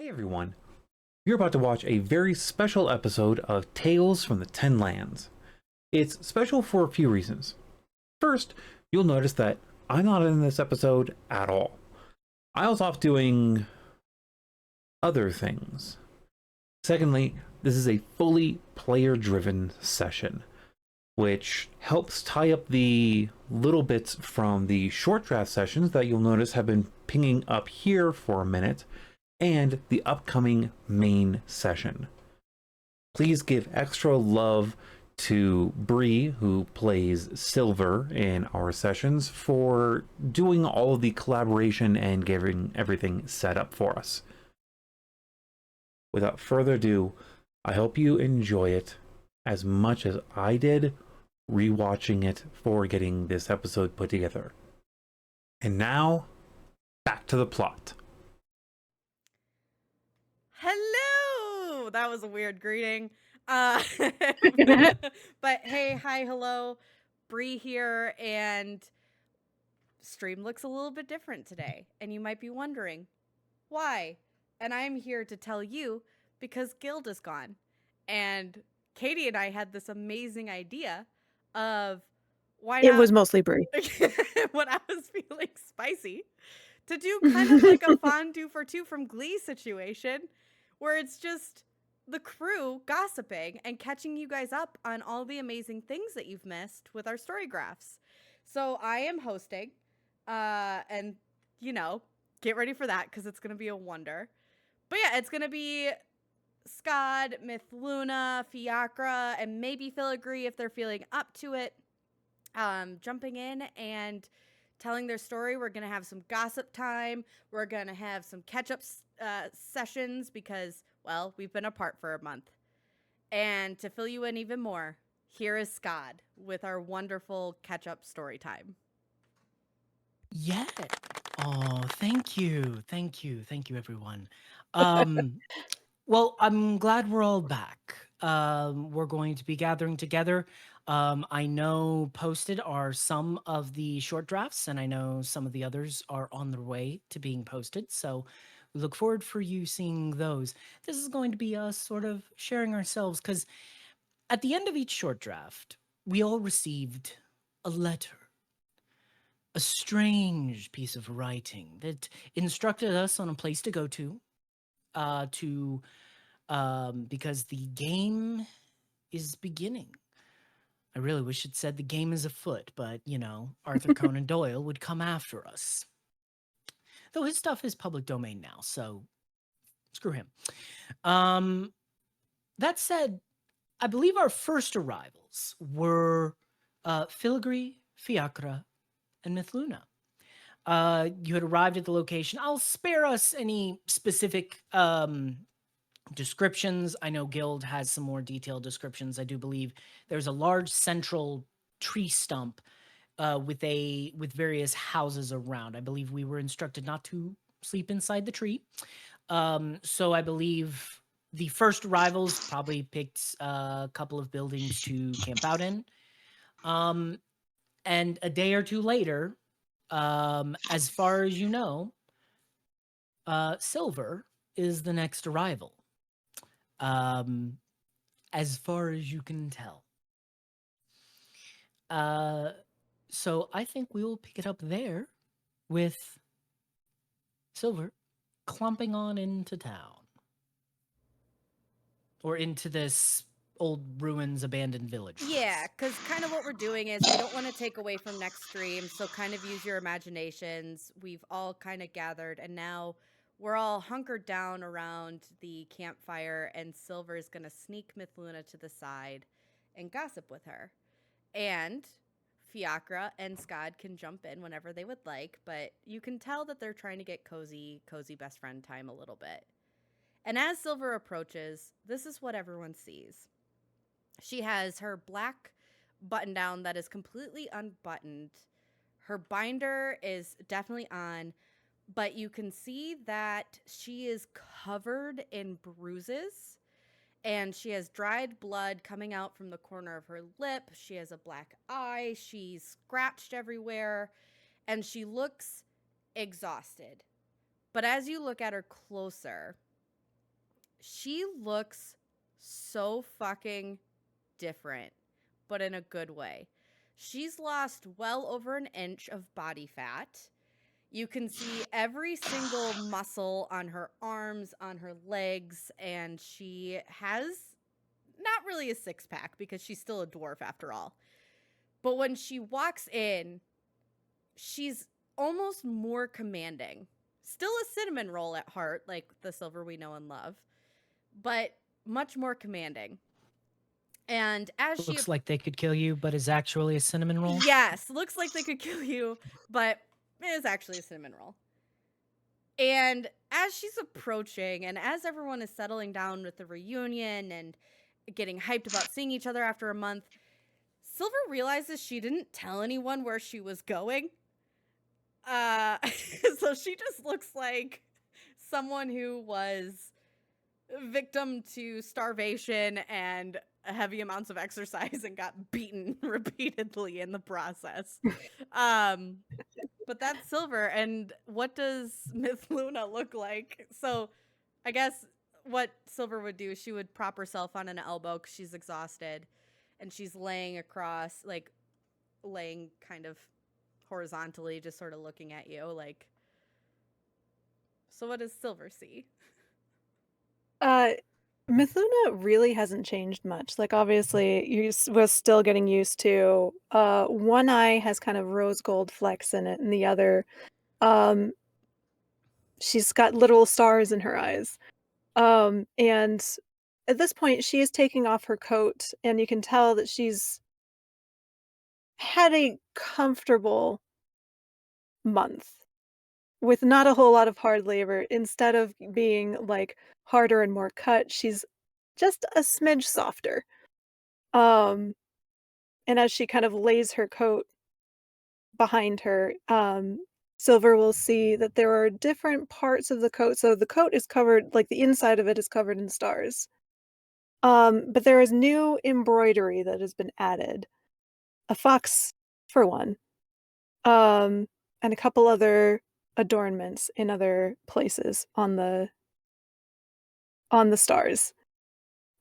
Hey everyone, you're about to watch a very special episode of Tales from the Ten Lands. It's special for a few reasons. First, you'll notice that I'm not in this episode at all. I was off doing other things. Secondly, this is a fully player driven session, which helps tie up the little bits from the short draft sessions that you'll notice have been pinging up here for a minute and the upcoming main session. Please give extra love to Bree, who plays Silver in our sessions, for doing all of the collaboration and getting everything set up for us. Without further ado, I hope you enjoy it as much as I did rewatching it for getting this episode put together. And now, back to the plot. Hello! That was a weird greeting. Uh, but hey, hi, hello. Bree here, and stream looks a little bit different today. And you might be wondering, why? And I'm here to tell you because Guild is gone. And Katy and I had this amazing idea of why It not was mostly Brie. when I was feeling spicy to do kind of like a fondue for two from Glee situation where it's just the crew gossiping and catching you guys up on all the amazing things that you've missed with our story graphs. So I am hosting, and you know, get ready for that because it's gonna be a wonder. But yeah, it's gonna be Skad, Mithluna, Fiacre, and maybe Filigree if they're feeling up to it. Jumping in and telling their story. We're going to have some gossip time. We're going to have some catch up sessions because, well, we've been apart for a month. And to fill you in even more, here is Skad with our wonderful catch up story time. Yeah. Oh, thank you. Thank you. Thank you, everyone. Well, I'm glad we're all back. We're going to be gathering together. I know posted are some of the short drafts, and I know some of the others are on their way to being posted. So we look forward for you seeing those. This is going to be us sort of sharing ourselves because at the end of each short draft, we all received a letter, a strange piece of writing that instructed us on a place to go to because the game is beginning. I really wish it said the game is afoot, but you know, Arthur Conan Doyle would come after us. Though his stuff is public domain now, so screw him. That said, I believe our first arrivals were Filigree, Fiacre, and Mithluna. You had arrived at the location. I'll spare us any specific descriptions. I know Guild has some more detailed descriptions. I do believe there's a large central tree stump with various houses around. I believe we were instructed not to sleep inside the tree. So I believe the first arrivals probably picked a couple of buildings to camp out in. And a day or two later, as far as you know, Silver is the next arrival. As far as you can tell. So I think we will pick it up there with Silver clumping on into town. Or into this old ruins abandoned village. Yeah, because kind of what we're doing is we don't want to take away from next stream, so kind of use your imaginations. We've all kind of gathered, and now we're all hunkered down around the campfire, and Silver's going to sneak Mithluna to the side and gossip with her. And Fiacre and Skad can jump in whenever they would like, but you can tell that they're trying to get cozy best friend time a little bit. And as Silver approaches, this is what everyone sees. She has her black button down that is completely unbuttoned. Her binder is definitely on, but you can see that she is covered in bruises and she has dried blood coming out from the corner of her lip. She has a black eye. She's scratched everywhere and she looks exhausted. But as you look at her closer, she looks so fucking different, but in a good way. She's lost well over an inch of body fat. You can see every single muscle on her arms, on her legs, and she has not really a six-pack because she's still a dwarf after all. But when she walks in, she's almost more commanding. Still a cinnamon roll at heart, like the Silver we know and love, but much more commanding. And as she Looks like they could kill you, but is actually a cinnamon roll. Yes, looks like they could kill you, but it is actually a cinnamon roll. And as she's approaching, and as everyone is settling down with the reunion and getting hyped about seeing each other after a month, Silver realizes she didn't tell anyone where she was going. So she just looks like someone who was victim to starvation and heavy amounts of exercise and got beaten repeatedly in the process. But that's Silver. And what does Mithluna look like? So I guess what Silver would do, she would prop herself on an elbow because she's exhausted, and she's laying across, like laying kind of horizontally, just sort of looking at you, like. So what does Silver see? Mithluna really hasn't changed much. Like, obviously, was still getting used to. One eye has kind of rose gold flecks in it, and the other, she's got little stars in her eyes. And at this point, she is taking off her coat, and you can tell that she's had a comfortable month with not a whole lot of hard labor. Instead of being like harder and more cut, she's just a smidge softer. And as she kind of lays her coat behind her, Silver will see that there are different parts of the coat. So the coat is covered, like the inside of it is covered in stars. But there is new embroidery that has been added. A fox, for one. And a couple other adornments in other places on the stars.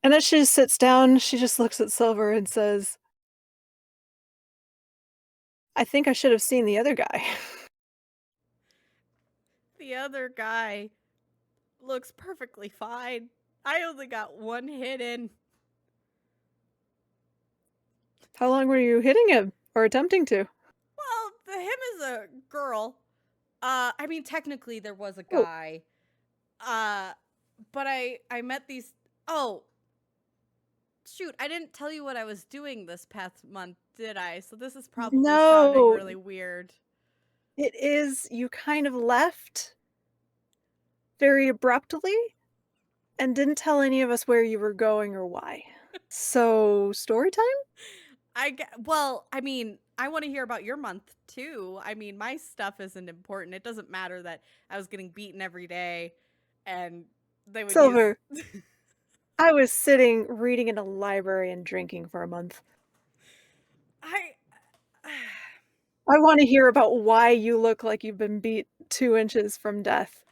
And as she sits down, she just looks at Silver and says, I think I should have seen the other guy. The other guy looks perfectly fine. I only got one hit in. How long were you hitting him or attempting to? Well, him is a girl. I mean, technically there was a Oh. guy. But I met these. Oh, shoot! I didn't tell you what I was doing this past month, did I? So this is probably sounding No. really weird. It is, you kind of left very abruptly and didn't tell any of us where you were going or why. So, story time? Well, I mean, I want to hear about your month too. I mean, my stuff isn't important. It doesn't matter that I was getting beaten every day, and they would Silver. use. I was sitting reading in a library and drinking for a month. I want to hear about why you look like you've been beat 2 inches from death.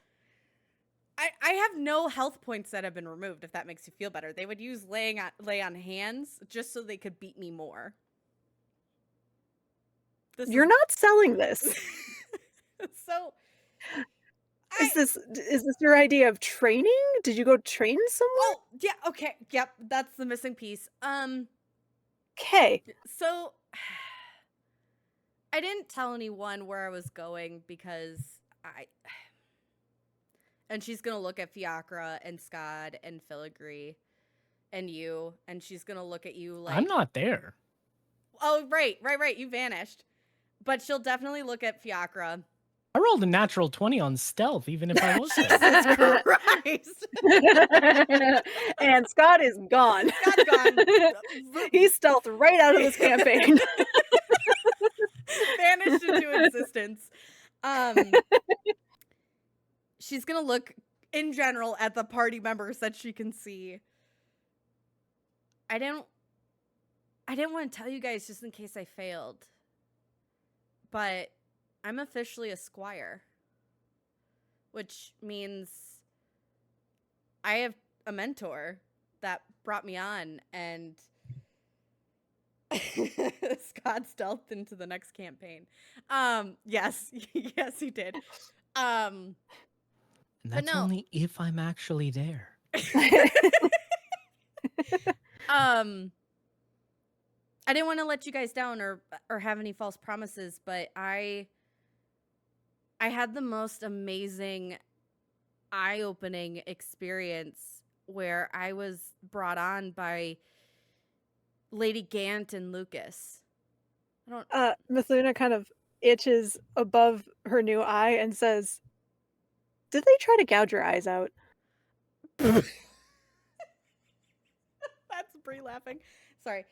I have no health points that have been removed, if that makes you feel better. They would use lay on hands just so they could beat me more. You're not selling this. So Is this your idea of training? Did you go train somewhere? Oh, yeah, okay. Yep, that's the missing piece. Okay. So I didn't tell anyone where I was going because and she's going to look at Fiacre and Skad and Filigree and you, and she's going to look at you like I'm not there. Oh, right. You vanished. But she'll definitely look at Fiacre. I rolled a natural 20 on stealth, even if I was there. Jesus Christ. And Scott is gone. Scott's gone. He's stealthed right out of this campaign. Vanished into existence. She's gonna look in general at the party members that she can see. I didn't want to tell you guys just in case I failed. But I'm officially a squire. Which means I a mentor that brought me on, and Scott stealthed into the next campaign. Yes, yes, he did. And that's no. only if I'm actually there. I didn't want to let you guys down or have any false promises, but I had the most amazing eye-opening experience where I was brought on by Lady Gant and Lucas. I don't Mithluna kind of itches above her new eye and says, "Did they try to gouge your eyes out?" That's Bree laughing. Sorry.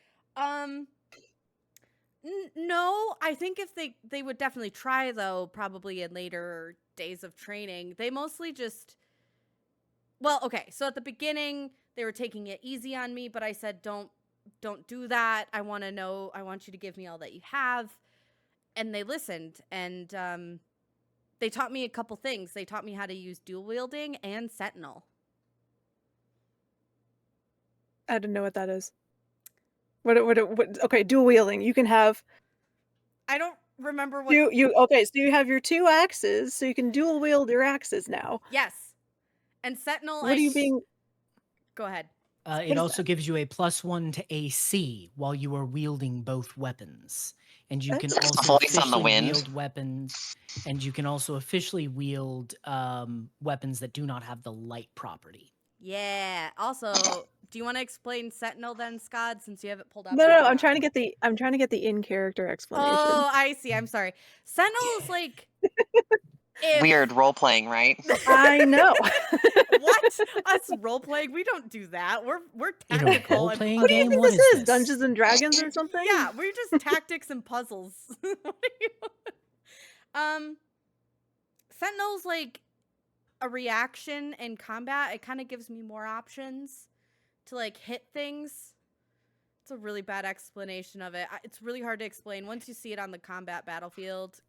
No, I think if they would definitely try, though, probably in later days of training. They mostly just, well, okay, so at the beginning they were taking it easy on me, but I said don't do that. I want you to give me all that you have. And they listened, and they taught me a couple things. They taught me how to use dual wielding and sentinel. I don't know what that is. What okay, dual wielding. You can have I don't remember what okay, so you have your 2 axes, so you can dual wield your axes now. Yes. And sentinel, What are you being Go ahead. What It is also that? gives you a +1 to AC while you are wielding both weapons. And you can That's also Voice on the officially wind. wield weapons. And you can also officially wield weapons that do not have the light property. Yeah. Also, do you want to explain sentinel then, Skad, since you have it pulled up? No, I'm trying to get the in character explanation. Oh, I see. I'm sorry. Sentinel is like Weird role playing, right? I know. What? Us role playing? We don't do that. We're In a tactical. role-playing What do you game? think What this is is? this? Dungeons and Dragons or something? Yeah, we're just tactics and puzzles. Sentinel's like a reaction in combat. It kind of gives me more options to like hit things. It's a really bad explanation of it. It's really hard to explain once you see it on the combat battlefield.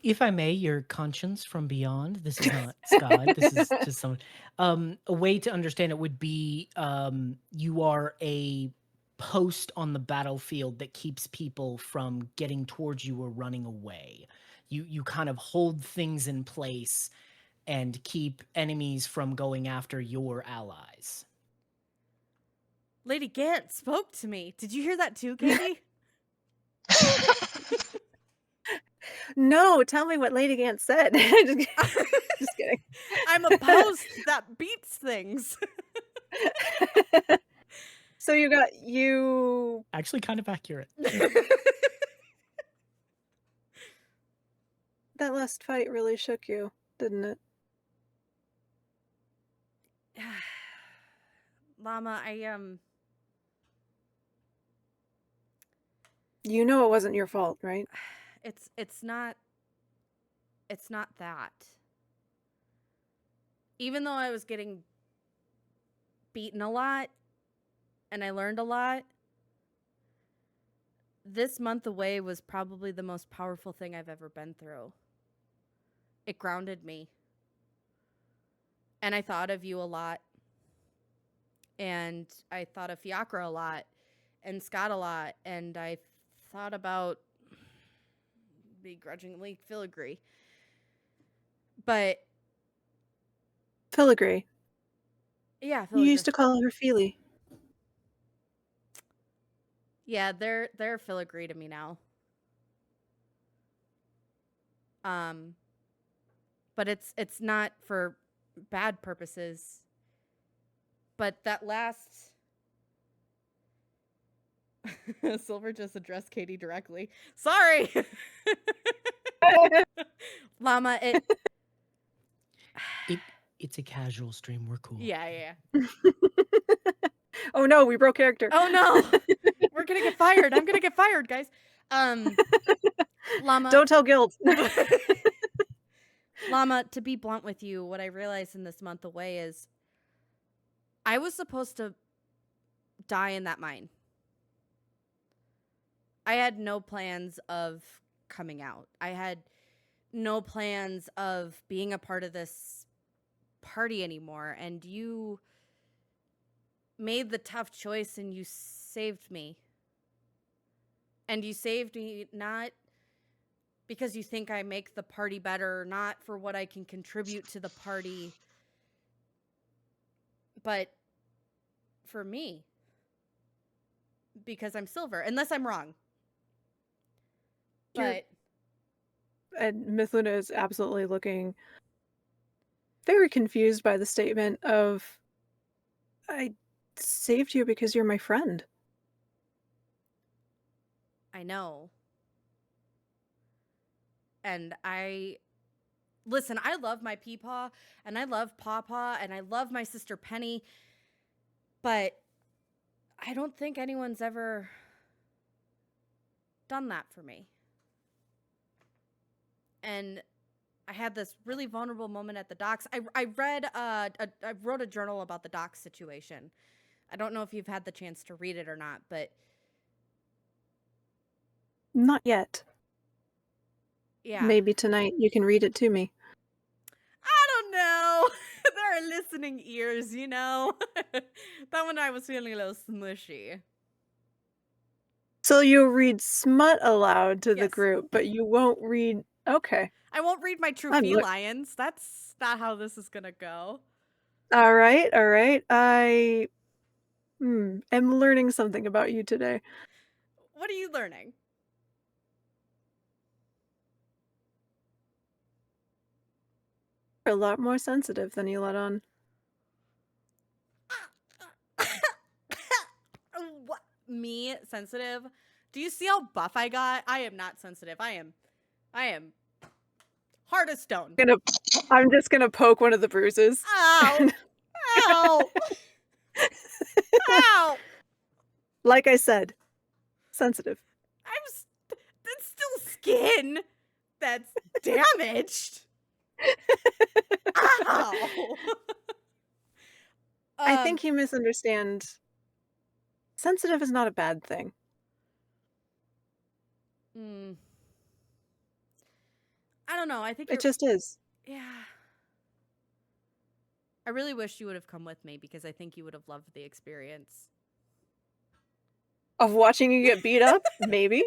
If I may, your conscience from beyond. This is not Skad. This is just some. A way to understand it would be you are a post on the battlefield that keeps people from getting towards you or running away. You kind of hold things in place and keep enemies from going after your allies. Lady Gant spoke to me. Did you hear that too, Katy? No, tell me what Lady Gant said. Just kidding. I'm a post that beats things. So you Actually, kind of accurate. that last fight really shook you, didn't it? Llama, You know it wasn't your fault, right? it's not that. Even though I was getting beaten a lot and I learned a lot, this month away was probably the most powerful thing I've ever been through. It grounded me. And I thought of you a lot. And I thought of Fiacre a lot. And Scott a lot. And I thought about, begrudgingly, Filigree. But Filigree. yeah, You Filigree. used to call her Feely. Yeah, they're Filigree to me now. But it's not for bad purposes. But that last Silver just addressed Katy directly. Sorry. Llama, It's a casual stream. We're cool. Yeah. Oh no, we broke character. Oh no. We're gonna get fired. I'm gonna get fired, guys. Llama. Don't tell Guild. Llama, to be blunt with you, what I realized in this month away is I was supposed to die in that mine. I had no plans of coming out. I had no plans of being a part of this party anymore, and you made the tough choice and you saved me. And you saved me not because you think I make the party better, not for what I can contribute to the party, but for me. Because I'm silver, unless I'm wrong. But And Mithluna is absolutely looking very confused by the statement of, I saved you because you're my friend. I know. And listen, I love my Peepaw, and I love Pawpaw, and I love my sister Penny, but I don't think anyone's ever done that for me. And I had this really vulnerable moment at the docks. I wrote a journal about the docks situation. I don't know if you've had the chance to read it or not, but Not yet. yeah. Maybe tonight you can read it to me. I don't know. There are listening ears, you know. That one I was feeling a little smushy. So you'll read smut aloud to the Yes. group, but you won't read... Okay. I won't read my true I'm look- felines. That's not how this is gonna go. All right. I am learning something about you today. What are you learning? You're a lot more sensitive than you let on. What? Me sensitive? Do you see how buff I got? I am not sensitive. I am hard as stone. I'm just gonna poke one of the bruises. Ow! Ow! Ow! Like I said, sensitive. That's still skin that's damaged. Ow! I think you misunderstand. Sensitive is not a bad thing. I don't know. I think It just is. yeah. I really wish you would have come with me because I think you would have loved the experience. Of watching you get beat up? Maybe.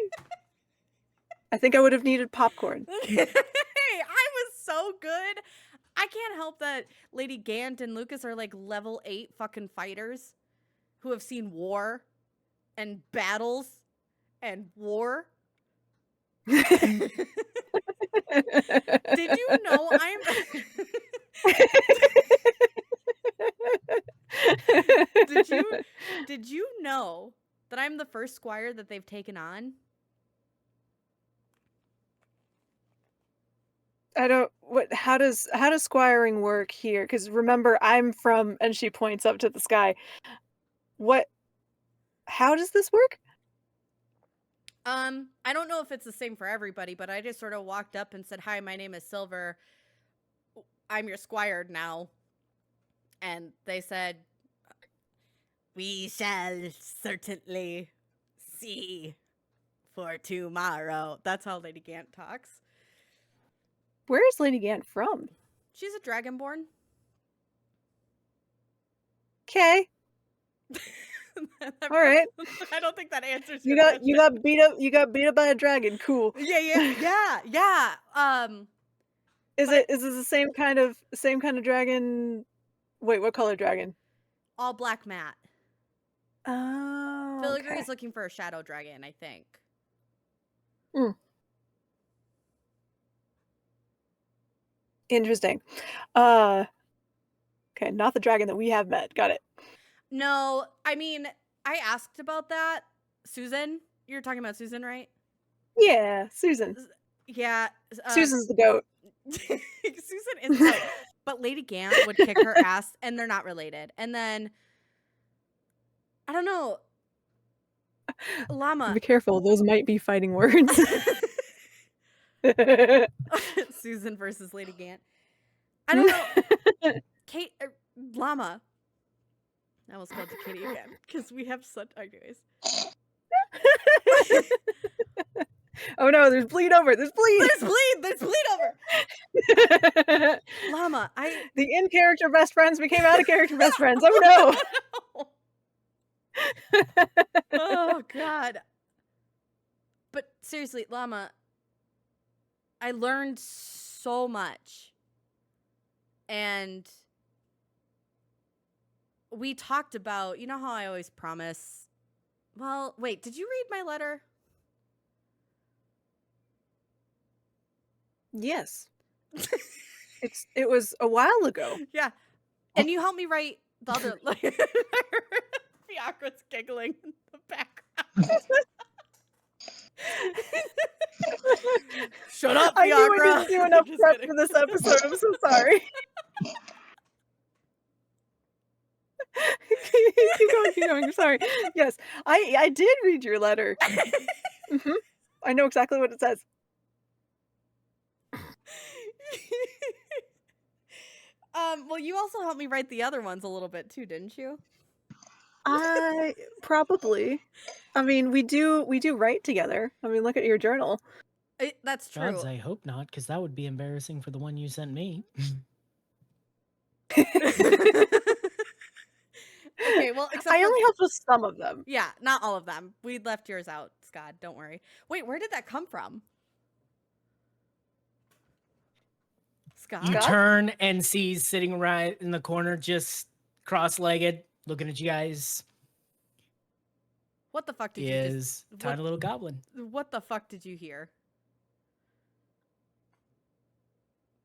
I think I would have needed popcorn. Hey, I was so good. I can't help that Lady Gant and Lucas are like level 8 fucking fighters who have seen war and battles and war. Did you know Did you know that I'm the first squire that they've taken on? How does squiring work here? Because remember, I'm from, and she points up to the sky. How does this work? I don't know if it's the same for everybody, but I just sort of walked up and said, "Hi, my name is Silver. I'm your squire now." And they said, "We shall certainly see for tomorrow." That's how Lady Gant talks. Where is Lady Gant from? She's a dragonborn. Okay. All right. I don't think that answers You your got beat up. You got beat up by a dragon. Cool. Yeah. Is it the same kind of dragon? Wait, what color dragon? All black mat. Oh. Filigree is looking for a shadow dragon, I think. Interesting. Okay, not the dragon that we have met. Got it. No, I mean, I asked about that. Susan? You're talking about Susan, right? Yeah, Susan. Yeah. Susan's the goat. Susan is the goat. But Lady Gant would kick her ass, and they're not related. And then, I don't know. Llama. Be careful, those might be fighting words. Susan versus Lady Gant. I don't know. Llama. I almost called you Katy again because we have such. Anyways. Oh no, there's bleed over. There's bleed. There's bleed over. Llama, The in-character best friends became out-of-character best friends. Oh, no! Oh, God. But seriously, Llama, I learned so much. And we talked about, you know how I always promise. Well, wait, did you read my letter? Yes. It was a while ago. Yeah. And you helped me write the other letter. Fiacre's giggling in the background. Shut up, I knew I Fiacre. didn't do enough Just prep kidding. for this episode. I'm so sorry. Keep going. Sorry. Yes, I did read your letter. Mhm. I know exactly what it says. Well, you also helped me write the other ones a little bit too, didn't you? I probably. I mean, we do write together. I mean, look at your journal. That's true. Gods, I hope not, because that would be embarrassing for the one you sent me. Okay, well, except I for only helped with some of them. yeah, not all of them. We left yours out, Skad. Don't worry. Wait, where did that come from? Skad? You Scott? turn and see sitting right in the corner, just cross-legged, looking at you guys, What the fuck did you is tiny little goblin. What the fuck did you hear?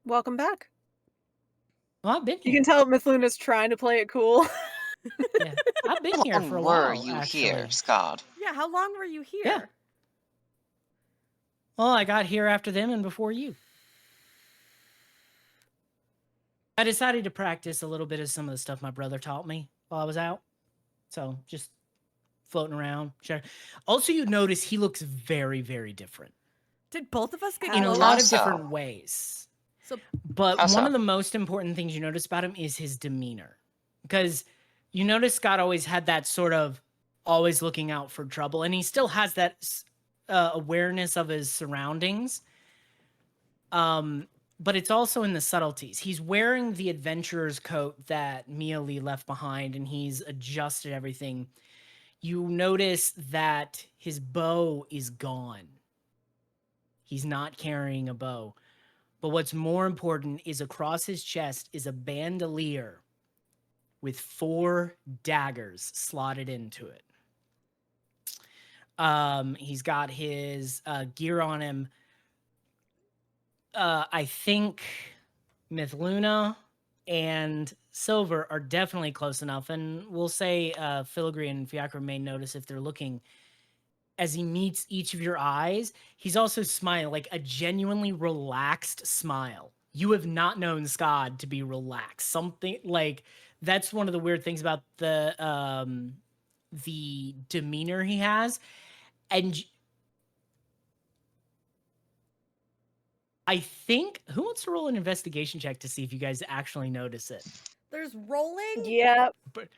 Welcome back. Well, I've been You here. can tell Mithluna's trying to play it cool. Yeah, I've been here When for a were while, you actually. here, Skad? Yeah, how long were you here? Yeah. Well, I got here after them and before you. I decided to practice a little bit of some of the stuff my brother taught me while I was out. So just floating around. Sure. Also, you notice he looks very, very different Did both of us get in a How glow lot ups? of so? different ways. So But How one so? of the most important things you notice about him is his demeanor. Because you notice Scott always had that sort of always looking out for trouble. And he still has that awareness of his surroundings. But it's also in the subtleties. He's wearing the adventurer's coat that Mia Lee left behind, and he's adjusted everything. You notice that his bow is gone. He's not carrying a bow. But what's more important is across his chest is a bandolier with 4 daggers slotted into it. He's got his gear on him. I think Mithluna and Silver are definitely close enough, and we'll say Filigree and Fiacre may notice if they're looking. As he meets each of your eyes, he's also smiling, like a genuinely relaxed smile. You have not known Skad to be relaxed. Something like that's one of the weird things about the demeanor he has, and I think who wants to roll an investigation check to see if you guys actually notice it? there's rolling. Yeah. But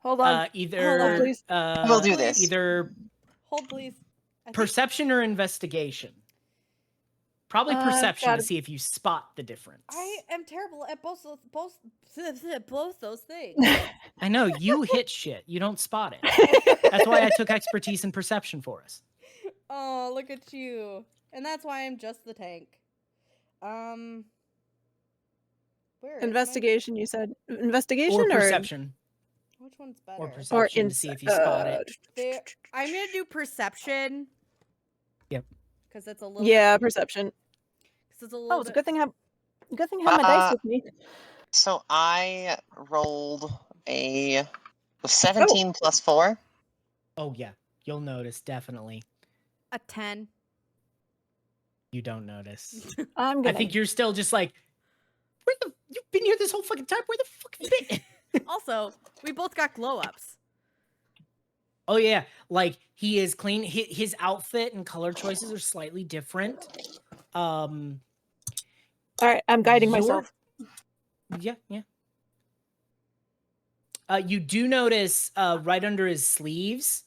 Hold on. either Hold on, please. We'll do this. Either Hold, please. I think- perception or investigation. Probably perception to gotta- see if you spot the difference. I am terrible at both those things. I know you hit shit. You don't spot it. That's why I took expertise in perception for us. Oh, look at you. And that's why I'm just the tank. Where is my- Investigation, you said. Investigation Or or perception. Which one's better? Or perception to see if you spot it. I'm gonna do perception. Yep. Because that's a little. Yeah, perception. Because it's a Oh, little it's a bit. good thing I have my dice with me. So I rolled a 17 plus 4. Oh yeah, you'll notice definitely. A 10. You don't notice. I'm I gonna. think you're still just like, you've been here this whole fucking time. Where the fuck have you been? Also, we both got glow ups. Oh yeah, like he is clean. His outfit and color choices are slightly different. All right, I'm guiding Your- myself. Yeah. You do notice right under his sleeves,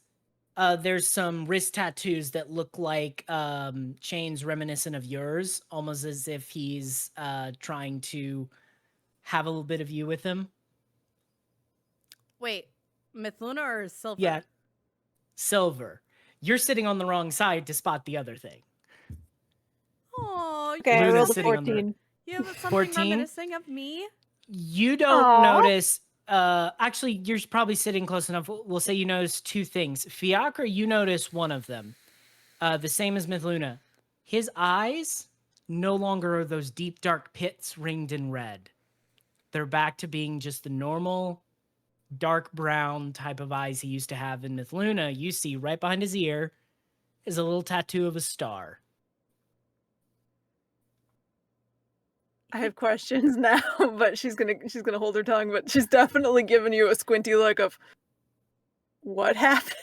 there's some wrist tattoos that look like chains reminiscent of yours, almost as if he's trying to have a little bit of you with him. Wait, Mithluna or Silver? Yeah, Silver. You're sitting on the wrong side to spot the other thing. Oh, Okay, I Luna's rolled a sitting on the- 14. you have something 14? reminiscing of me? You don't Aw. notice. Actually, you're probably sitting close enough. We'll say you notice two things. Fiacre, you notice one of them. The same as Mithluna. His eyes no longer are those deep, dark pits ringed in red. They're back to being just the normal, dark brown type of eyes he used to have. In Mithluna, you see right behind his ear is a little tattoo of a star. I have questions now, but she's gonna hold her tongue, but she's definitely giving you a squinty look of what happened.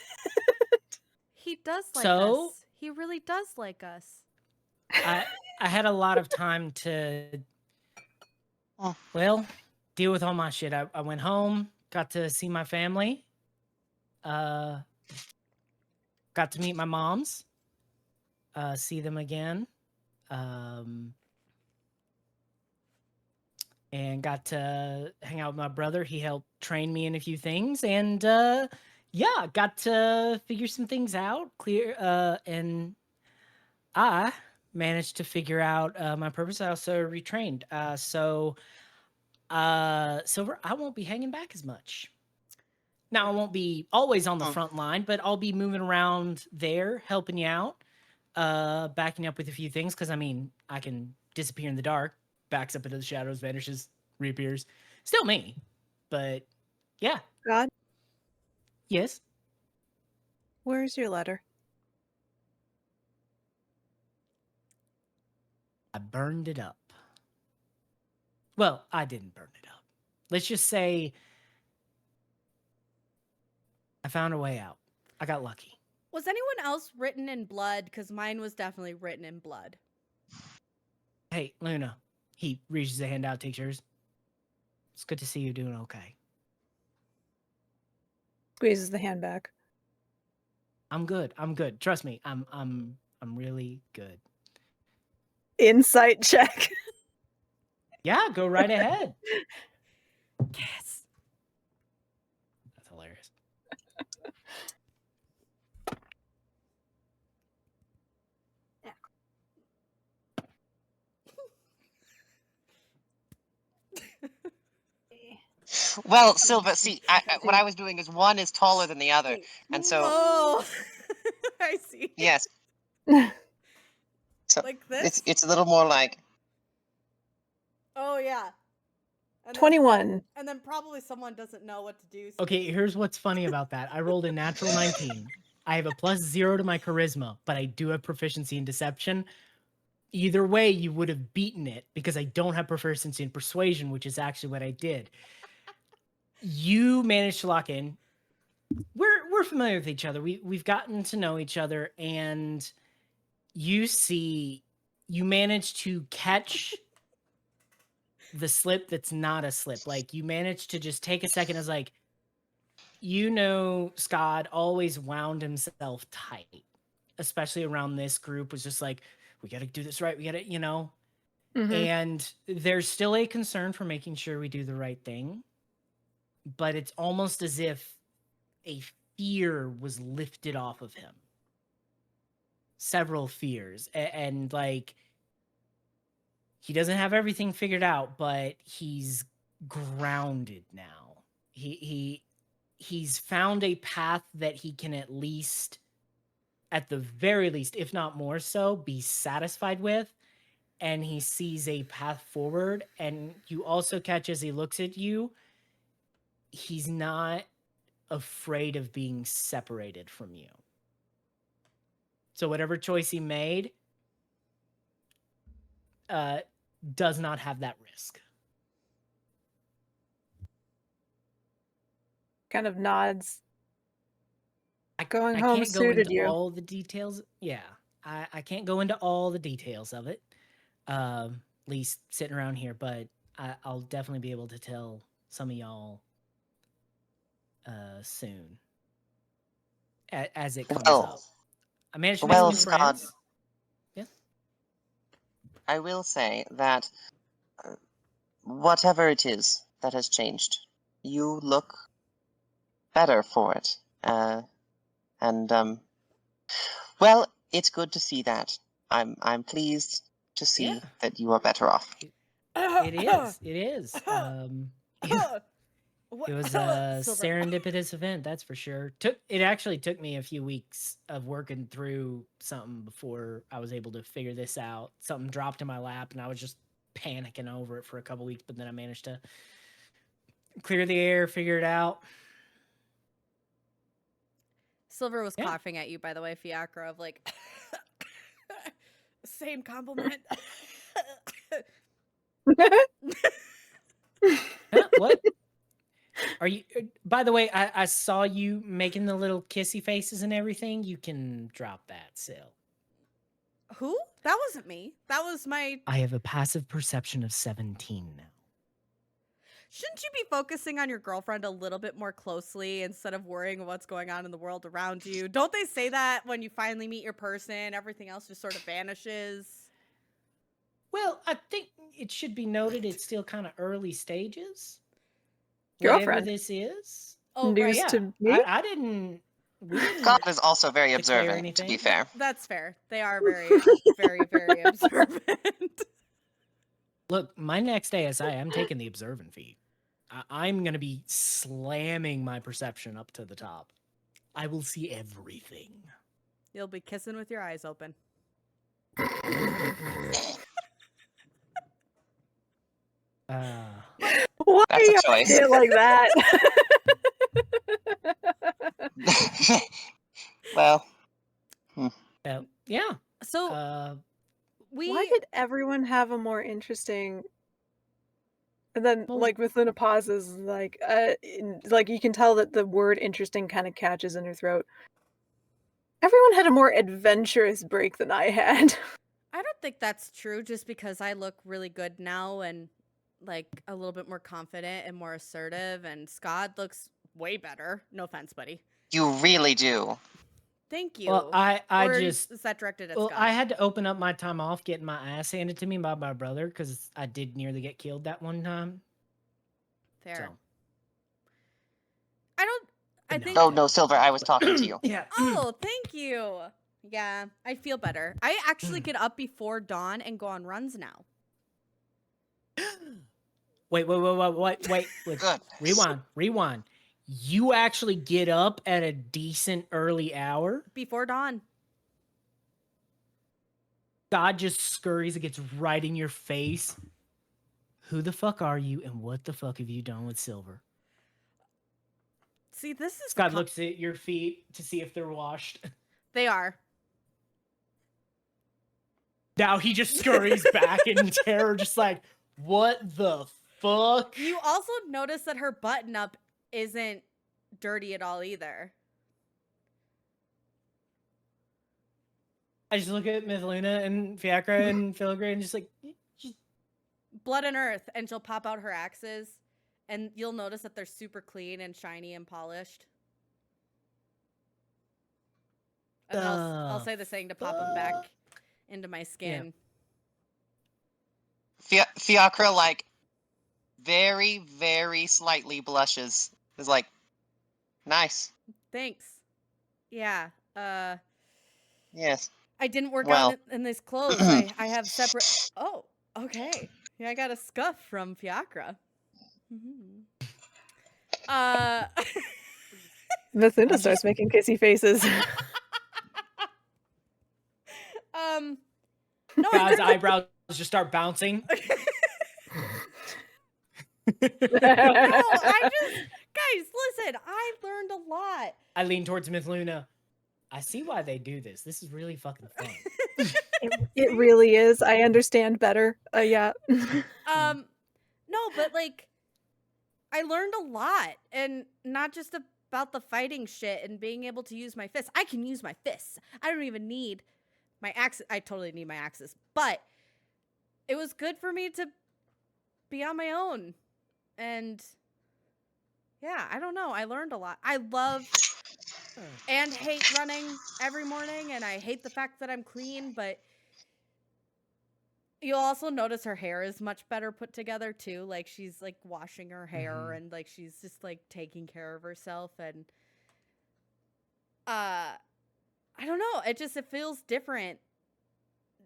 He does like So- us. He really does like us. I had a lot of time to, Oh. well, deal with all my shit. I went home, got to see my family, got to meet my moms, see them again, and got to hang out with my brother. He helped train me in a few things, and yeah, got to figure some things out, and I managed to figure out my purpose. I also retrained. So Silver, I won't be hanging back as much. Now, I won't be always on the front line, but I'll be moving around there, helping you out, backing up with a few things. Because, I mean, I can disappear in the dark, backs up into the shadows, vanishes, reappears. Still me. But, yeah. God, Yes. where's your letter? I burned it up. Well, I didn't burn it up. Let's just say I found a way out. I got lucky. Was anyone else written in blood? Because mine was definitely written in blood. Hey, Luna. He reaches a hand out, takes yours. It's good to see you doing okay. Squeezes the hand back. I'm good. I'm good. Trust me. I'm really good. Insight check. Yeah, go right ahead. Yes. That's hilarious. Well, Silva, see, what I was doing is one is taller than the other, and so Oh, I see. yes, so Like this? it's a little more like Oh yeah. And then- 21. and then probably someone doesn't know what to do. so Okay, they- here's what's funny about that. I rolled a natural 19. I have a +0 to my charisma, but I do have proficiency in deception. Either way, you would have beaten it because I don't have proficiency in persuasion, which is actually what I did. You managed to lock in. We're familiar with each other. We've gotten to know each other, and you managed to catch the slip that's not a slip. Like, you managed to just take a second as like, Skad always wound himself tight, especially around this group, was just like, we got to do this right. We got to, Mhm. and there's still a concern for making sure we do the right thing. But it's almost as if a fear was lifted off of him. Several fears. And like, he doesn't have everything figured out, but he's grounded now. He's found a path that he can at least, at the very least, if not more so, be satisfied with. And he sees a path forward. And you also catch, as he looks at you, he's not afraid of being separated from you. So whatever choice he made does not have that risk. Kind of nods. Going I home can't go suited into you. all the details. Yeah, I can't go into all the details of it. At least sitting around here, but I'll definitely be able to tell some of y'all soon as it comes Well, up. I managed to make well, some new Scott, friends. Yeah. I will say that whatever it is that has changed, you look better for it. Well, it's good to see that. I'm pleased to see Yeah. that you are better off. It is. It is. Yeah. It was a Silver. serendipitous event, that's for sure. It actually took me a few weeks of working through something before I was able to figure this out. Something dropped in my lap, and I was just panicking over it for a couple weeks, but then I managed to clear the air, figure it out. Silver was Yeah. coughing at you, by the way, Fiacre, of like, same compliment. Huh? What? Are you? By the way, I saw you making the little kissy faces and everything. You can drop that, Sil. Who? That wasn't me. That was my. I have a passive perception of 17 now. Shouldn't you be focusing on your girlfriend a little bit more closely instead of worrying what's going on in the world around you? Don't they say that when you finally meet your person, everything else just sort of vanishes? Well, I think it should be noted it's still kind of early stages. Girlfriend. Whatever this is. Oh, News right. to me? I didn't. We didn't. God is also very declare observant, to anything. be fair. That's fair. They are very, very, very observant. Look, my next ASI, I'm taking the observant feat. I'm going to be slamming my perception up to the top. I will see everything. You'll be kissing with your eyes open. Why That's a you choice. say it like that? Well, yeah. So Why did everyone have a more interesting? And then, Well- like, Mithluna pauses, like, like you can tell that the word "interesting" kind of catches in her throat. Everyone had a more adventurous break than I had. I don't think that's true just because I look really good now and like a little bit more confident and more assertive, and Skad looks way better. No offense, buddy. you really do. Thank you. Well, I Or just. is that directed at Well, Skad? I had to open up my time off getting my ass handed to me by my brother because I did nearly get killed that one time. Fair. So. I No. think. Oh no, Silver, I was talking to you. Yeah. Oh, thank you. Yeah, I feel better. I actually get up before dawn and go on runs now. Wait. Good. Rewind. You actually get up at a decent early hour? Before dawn. God just scurries and gets right in your face. Who the fuck are you and what the fuck have you done with Silver? See, this is Scott looks at your feet to see if they're washed. They are. Now he just scurries back in terror, just like, what the fuck? You also notice that her button up isn't dirty at all either. I just look at Mithluna and Fiacre and Filigree and just like, Blood and earth, and she'll pop out her axes, and you'll notice that they're super clean and shiny and polished. And then I'll say the same to pop them back into my skin. Fiacre, like, very, very slightly blushes. Is like, nice. Thanks. Yeah. Yes. I didn't work Well. out in this clothes. I have separate. Oh, okay. Yeah, I got a scuff from Fiacre. Mithluna starts making kissy faces. No, God's eyebrows just start bouncing. No, I just, guys, listen. I learned a lot. I lean towards Mithluna. I see why they do this. This is really fucking fun. It really is. I understand better. Yeah. No, but like, I learned a lot, and not just about the fighting shit and being able to use my fists. I can use my fists. I don't even need my axes. I totally need my axes, but it was good for me to be on my own. And yeah, I don't know. I learned a lot. I love and hate running every morning, and I hate the fact that I'm clean, but You'll also notice her hair is much better put together too. Like she's like washing her hair and like she's just like taking care of herself and I don't know, it feels different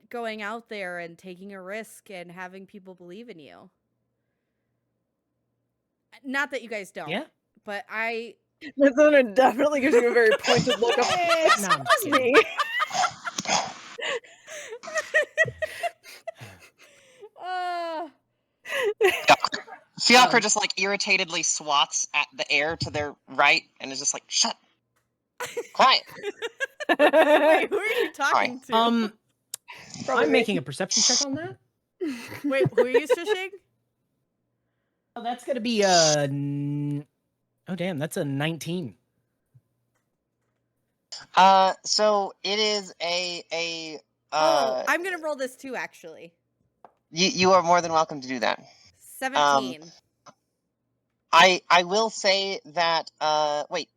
going out there and taking a risk and having people believe in you. Not that you guys don't. Yeah. But Mithluna definitely gives you a very pointed look of No, I'm just excuse kidding. me. uh, Fiacre just like irritatedly swats at the air to their right and is just like, shut. Quiet. wait, who are you talking to? Probably I'm me. making a perception check on that. Wait, who are you shushing? Oh, that's gonna be oh damn, that's a 19. So it is a I'm gonna roll this too, actually. you are more than welcome to do that. 17. I will say that wait.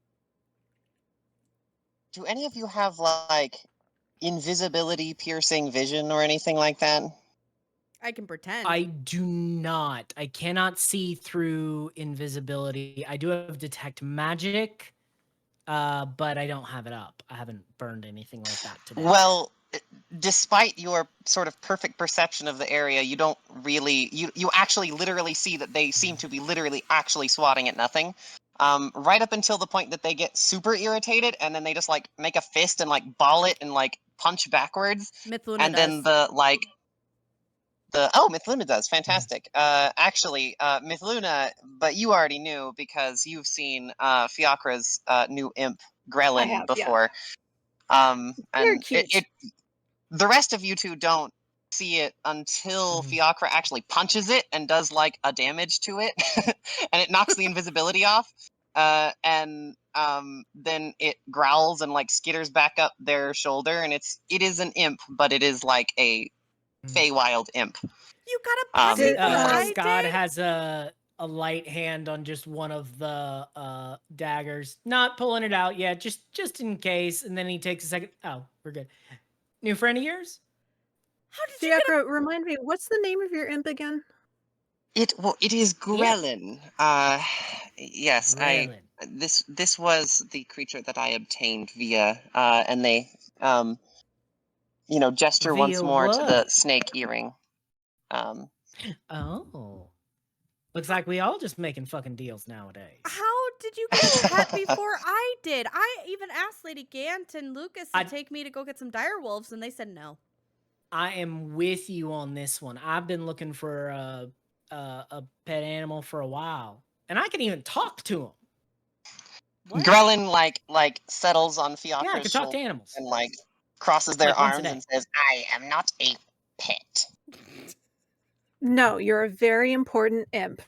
Do any of you have like invisibility piercing vision or anything like that? I can pretend. I do not. I cannot see through invisibility. I do have detect magic, but I don't have it up. I haven't burned anything like that today. Well, despite your sort of perfect perception of the area, you don't really you actually literally see that they seem to be literally actually swatting at nothing. Right up until the point that they get super irritated and then they just like make a fist and like ball it and like punch backwards. Mithluna And then Mithluna does fantastic. Actually, Mithluna, but you already knew because you've seen Fiacre's new imp Grellin have, yeah. before. Very And cute. the rest of you two don't see it until Fiacre actually punches it and does like a damage to it, and it knocks the invisibility off. And then it growls and like skitters back up their shoulder, and it is an imp, but it is like a Feywild imp. You got a pussy I Skad did? has a light hand on just one of the daggers, not pulling it out yet, just in case. And then he takes a second. Oh, we're good. New friend of yours? How did you get Fiacre, remind me, what's the name of your imp again? It is Grellin. Yes, Grellin. This was the creature that I obtained via and they gesture once Via more to the what? snake earring. Oh. Looks like we all just making fucking deals nowadays. How did you get a pet before I did? I even asked Lady Gant and Lucas to take me to go get some dire wolves, and they said no. I am with you on this one. I've been looking for a pet animal for a while, and I can even talk to him. What? Grellin like settles on Fiacre's Yeah, I can talk to shoulder animals. and like crosses their Like once a arms day. and says, "I am not a pet." No, you're a very important imp.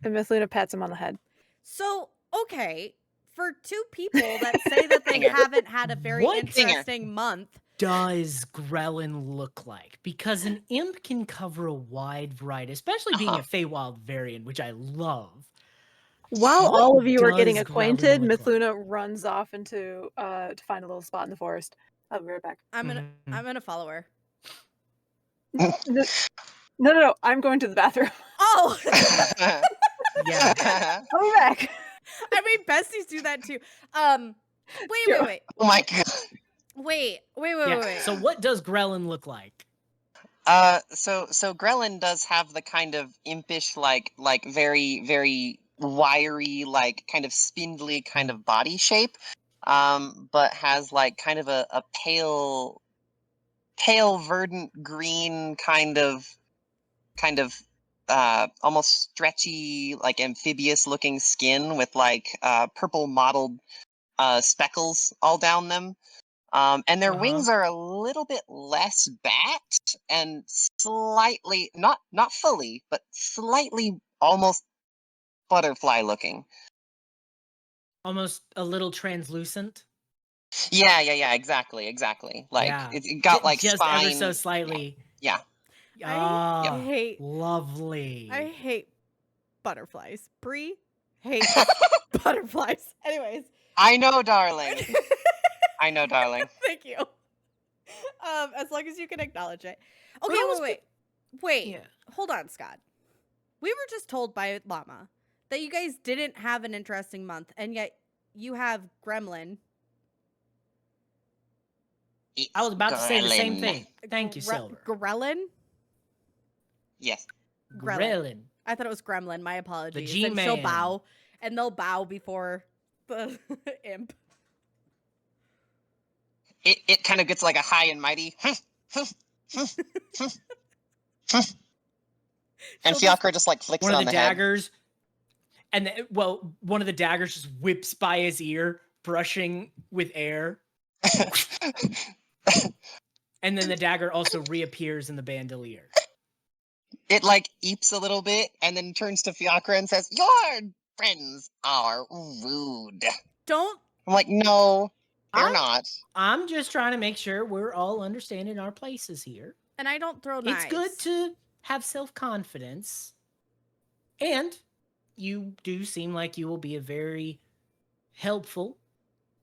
And Mithluna pats him on the head. So, okay, for two people that say that they haven't had a very What interesting month. Does Grellin look like? Because an imp can cover a wide variety, especially being a Feywild variant, which I love. While What all of you are getting does acquainted, Grellin look Mithluna runs off into to find a little spot in the forest. I'll be right back. I'm gonna follow her. No, I'm going to the bathroom. Oh, Yeah. I'll be back. I mean, besties do that too. Wait. Oh my god. Wait. So what does Grellin look like? So Grellin does have the kind of impish, like very, very wiry, like kind of spindly kind of body shape, but has like kind of a pale verdant green kind of almost stretchy, like amphibious looking skin with like purple mottled speckles all down them. And their wings are a little bit less bat and slightly, not fully, but slightly almost butterfly looking. Almost a little translucent. Yeah, exactly. Like Yeah. it got like just spine. ever so slightly. Yeah. I hate lovely. I hate butterflies. Bree hates butterflies. Anyways. I know, darling. I know, darling. Thank you. As long as you can acknowledge it. Okay, Well, wait. Yeah. Hold on, Scott. We were just told by Llama that you guys didn't have an interesting month, and yet you have Gremlin. I was about to say the same Grelin. thing. Thank you, Silver. Grelin? Yes. Grelin. I thought it was Gremlin. My apologies. G-Man. And she'll bow, and they'll bow before the imp. It kind of gets like a high and mighty. And Fiacre just like flicks One it of on the the head. daggers, and one of the daggers just whips by his ear, brushing with air. And then the dagger also reappears in the bandolier. It like eeps a little bit and then turns to Fiacre and says, "Your friends are rude." Don't. I'm like, no, they're not. I'm just trying to make sure we're all understanding our places here. And I don't throw knives. It's good to have self-confidence. And you do seem like you will be a very helpful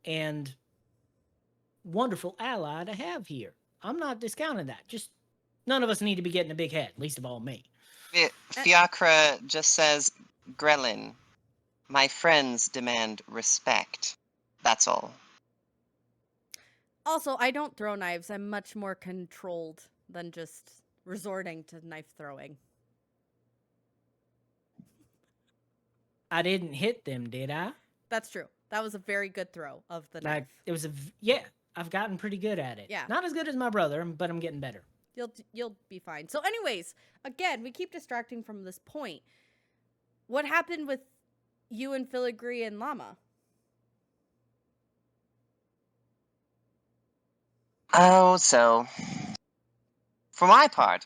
and wonderful ally to have here. I'm not discounting that. Just none of us need to be getting a big head, least of all me. Fiacre just says, "Grelin, my friends demand respect. That's all." Also, I don't throw knives. I'm much more controlled than just resorting to knife throwing. I didn't hit them, did I? That's true. That was a very good throw of the knife. I've gotten pretty good at it. Yeah. Not as good as my brother, but I'm getting better. You'll be fine. So anyways, again, we keep distracting from this point. What happened with you and Filigree and Llama? Oh, so for my part,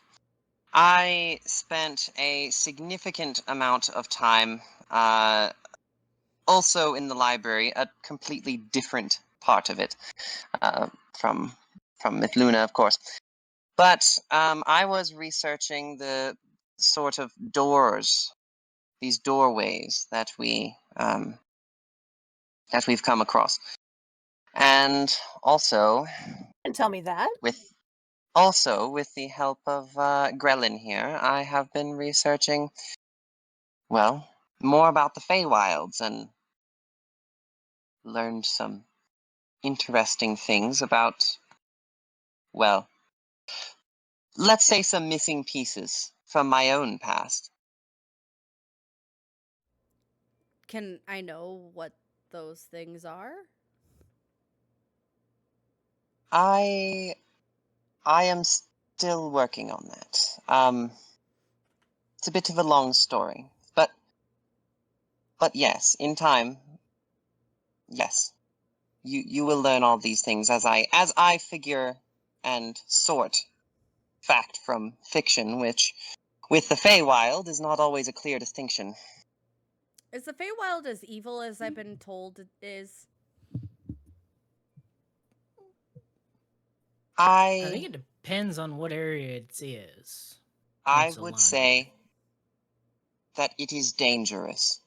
I spent a significant amount of time also in the library, a completely different part of it from Mithluna, of course. But I was researching the sort of doors, these doorways that we've come across, and also And tell me that. with the help of Grelin here, I have been researching, well, more about the Feywilds and learned some interesting things about, well, let's say some missing pieces from my own past. Can I know what those things are? I am still working on that. It's a bit of a long story, but yes, in time, yes, you will learn all these things as I figure and sort fact from fiction, which with the Feywild is not always a clear distinction. Is the Feywild as evil as I've been told it is? I think it depends on what area it is. I would say that it is dangerous.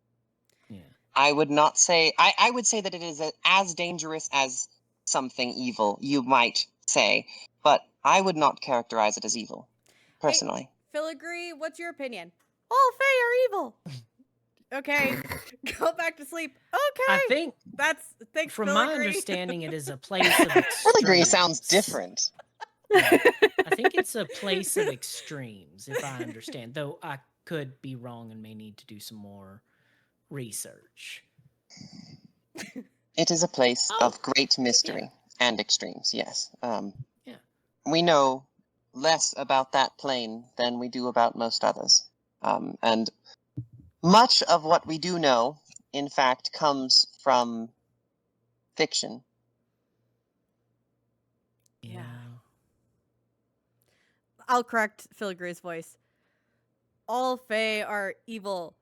Yeah. I would not say. I would say that it is as dangerous as something evil, you might say, but I would not characterize it as evil, personally. Hey, Filigree, what's your opinion? All Fey are evil. Okay, go back to sleep. Okay, I think thanks. From Filigree. my understanding, it is a place of extremes. Filigree sounds different. Yeah. I think it's a place of extremes, if I understand. Though I could be wrong and may need to do some more research. It is a place of great mystery and extremes, yes. We know less about that plane than we do about most others. And much of what we do know, in fact, comes from fiction. Yeah. I'll correct Filigree's voice. All Fey are evil.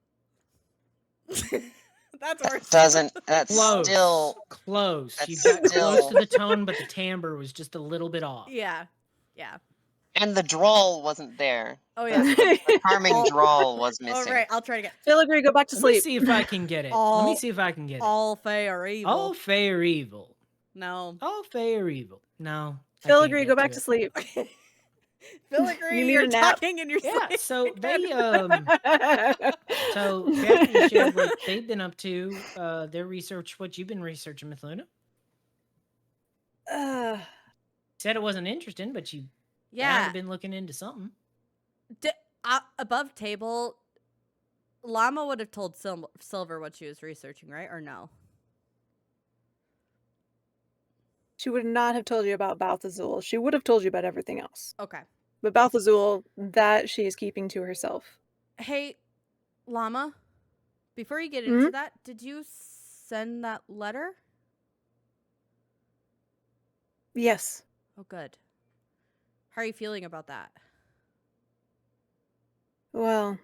That's worse. That's Close. still Close. that's You got still- close to the tone, but the timbre was just a little bit off. Yeah. And the drawl wasn't there. Oh yeah. The charming drawl was missing. All right, I'll try to get. Filigree, go back to Let me sleep. see if I can get it. Let me see if I can get it. All Fey are evil. All Fey are evil. No. All Fey are evil. No. I can't Filigree, get go back to to it. sleep. Filigree, You need you're a nap. talking in your Yeah, sleep. so they again. so Fiacre shared what they've been up to, their research, what you've been researching, Mithluna. Uh, Said it wasn't interesting, but you Yeah. have been looking into something. Above table, Llama would have told Silver what she was researching, right? Or no? she would not have told you about Balthazul. She would have told you about everything else. Okay. But Balthazul, that she is keeping to herself. Hey, Llama, before you get Hmm? into that, did you send that letter? Yes. Oh, good. How are you feeling about that? Well,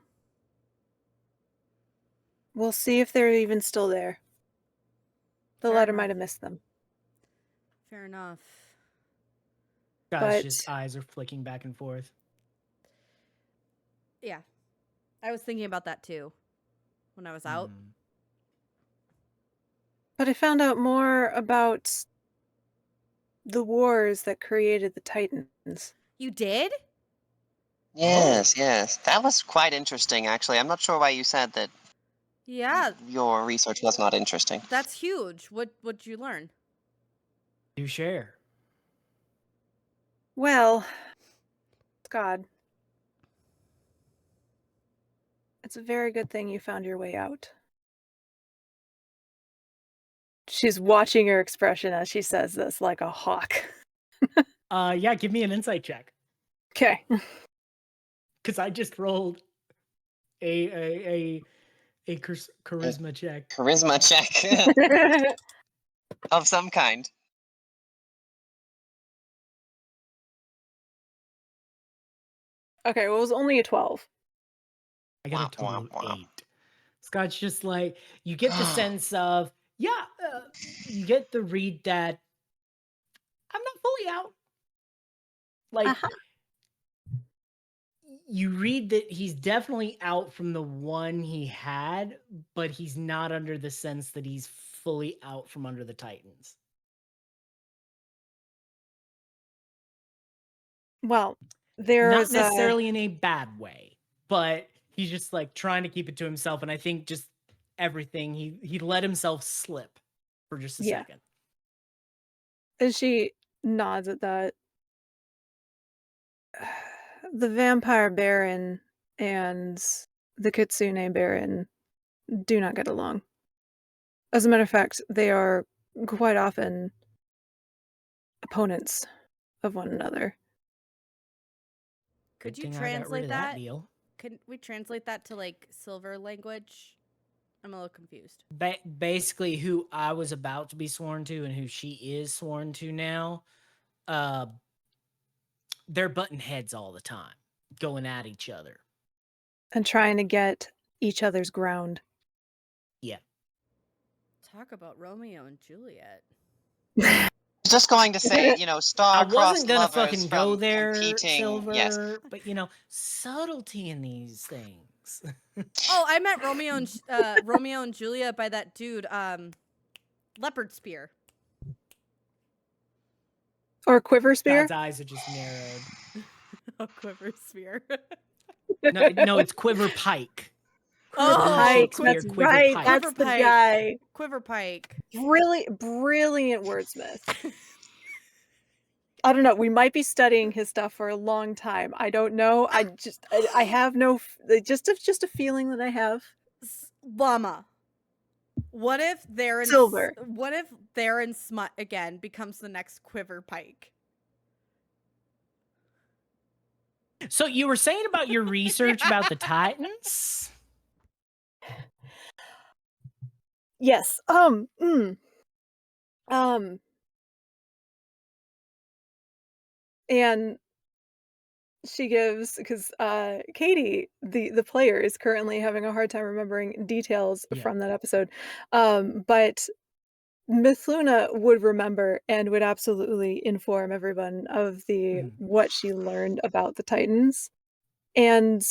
we'll see if they're even still there. The Fair letter enough. might have missed them. Fair enough. Guys, But just eyes are flicking back and forth. Yeah. I was thinking about that too when I was out. but I found out more about the wars that created the Titans. You did? Yes, yes. That was quite interesting, actually. I'm not sure why you said that Yeah, your research was not interesting. that's huge. What'd you learn? Do share. Well, Skad, it's a very good thing you found your way out. She's watching her expression as she says this like a hawk. Yeah, give me an insight check. Okay. Because I just rolled a charisma check. Charisma check of some kind. Okay, well, it was only a 12. I got a Wah, total wah, of wah. 8. Scott's just like, you get the sense of, you get the read that I'm not fully out. Like, Uh-huh. you read that he's definitely out from the one he had, but he's not under the sense that he's fully out from under the Titans. Well, Not there's necessarily in a bad way, but he's just like trying to keep it to himself. And I think just everything, he let himself slip for just a Yeah. second. and she nods at that. The Vampire Baron and the Kitsune Baron do not get along. As a matter of fact, they are quite often opponents of one another. Could Good you thing I got rid translate of that? deal. Can we translate that to like silver language? I'm a little confused. Basically, who I was about to be sworn to and who she is sworn to now, they're butting heads all the time, going at each other. And trying to get each other's ground. Yeah. Talk about Romeo and Juliet. Just going to say, I star-crossed wasn't gonna lovers fucking go from there, competing. Silver, Yes. but subtlety in these things. Oh, I meant Romeo and Juliet by that dude, Leopard Spear. Or Quiver Spear? God's eyes are just narrowed. Oh, Quiver Spear. No, it's Quiver Pike. Pike, Shakespeare, that's Quiver right. Pike. That's Quiver the Pike. guy. Quiver Pike. Brilliant wordsmith. I don't know. We might be studying his stuff for a long time. I don't know. I have no, just a feeling that I have. Llama. What if Silver. Theron Smut again becomes the next Quiver Pike? So you were saying about your research about the Titans? Yes. And she gives, because Katy, the player, is currently having a hard time remembering details Yeah. from that episode. But Mithluna would remember and would absolutely inform everyone of what she learned about the Titans. And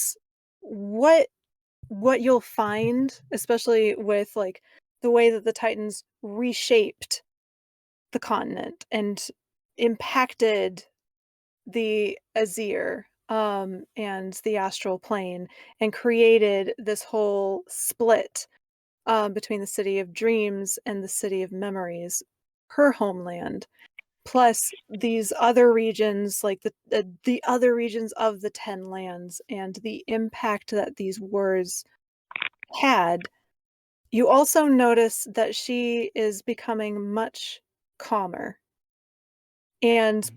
what you'll find, especially with like the way that the Titans reshaped the continent and impacted the Azir and the astral plane and created this whole split between the City of Dreams and the City of Memories, her homeland, plus these other regions, like the other regions of the 10 lands, and the impact that these wars had. You also notice that she is becoming much calmer. And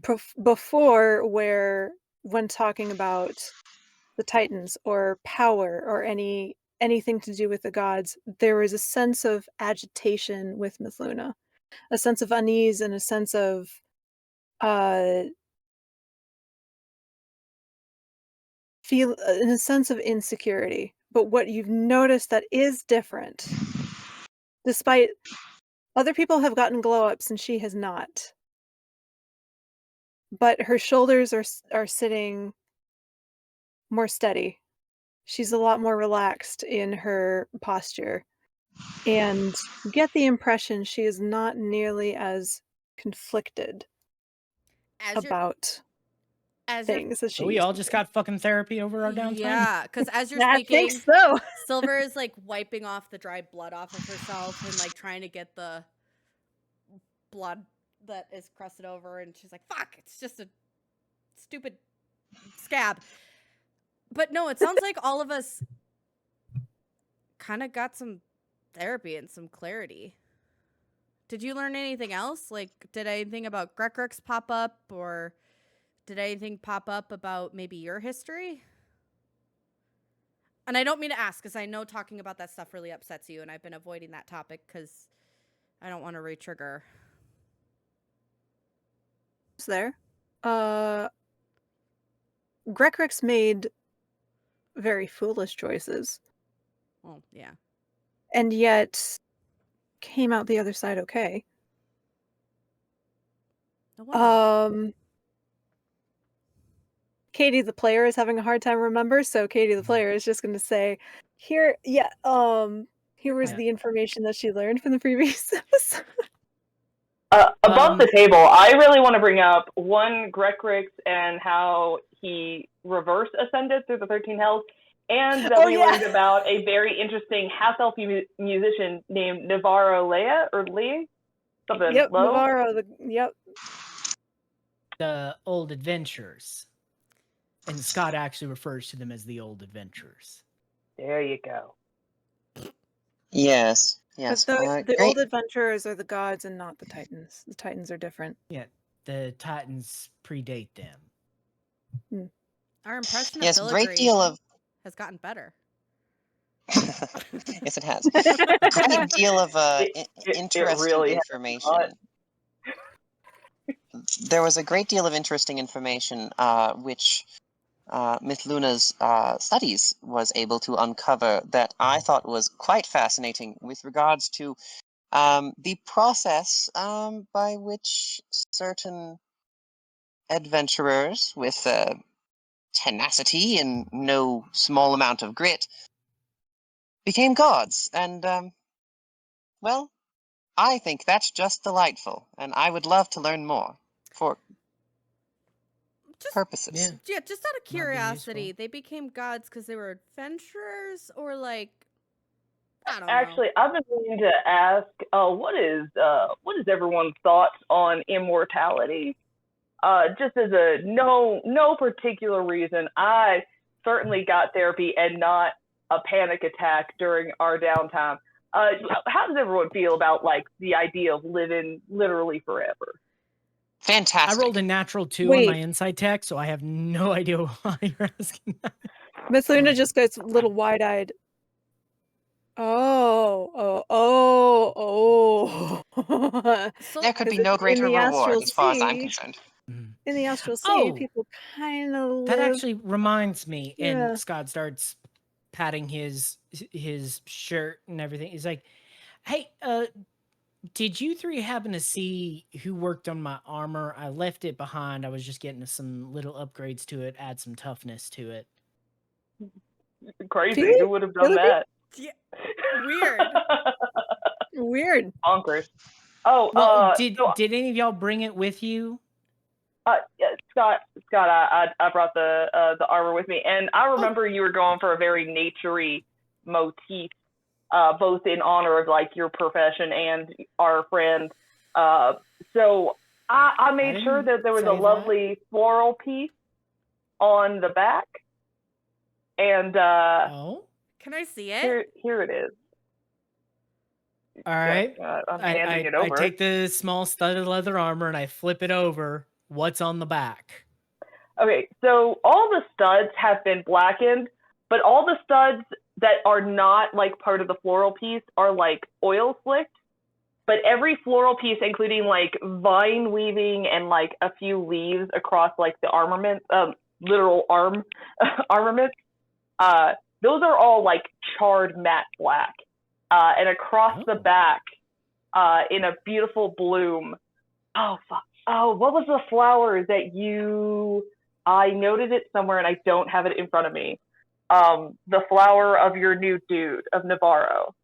before, when talking about the Titans or power or anything to do with the gods, there was a sense of agitation with Mithluna, a sense of unease and a sense of insecurity. But what you've noticed that is different, despite other people have gotten glow-ups and she has not, but her shoulders are sitting more steady. She's a lot more relaxed in her posture, and you get the impression she is not nearly as conflicted As you're about as you're things as she So we used all to just be. got fucking therapy over our downtime? Yeah, because as you're I think speaking, so. Silver is like wiping off the dry blood off of herself and like trying to get the blood that is crusted over, and she's like, fuck, it's just a stupid scab. But no, it sounds like all of us kind of got some therapy and some clarity. Did you learn anything else? Like, did anything about Grekrix pop up, or did anything pop up about maybe your history? And I don't mean to ask, because I know talking about that stuff really upsets you, and I've been avoiding that topic because I don't want to re-trigger. It's there. Grekrix made very foolish choices, Well, yeah. and yet came out the other side okay. No wonder. Katy the player is having a hard time remember, so Katy the player is just going to say, here was the information that she learned from the previous episode. Above the table, I really want to bring up one Grekrix and how he reverse ascended through the 13 Hells, and that we learned about a very interesting half-elf musician named Navarro Leia, or Lee? Something Yep, low? Navarro, The Old Adventurers. And Scott actually refers to them as the Old Adventurers. There you go. Yes. But the Old Adventurers are the gods and not the Titans. The Titans are different. Yeah, the Titans predate them. Our impression of Yes, Filigree great deal of has gotten better. Yes, it has. A great deal of interesting really information. There was a great deal of interesting information which Mithluna's studies was able to uncover that I thought was quite fascinating with regards to the process by which certain adventurers with tenacity and no small amount of grit became gods. And, well, I think that's just delightful, and I would love to learn more for purposes. Yeah, just out of curiosity, they became gods because they were adventurers, or like, I don't know. Actually, I've been wanting to ask, what is everyone's thoughts on immortality? Just as a no particular reason, I certainly got therapy and not a panic attack during our downtime. How does everyone feel about like the idea of living literally forever? Fantastic. I rolled a natural 2 on my insight tech, so I have no idea why you're asking that. Mithluna just gets a little wide-eyed. Oh. There could be no greater reward as far as I'm concerned. In the Astral Sea, people kind of live. That actually reminds me, Yeah. and Scott starts patting his shirt and everything. He's like, hey, did you three happen to see who worked on my armor? I left it behind. I was just getting some little upgrades to it, add some toughness to it. Crazy. Who would have done that? Yeah. Weird. Weird. Bonkers. Oh, well, did any of y'all bring it with you? Yeah, Scott, I brought the armor with me, and I remember you were going for a very naturey motif, both in honor of like your profession and our friend. So I made sure that there was a lovely floral piece on the back, and can I see it? Here it is. All right. I'm handing it over. I take the small studded leather armor and I flip it over. What's on the back? Okay, so all the studs have been blackened, but all the studs that are not like part of the floral piece are like oil slicked. But every floral piece, including like vine weaving and like a few leaves across like the armament, literal arm armaments, those are all like charred matte black. And across the back, in a beautiful bloom. Oh, fuck. Oh, what was the flower that you... I noted it somewhere and I don't have it in front of me. The flower of your new dude, of Navarro.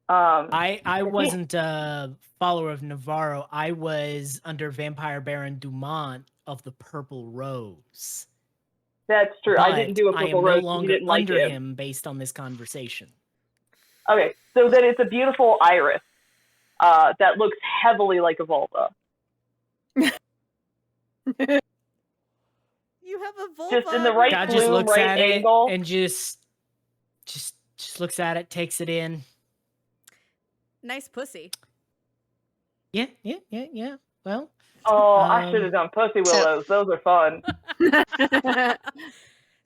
I wasn't a follower of Navarro. I was under Vampire Baron Dumont of the Purple Rose. That's true. But I didn't do a Purple Rose. I am no longer didn't like under him. him based on this conversation. Okay, so then it's a beautiful iris that looks heavily like a vulva. You have a vulva. Just in the right God bloom, just looks right at angle. it and just looks at it, takes it in. Nice pussy. Yeah. Well. I should have done pussy willows. Those are fun.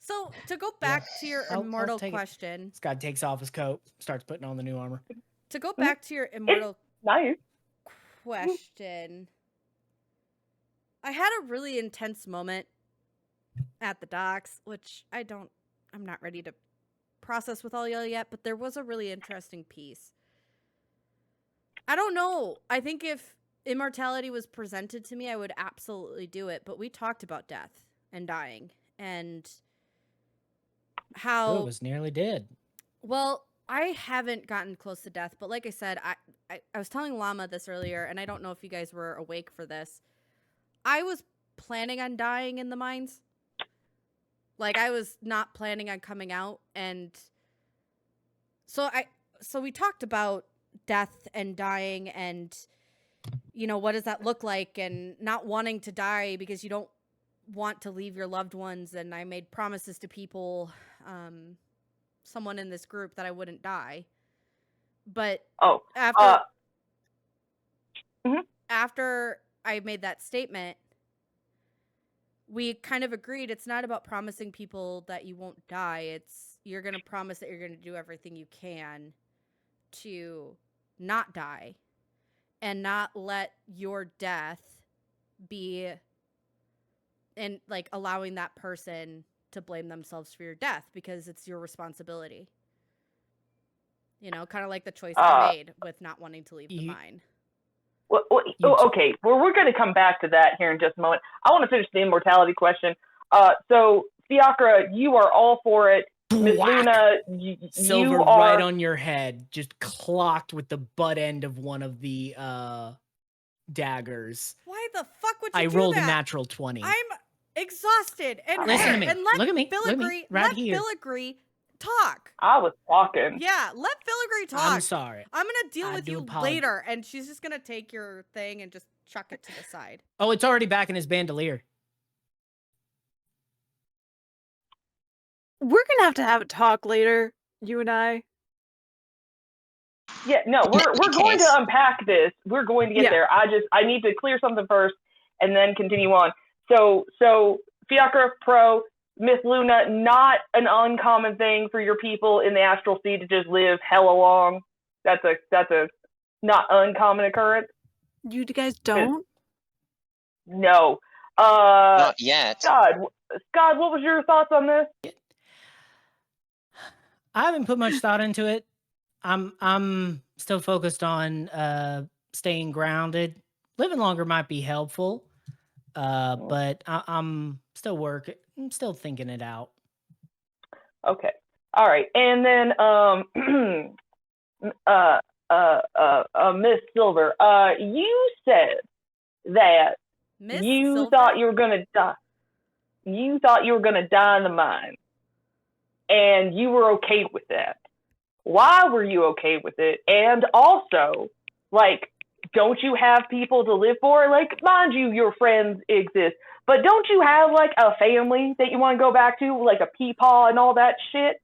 So to go back to your immortal take question, it. Skad takes off his coat, starts putting on the new armor. To go back to your immortal nice question, I had a really intense moment at the docks, which I'm not ready to process with all y'all yet, but there was a really interesting piece. I don't know. I think if immortality was presented to me, I would absolutely do it, but we talked about death and dying and how Two of us nearly did. Well, I haven't gotten close to death, but like I said, I was telling Llama this earlier, and I don't know if you guys were awake for this. I was planning on dying in the mines. Like, I was not planning on coming out, and so we talked about death and dying and, you know, what does that look like, and not wanting to die because you don't want to leave your loved ones, and I made promises to people, someone in this group, that I wouldn't die. But after I made that statement, we kind of agreed it's not about promising people that you won't die. It's you're going to promise that you're going to do everything you can to not die and not let your death be in like allowing that person to blame themselves for your death, because it's your responsibility. You know, kind of like the choice I made with not wanting to leave the mine. Okay, well, we're going to come back to that here in just a moment. I want to finish the immortality question. So, Fiacre, you are all for it. Mithluna, Silver you are... right on your head, just clocked with the butt end of one of the daggers. Why the fuck would you do that? I rolled a natural 20. I'm exhausted. And listen to me. And let Look at me. Filigree, Right let here. Filigree talk. I was talking. Yeah, let Filigree talk. I'm sorry. I'm gonna deal with you later, and she's just gonna take your thing and just chuck it to the side. Oh, it's already back in his bandolier. We're gonna have a talk later, you and I. Yeah, no, we're going to unpack this. We're going to get there. I need to clear something first and then continue on. So Fiacre Pro, Mithluna, not an uncommon thing for your people in the Astral Sea to just live hella long. That's a not uncommon occurrence. You guys don't? No. Not yet. Scad, what was your thoughts on this? I haven't put much thought into it. I'm still focused on staying grounded. Living longer might be helpful, but I'm still working. I'm still thinking it out. Okay. All right. And then Miss Silver, you said that Miss you Sylvane? thought you were gonna die. You thought you were gonna die in the mine, and you were okay with that. Why were you okay with it? And also, like, don't you have people to live for? Like, mind you, your friends exist, but don't you have like a family that you want to go back to, like a peepaw and all that shit?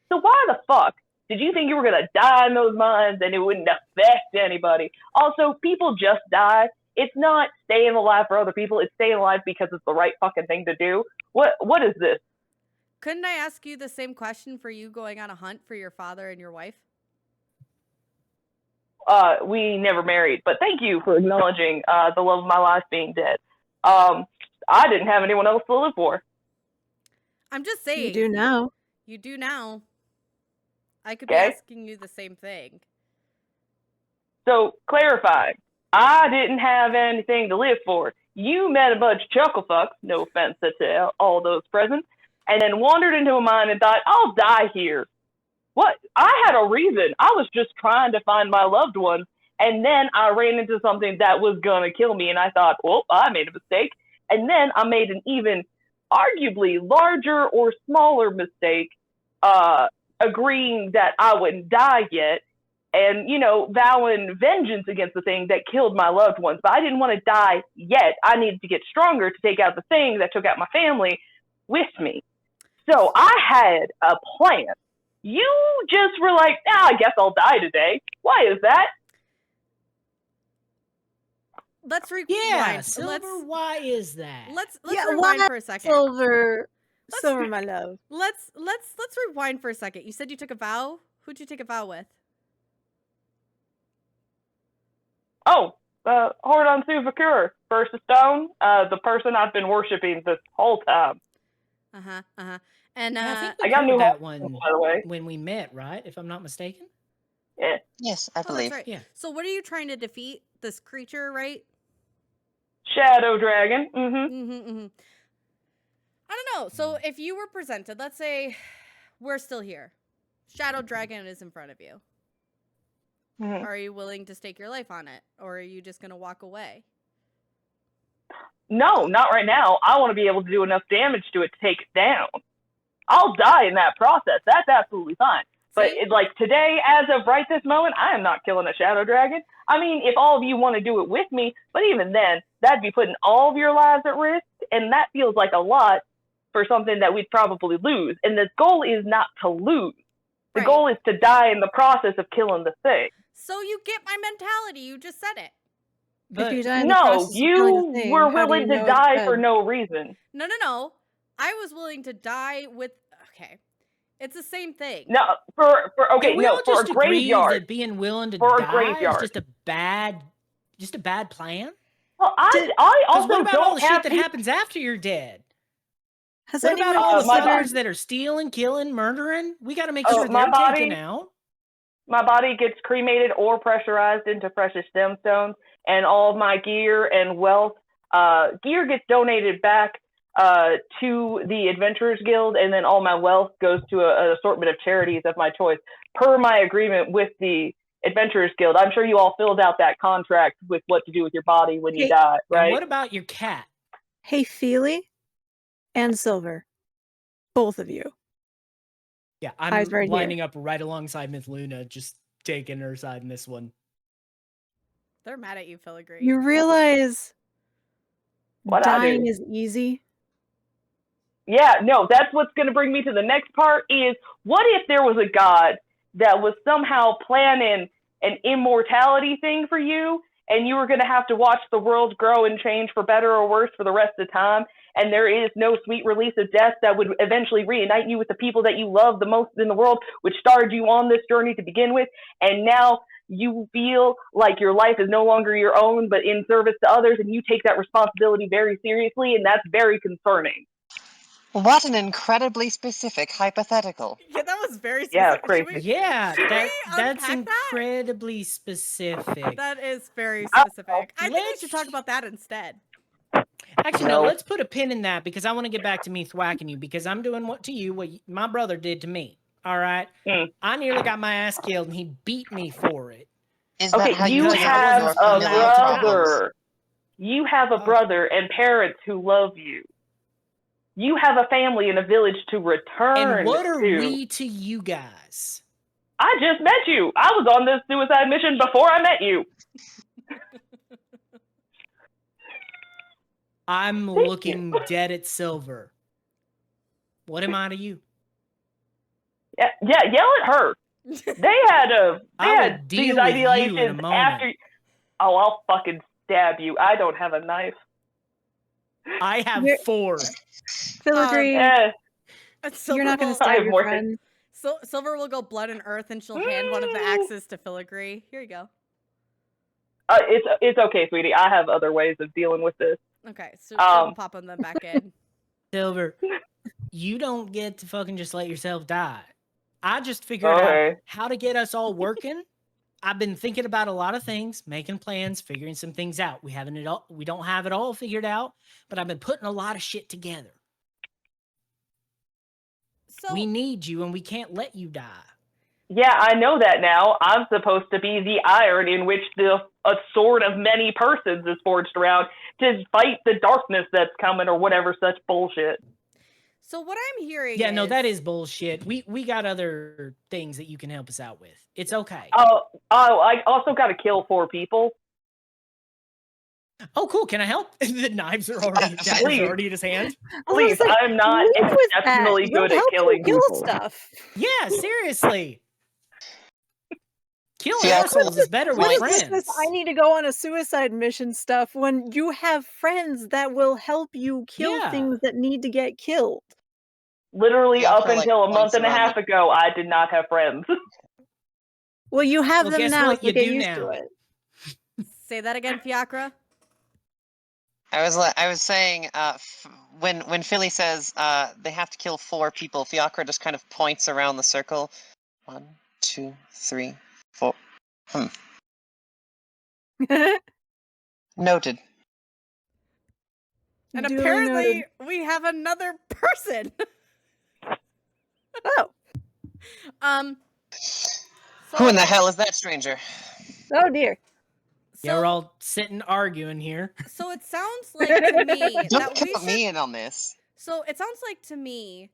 So why the fuck did you think you were gonna die in those mines and it wouldn't affect anybody? Also, people just die. It's not staying alive for other people. It's staying alive because it's the right fucking thing to do. What is this? Couldn't I ask you the same question for you going on a hunt for your father and your wife? We never married, but thank you for acknowledging the love of my life being dead. I didn't have anyone else to live for. I'm just saying. You do now. You do now. I could be Okay. asking you the same thing. So, clarifying, I didn't have anything to live for. You met a bunch of chuckle fucks, no offense to all those present, and then wandered into a mine and thought, I'll die here. What? I had a reason. I was just trying to find my loved ones, and then I ran into something that was gonna kill me, and I thought, well, I made a mistake. And then I made an even arguably larger or smaller mistake, agreeing that I wouldn't die yet, and, you know, vowing vengeance against the thing that killed my loved ones. But I didn't want to die yet. I needed to get stronger to take out the thing that took out my family with me. So I had a plan. You just were like, I guess I'll die today. Why is that? Let's rewind. Yeah, Silver, why is that? Let's Yeah, rewind why for a second. Silver, my love. Let's rewind for a second. You said you took a vow. Who'd you take a vow with? Oh, Hordon Fiacre, first a stone, the person I've been worshiping this whole time. And Yeah, I think I we got a new covered that home, one by the way. when we met, right? If I'm not mistaken. Yeah. Yes, I oh, believe. that's right. Yeah. So what are you trying to defeat? This creature, right? Shadow dragon. I don't know. So if you were presented, let's say we're still here. Shadow dragon is in front of you. Are you willing to stake your life on it? Or are you just going to walk away? No, not right now. I want to be able to do enough damage to it to take it down. I'll die in that process. That's absolutely fine. But like today, as of right this moment, I am not killing a shadow dragon. I mean, if all of you want to do it with me, but even then, that'd be putting all of your lives at risk, and that feels like a lot for something that we'd probably lose. And the goal is not to lose. The goal is to die in the process of killing the thing. So you get my mentality. You just said it. But if you die in the no, process of killing you the thing, were how do willing you to know it's die dead? for no reason. No. I was willing to die with. Okay, it's the same thing. No, for okay, Can we no, all for just a agree graveyard. that being willing to For a die is graveyard. just a bad plan? Well, I Because also what about all don't the shit have that happens after you're dead? Has What anyone about all the considered? fuckers that are stealing, killing, murdering? We got to make Oh, sure my they're body- taken out. my body gets cremated or pressurized into precious gemstones, and all of my gear and wealth, gear gets donated back to the Adventurers Guild, and then all my wealth goes to an assortment of charities of my choice, per my agreement with the Adventurers Guild. I'm sure you all filled out that contract with what to do with your body when you die, right? And what about your cat? Hey, Feely and Silver, both of you. Yeah, I'm Eyes right lining up right alongside Mithluna, just taking her side in this one. They're mad at you, Filigree. You realize What I dying do. is easy? Yeah, no, that's what's going to bring me to the next part is, what if there was a god that was somehow planning an immortality thing for you, and you were going to have to watch the world grow and change for better or worse for the rest of the time, and there is no sweet release of death that would eventually reunite you with the people that you love the most in the world, which started you on this journey to begin with, and now you feel like your life is no longer your own, but in service to others, and you take that responsibility very seriously, and that's very concerning. What an incredibly specific hypothetical. Yeah, that was very specific. Yeah, Should crazy. we- Yeah, should we that's unpack that? incredibly specific. That is very specific. I think we let's- should talk about that instead. Actually, No. no, let's put a pin in that because I want to get back to me thwacking you because I'm doing what my brother did to me. All right? I nearly got my ass killed and he beat me for it. Is that how you you have deal with a your familial problems? brother. You have a brother and parents who love you. You have a family and a village to return And what are to. we to you guys? I just met you. I was on this suicide mission before I met you. I'm Thank looking you. dead at Silver. What am I to you? Yeah, yell at her. They had I will these deal with you in a ideations moment. after. Oh, I'll fucking stab you. I don't have a knife. I have You're- 4. Filigree, Eh, you're not going to I stab have your more- friend. Silver will go blood and earth, and she'll hand one of the axes to Filigree. Here you go. it's okay, sweetie. I have other ways of dealing with this. Okay, so she'll pop them back in. Silver, you don't get to fucking just let yourself die. I just figured out how to get us all working. I've been thinking about a lot of things, making plans, figuring some things out. We don't have it all figured out, but I've been putting a lot of shit together. So We need you and we can't let you die. Yeah, I know that now. I'm supposed to be the iron in which a sword of many persons is forged around to fight the darkness that's coming or whatever such bullshit. So what I'm hearing Yeah, no, that is bullshit. We got other things that you can help us out with. It's okay. Oh, I also got to kill 4 people. Oh, cool. Can I help? The knives are already in his hand. Please, I'm not exceptionally good at killing people. Stuff. Yeah, seriously. Killing Yeah, assholes is better with What is friends. this? I need to go on a suicide mission stuff when you have friends that will help you kill things that need to get killed. Literally, Yeah, up for, like, until a month months and a around half ago, I did not have friends. Well, you have Well, them guess now, what? so You get do used now. to it. Say that again, Fiacre. I was saying, when Philly says they have to kill 4 people, Fiacre just kind of points around the circle. 1, 2, 3, 4. Noted. And Duly apparently noted. we have another person. Oh. Who in the hell is that stranger? Oh dear. Yeah, we're all sitting arguing here. So it sounds like to me Don't that we count should. me in on this. So it sounds like to me,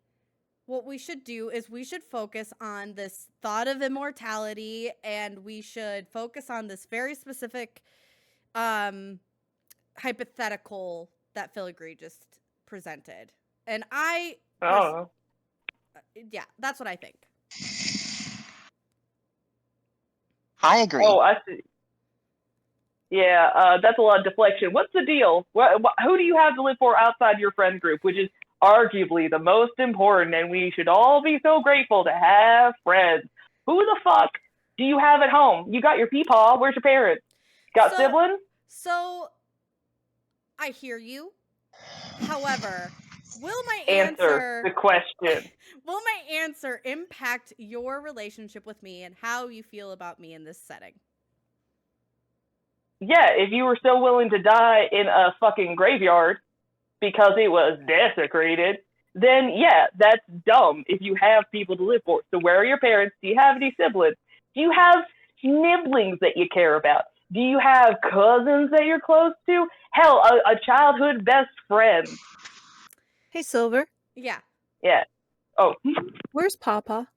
what we should do is we should focus on this thought of immortality, and we should focus on this very specific hypothetical that Filigree just presented. And yeah, that's what I think. I agree. Oh, I see. Yeah, that's a lot of deflection. What's the deal? Who do you have to live for outside your friend group, which is arguably the most important, and we should all be so grateful to have friends. Who the fuck do you have at home? You got your peepaw. Where's your parents? Got siblings? So, I hear you. However, will my Answer the question. Will my answer impact your relationship with me and how you feel about me in this setting? Yeah, if you were so willing to die in a fucking graveyard because it was desecrated, then yeah, that's dumb if you have people to live for. So where are your parents? Do you have any siblings? Do you have siblings that you care about? Do you have cousins that you're close to? Hell, a childhood best friend. Hey, Silver. Yeah. Yeah. Oh. Where's Papa?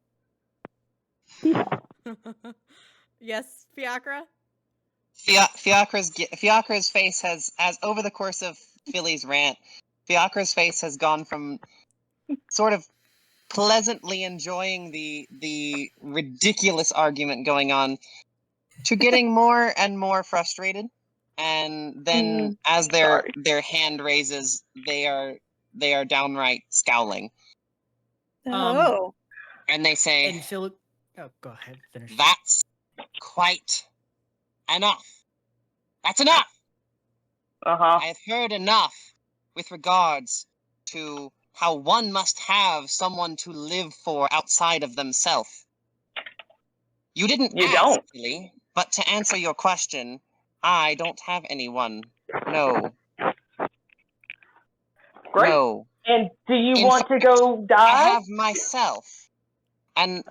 Yes, Fiacre? Fiacre's face has, as over the course of Philly's rant, Fiacre's face has gone from sort of pleasantly enjoying the ridiculous argument going on to getting more and more frustrated. And then as their hand raises, they are downright scowling. Oh. And they say, and Philip, oh, go ahead, finish. That's quite enough. That's enough. Uh-huh. I have heard enough with regards to how one must have someone to live for outside of themselves. You didn't ask, really, but to answer your question, I don't have anyone. No. Great. No. And do you want to go die? I have myself. And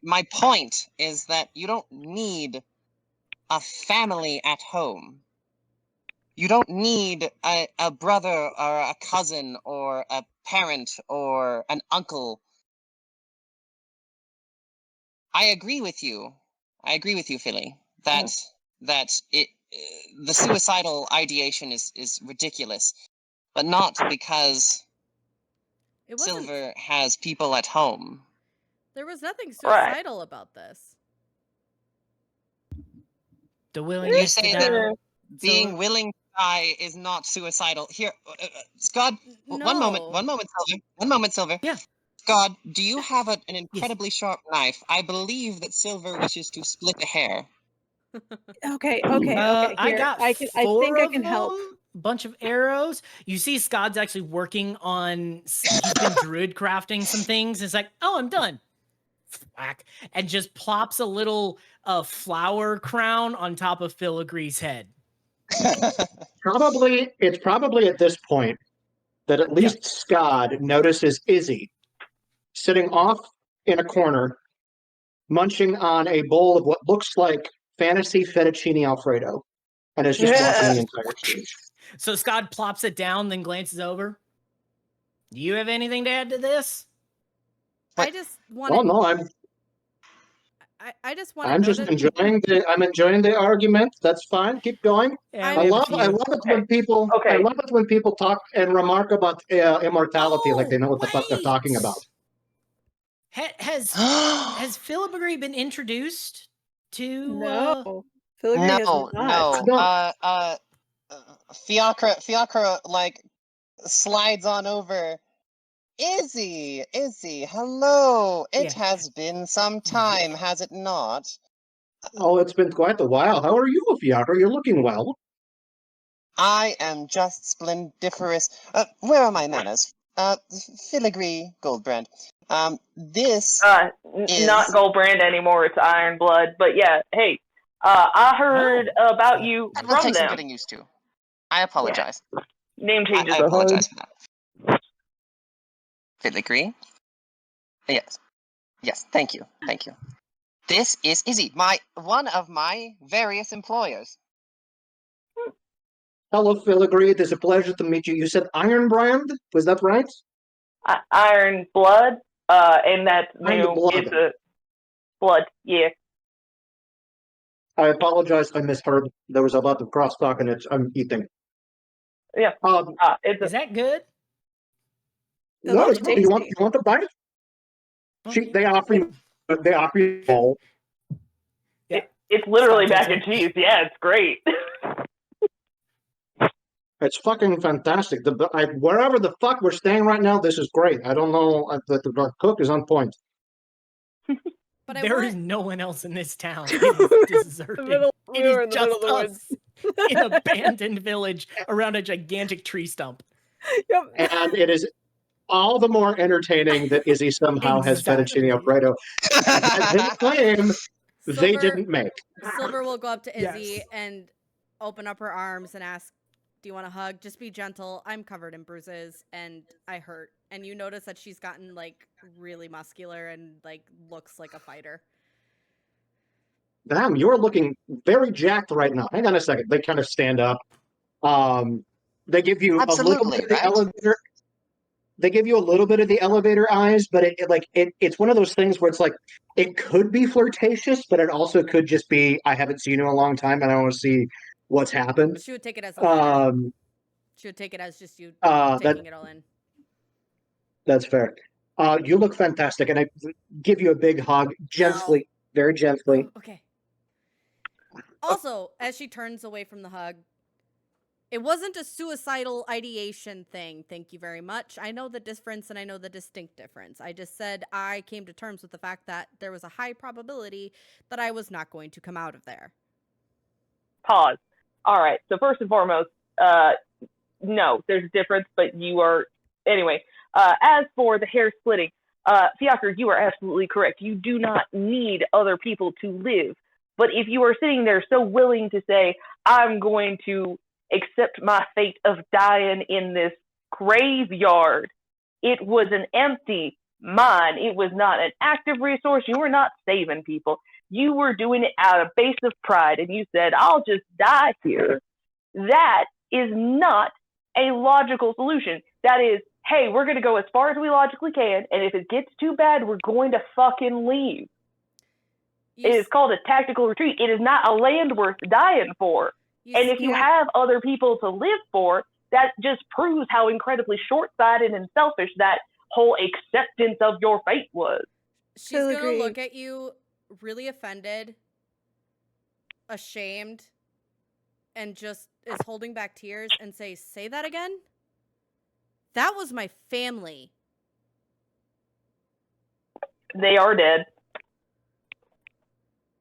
my point is that you don't need a family at home. You don't need a brother or a cousin or a parent or an uncle. I agree with you. I agree with you, Philly. That the suicidal ideation is ridiculous, but not because It wasn't. Silver has people at home. There was nothing Right. suicidal about this. The You willingness to say die. that being Silver? willing to die is not suicidal. Here, Scott, No. one moment, Silver. One moment, Silver. Yeah. Scott, do you have an incredibly sharp knife? I believe that Silver wishes to split a hair. Okay. I Here, got I four think I of can help. them. Bunch of arrows. You see, Scott's actually working on. He's been druid crafting some things. It's like, oh, I'm done. Whack, and just plops a little flower crown on top of Filigree's head. It's probably at this point that at least Skad notices Izzy sitting off in a corner, munching on a bowl of what looks like fantasy fettuccine Alfredo, and is just watching the entire stage. So Scott plops it down, then glances over. Do you have anything to add to this? I just want. Oh no, I just want. I'm just enjoying the argument. That's fine. Keep going. Yeah, I love it when people Okay. I love it when people talk and remark about immortality like they know what the fuck they're talking about. Has Filigree been introduced to? No. Filigree has not. No. Fiacre like slides on over. Izzy, hello. It has been some time, has it not? Oh, it's been quite a while. How are you, Fiacre? You're looking well. I am just splendiferous. Where are my manners? Filigree Goldbrand. This is not Goldbrand anymore. It's Iron Blood. But yeah, hey, I heard about you that will from take some them. getting used to. I apologize. Name changes I are apologize hard. for that. Filigree? Yes, thank you. This is Izzy, one of my various employers. Hello, Filigree. It is a pleasure to meet you. You said Iron Brand? Was that right? Iron Blood, and that's new. Blood. It's a blood, yeah. I apologize. I misheard. There was a lot of crosstalk, and I'm eating. Yeah. Is that good? No, it's good. You want a bite? They offer you a bowl. It's literally mac and cheese. Yeah, it's great. It's fucking fantastic. Wherever the fuck we're staying right now, this is great. I don't know. The cook is on point. But there is no one else in this town. It is deserted. It is just us in an abandoned village around a gigantic tree stump. Yep. And it is all the more entertaining that Izzy somehow has fettuccine Alfredo. His claim they didn't make. Silver will go up to Izzy and open up her arms and ask, do you want a hug? Just be gentle. I'm covered in bruises and I hurt. And you notice that she's gotten like really muscular and like looks like a fighter. Damn, you're looking very jacked right now. Hang on a second. They kind of stand up. They give you a little bit of the elevator. They give you a little bit of the elevator eyes, but it's one of those things where it's like it could be flirtatious, but it also could just be I haven't seen you in a long time and I want to see what's happened. She would take it as a she would take it as just you taking it all in. That's fair. You look fantastic, and I give you a big hug, gently, very gently. Oh, okay. Also, as she turns away from the hug, it wasn't a suicidal ideation thing. Thank you very much. I know the difference and I know the distinct difference. I just said I came to terms with the fact that there was a high probability that I was not going to come out of there. Pause. All right. So first and foremost, no, there's a difference, but you are anyway. As for the hair splitting, Fiacre, you are absolutely correct. You do not need other people to live. But if you are sitting there so willing to say, I'm going to accept my fate of dying in this graveyard, it was an empty mine. It was not an active resource. You were not saving people. You were doing it out of base of pride. And you said, I'll just die here. That is not a logical solution. That is, hey, we're going to go as far as we logically can, and if it gets too bad, we're going to fucking leave. It is called a tactical retreat. It is not a land worth dying for. And if you have other people to live for, that just proves how incredibly short-sighted and selfish that whole acceptance of your fate was. She's going to look at you really offended, ashamed, and just is holding back tears and say that again? That was my family. They are dead.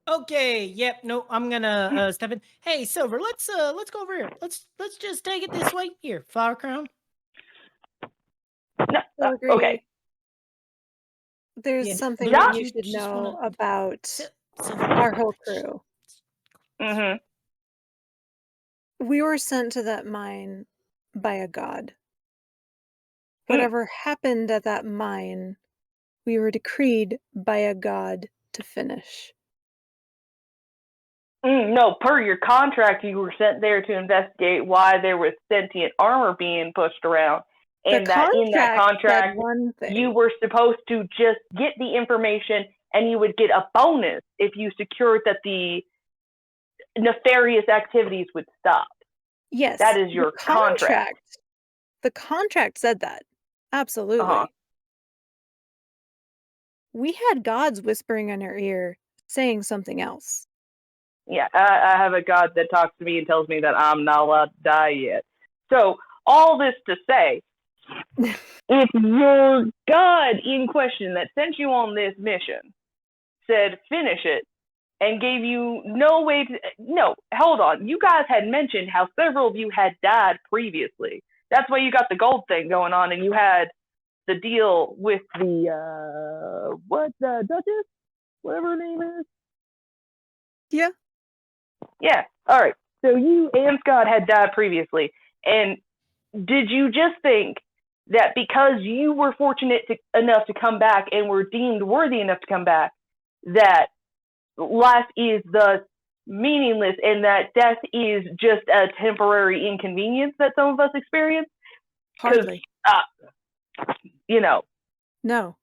Okay, yep, no, I'm gonna step in. Hey, Silver, let's go over here. Let's just take it this way. Here, flower crown. No, okay. There's something that you should know about our whole crew. Mm-hmm. We were sent to that mine by a god. Whatever happened at that mine, we were decreed by a god to finish. No, per your contract, you were sent there to investigate why there was sentient armor being pushed around. And that in that contract, you were supposed to just get the information and you would get a bonus if you secured that the nefarious activities would stop. Yes. That is your contract. The contract said that. Absolutely. Uh-huh. We had gods whispering in our ear, saying something else. Yeah, I have a god that talks to me and tells me that I'm not allowed to die yet. So, all this to say, if your god in question that sent you on this mission said finish it and gave you no way to... No, hold on. You guys had mentioned how several of you had died previously. That's why you got the gold thing going on and you had the deal with the, Duchess? Whatever her name is? Yeah. Yeah, alright. So you and Skad had died previously. And did you just think that because you were fortunate enough to come back and were deemed worthy enough to come back, that life is thus meaningless and that death is just a temporary inconvenience that some of us experience? Hardly. No.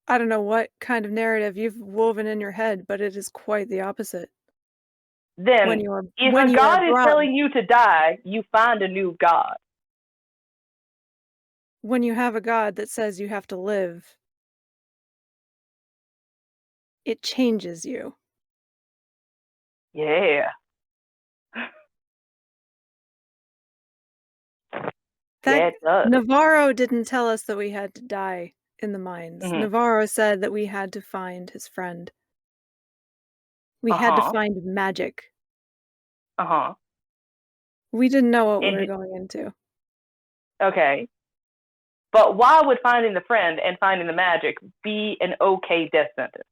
I don't know what kind of narrative you've woven in your head, but it is quite the opposite. Then, if a god is telling you to die, you find a new god. When you have a god that says you have to live, it changes you. Yeah. It does. Navarro didn't tell us that we had to die in the mines. Mm-hmm. Navarro said that we had to find his friend. We had to find magic. We didn't know what we were going into. Okay. But why would finding the friend and finding the magic be an okay death sentence?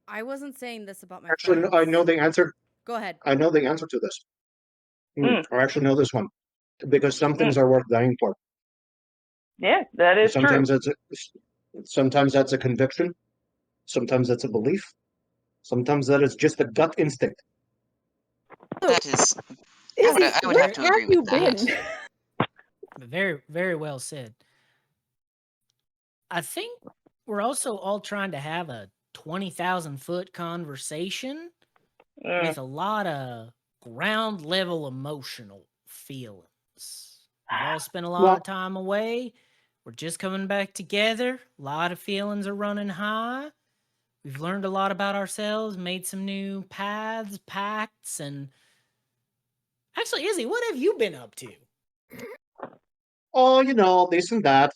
I wasn't saying this about my friends. I know the answer. Go ahead. I know the answer to this. I actually know this one. Because some things are worth dying for. Yeah, that is true. Sometimes that's a conviction. Sometimes that's a belief. Sometimes that is just a gut instinct. That is... Izzy, I would have to agree with that. Very, very well said. I think we're also all trying to have a 20,000-foot conversation with a lot of ground level emotional feelings. We've all spent a lot of time away. We're just coming back together. A lot of feelings are running high. We've learned a lot about ourselves, made some new paths, pacts, and actually, Izzy, what have you been up to? Oh, this and that.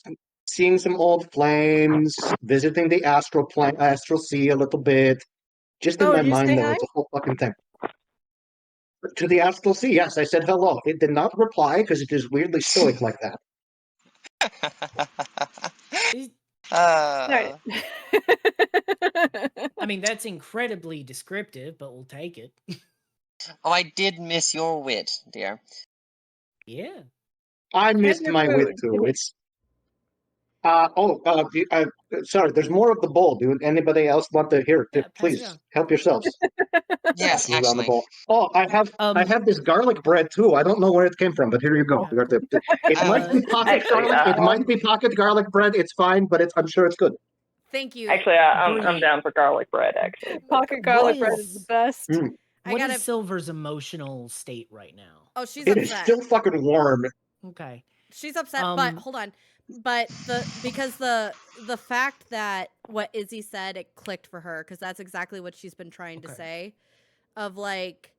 Seeing some old flames, visiting the astral sea a little bit. Just in my mind, though, it's a whole fucking thing. To the astral sea, yes, I said hello. It did not reply because it is weirdly stoic like that. I mean, that's incredibly descriptive, but we'll take it. Oh, I did miss your wit, dear. Yeah. I missed my wit too. Sorry, there's more of the bowl. Do anybody else want to hear? Yeah, pass it Please on. help yourselves. Yes, This is on the actually. bowl. Oh, I have this garlic bread too. I don't know where it came from, but here you go. Yeah, cool. It might be pocket Actually, garlic. It might be pocket garlic bread. It's fine, but I'm sure it's good. Thank you. Actually, I'm Bree. down for garlic bread. Actually, Pocket garlic bread is the best. I What gotta. is Silver's emotional state right now? Oh, she's It is upset. still fucking warm. Okay. She's upset, but hold on. But because the fact that what Izzy said, it clicked for her, because that's exactly what she's been trying to say. Of like,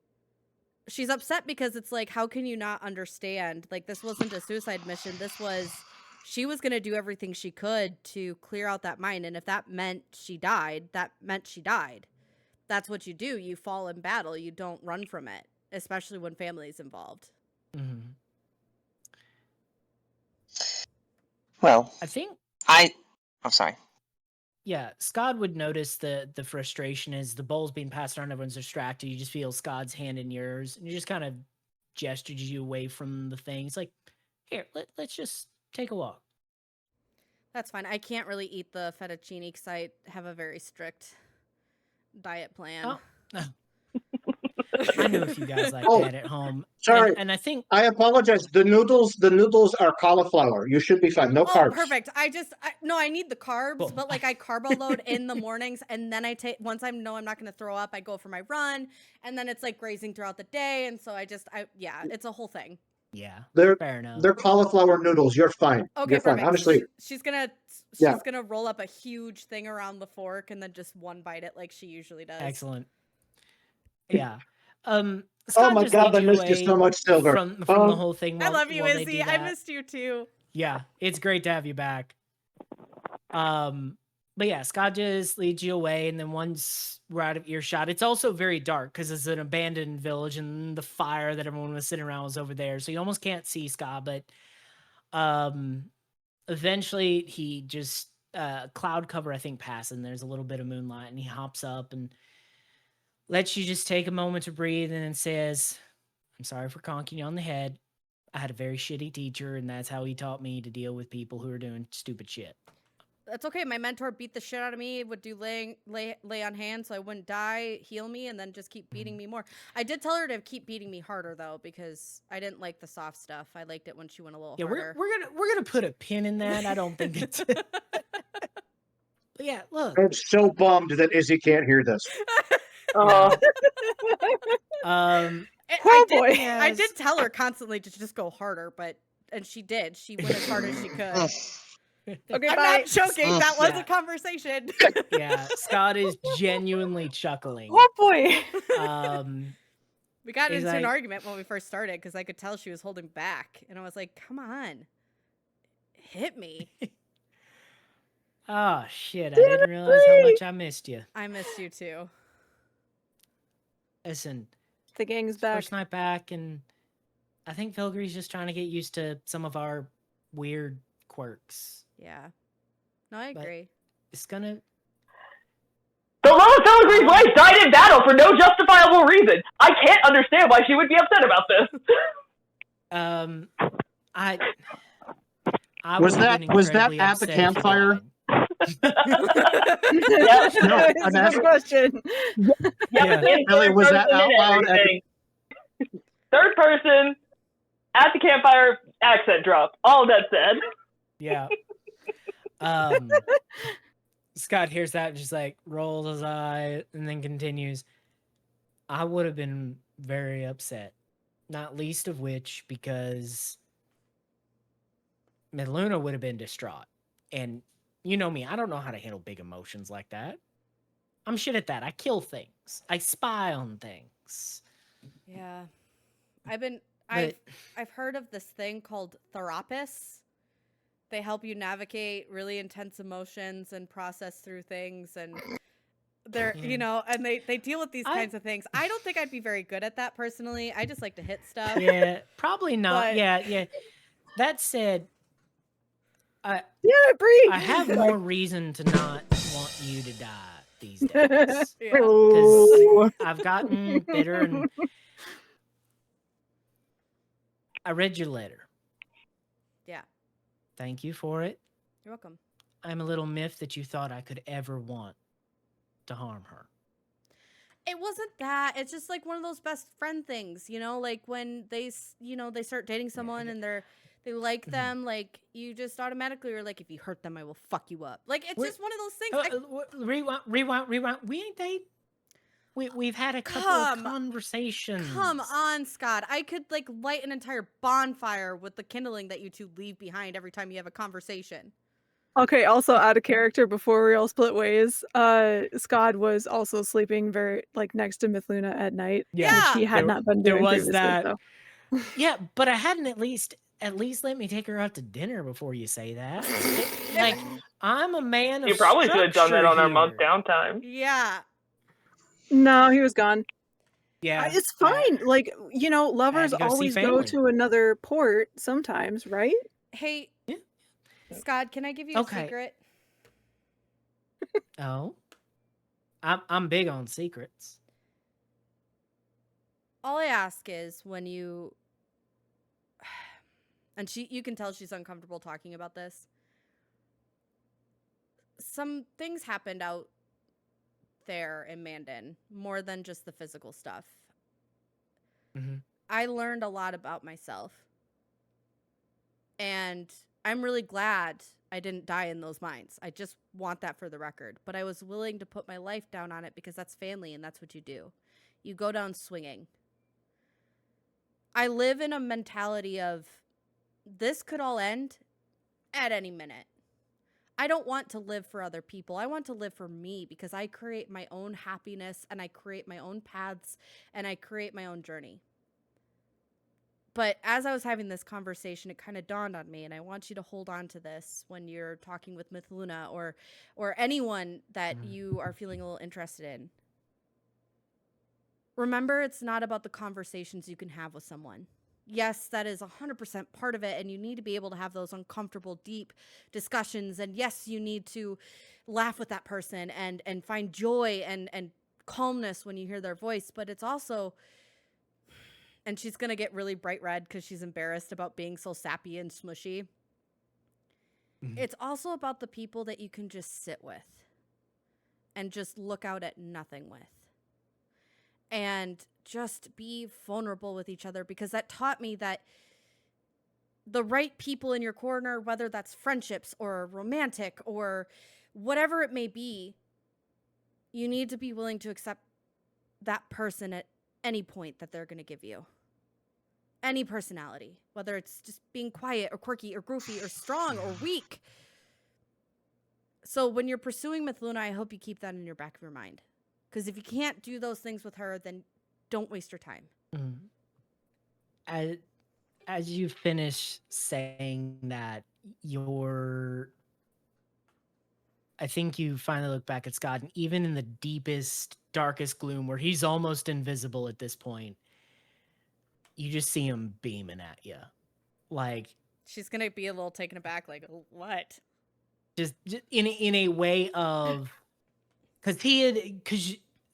she's upset because it's like, how can you not understand? Like, this wasn't a suicide mission. This was, she was gonna do everything she could to clear out that mine, and if that meant she died, that meant she died. That's what you do. You fall in battle. You don't run from it, especially when family is involved. Mm-hmm. Well, I think. I'm sorry. Yeah, Skad would notice the frustration as the bowl's being passed around, everyone's distracted. You just feel Skad's hand in yours, and he just kind of gestures you away from the thing. It's like, here, let's just take a walk. That's fine. I can't really eat the fettuccine because I have a very strict diet plan. Oh, I knew if you guys like that at home. Sorry, and I think I apologize. The noodles are cauliflower. You should be fine. No carbs. Perfect. I need the carbs, Cool. but like I carbo load in the mornings, and then I take, once I know I'm not going to throw up, I go for my run, and then it's like grazing throughout the day, and so it's a whole thing. Yeah, They're fair enough. They're cauliflower noodles. You're fine. Okay, You're fine. perfect. Honestly, she's gonna roll up a huge thing around the fork and then just one bite it like she usually does. Excellent. Yeah. oh Scott my just god, I leads you missed you away so much, Silver. from the whole thing. I love you, while they Izzy. do I that. missed you too. Yeah, it's great to have you back. But yeah, Scott just leads you away, and then once we're out of earshot, it's also very dark because it's an abandoned village, and the fire that everyone was sitting around was over there, so you almost can't see Scott. But eventually, he just cloud cover, I think, passes, and there's a little bit of moonlight, and he hops up and lets you just take a moment to breathe, and then says, "I'm sorry for conking you on the head. I had a very shitty teacher, and that's how he taught me to deal with people who are doing stupid shit." That's okay. My mentor beat the shit out of me, would do lay on hands so I wouldn't die, heal me, and then just keep beating me more. I did tell her to keep beating me harder though, because I didn't like the soft stuff. I liked it when she went a little harder. We're gonna put a pin in that. I don't think it's but yeah, look. I'm so bummed that Izzy can't hear this. I I did tell her constantly to just go harder, and she did. She went as hard as she could. Okay, I'm bye. not joking. That was a conversation. Yeah, Scott is genuinely chuckling. Oh boy. We got into an argument when we first started because I could tell she was holding back, and I was like, "Come on, hit me." Oh shit! I didn't realize how much I missed you. I missed you too. Listen, the gang's back. First night back, and I think Filigree's just trying to get used to some of our weird quirks. Yeah. No, I agree. It's gonna. The love of Filigree's life died in battle for no justifiable reason. I can't understand why she would be upset about this. I was that at the campfire? Yep. No, That's a good question. Yeah. Ellie, was that out loud? Third person, at the campfire, accent drop. All that said. Yeah. Scott hears that and just like rolls his eye and then continues. I would have been very upset, not least of which because Mithluna would have been distraught. And you know me, I don't know how to handle big emotions like that. I'm shit at that. I kill things. I spy on things. Yeah. I've heard of this thing called therapists. They help you navigate really intense emotions and process through things, and they're and they deal with these kinds of things. I don't think I'd be very good at that personally. I just like to hit stuff. Yeah, probably not. But, yeah. That said, Bree. I have more reason to not want you to die these days. Because I've gotten bitter, and I read your letter. Yeah. Thank you for it. You're welcome. I'm a little miffed that you thought I could ever want to harm her. It wasn't that. It's just like one of those best friend things, you know, like when they start dating someone and they like them, like you just automatically are like, if you hurt them, I will fuck you up. Like it's just one of those things. Rewind. We ain't dating. We've had a couple of conversations. Come on, Scott. I could like light an entire bonfire with the kindling that you two leave behind every time you have a conversation. Okay, also out of character before we all split ways, Skad was also sleeping very next to Mithluna at night. Yeah. Which he had not been There doing was previously, that. so. Yeah, but I hadn't at least let me take her out to dinner before you say that. Like, I'm a man of You probably should have done that on our month here. downtime. Yeah. No, he was gone. Yeah. It's fine. Lovers to go see always go family. to another port sometimes, right? Hey, Scott, can I give you a secret? Oh. I'm big on secrets. All I ask is when you and you can tell she's uncomfortable talking about this. Some things happened out there in Mandan, more than just the physical stuff. Mm-hmm. I learned a lot about myself. And I'm really glad I didn't die in those mines. I just want that for the record. But I was willing to put my life down on it because that's family and that's what you do. You go down swinging. I live in a mentality of this could all end at any minute. I don't want to live for other people. I want to live for me because I create my own happiness and I create my own paths and I create my own journey. But as I was having this conversation, it kind of dawned on me, and I want you to hold on to this when you're talking with Mithluna or anyone that you are feeling a little interested in. Remember, it's not about the conversations you can have with someone. Yes, that is 100% part of it, and you need to be able to have those uncomfortable, deep discussions. And yes, you need to laugh with that person and find joy and calmness when you hear their voice. But it's also, and she's going to get really bright red because she's embarrassed about being so sappy and smushy. Mm-hmm. It's also about the people that you can just sit with and just look out at nothing with. And just be vulnerable with each other, because that taught me that the right people in your corner, whether that's friendships or romantic or whatever it may be, you need to be willing to accept that person at any point that they're going to give you. Any personality, whether it's just being quiet or quirky or goofy or strong or weak. So when you're pursuing Mithluna, I hope you keep that in your back of your mind. Because if you can't do those things with her, then don't waste your time. As you finish saying that, I think you finally look back at Scott, and even in the deepest, darkest gloom where he's almost invisible at this point, you just see him beaming at you. Like, she's going to be a little taken aback, like, what? Just in a way of, because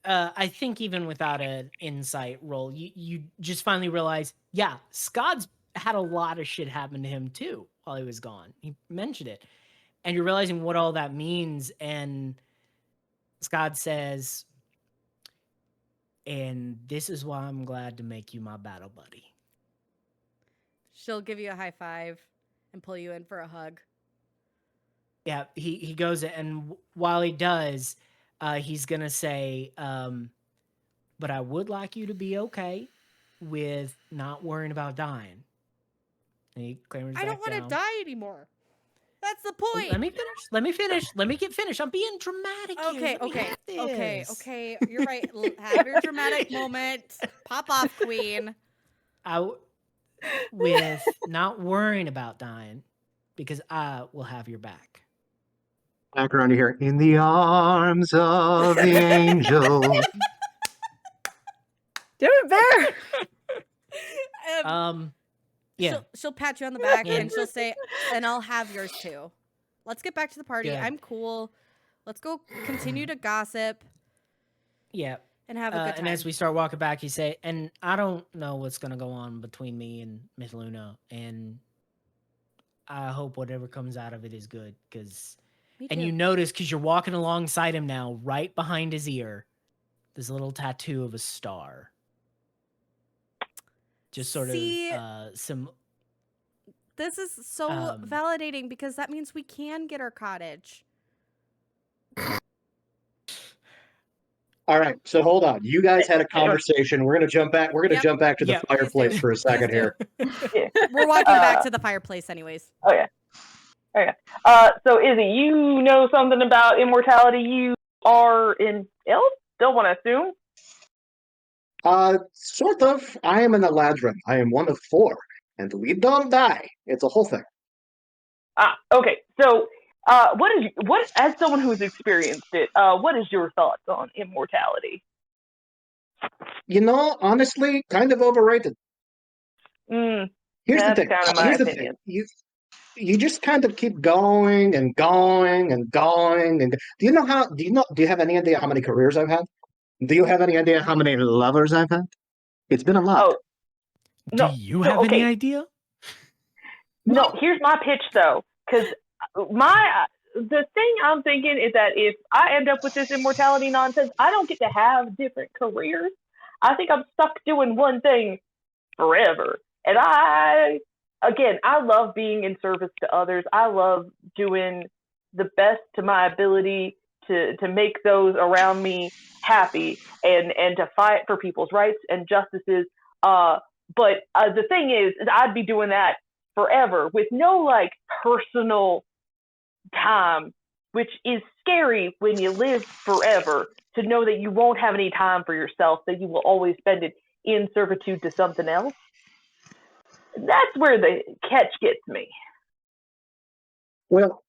I think even without an insight roll, you just finally realize, yeah, Scott's had a lot of shit happen to him too while he was gone. He mentioned it. And you're realizing what all that means. And Scott says, and this is why I'm glad to make you my battle buddy. She'll give you a high five and pull you in for a hug. Yeah, he goes, and while he does, he's going to say, but I would like you to be okay with not worrying about dying. And he clambers back down. I don't want to die anymore. That's the point. Let me finish. Let me get finished. I'm being dramatic here. Okay. You're right. Have your dramatic moment. Pop off, queen. With not worrying about dying, because I will have your back. Back around here. In the arms of the angel. Do it, Bear! Yeah. She'll pat you on the back and she'll say, and I'll have yours too. Let's get back to the party. Good. I'm cool. Let's go continue to gossip. Yeah. And have a good time. And as we start walking back, you say, and I don't know what's going to go on between me and Mithluna, and I hope whatever comes out of it is good. Cause, Me and too. you notice because you're walking alongside him now, right behind his ear, there's a little tattoo of a star. Just sort See, of some. this is so validating because that means we can get our cottage. All right, so hold on. You guys had a conversation. We're gonna jump back. We're gonna Yep. jump back to the Yep. fireplace for a Please second do. here. Yeah. We're walking back to the fireplace anyways. Oh yeah. Okay. So Izzy, you know something about immortality. You are an elf. Don't want to assume. Sort of. I am an Eladrin. I am one of 4, and we don't die. It's a whole thing. Okay. So, what as someone who's experienced it, what is your thoughts on immortality? You know, honestly, kind of overrated. Mm, Here's the that's thing. kind of my Here's the opinion. thing. You just kind of keep going and going and going. And do you have any idea how many careers I've had? Do you have any idea how many lovers I've had? It's been a lot. Oh Do no. you So, have any okay. idea? No. Here's my pitch though, because the thing I'm thinking is that if I end up with this immortality nonsense, I don't get to have different careers. I think I'm stuck doing one thing forever. And I love being in service to others. I love doing the best to my ability to make those around me happy and to fight for people's rights and justices. But the thing is I'd be doing that forever with no like personal time, which is scary when you live forever, to know that you won't have any time for yourself, that you will always spend it in servitude to something else. That's where the catch gets me. Well,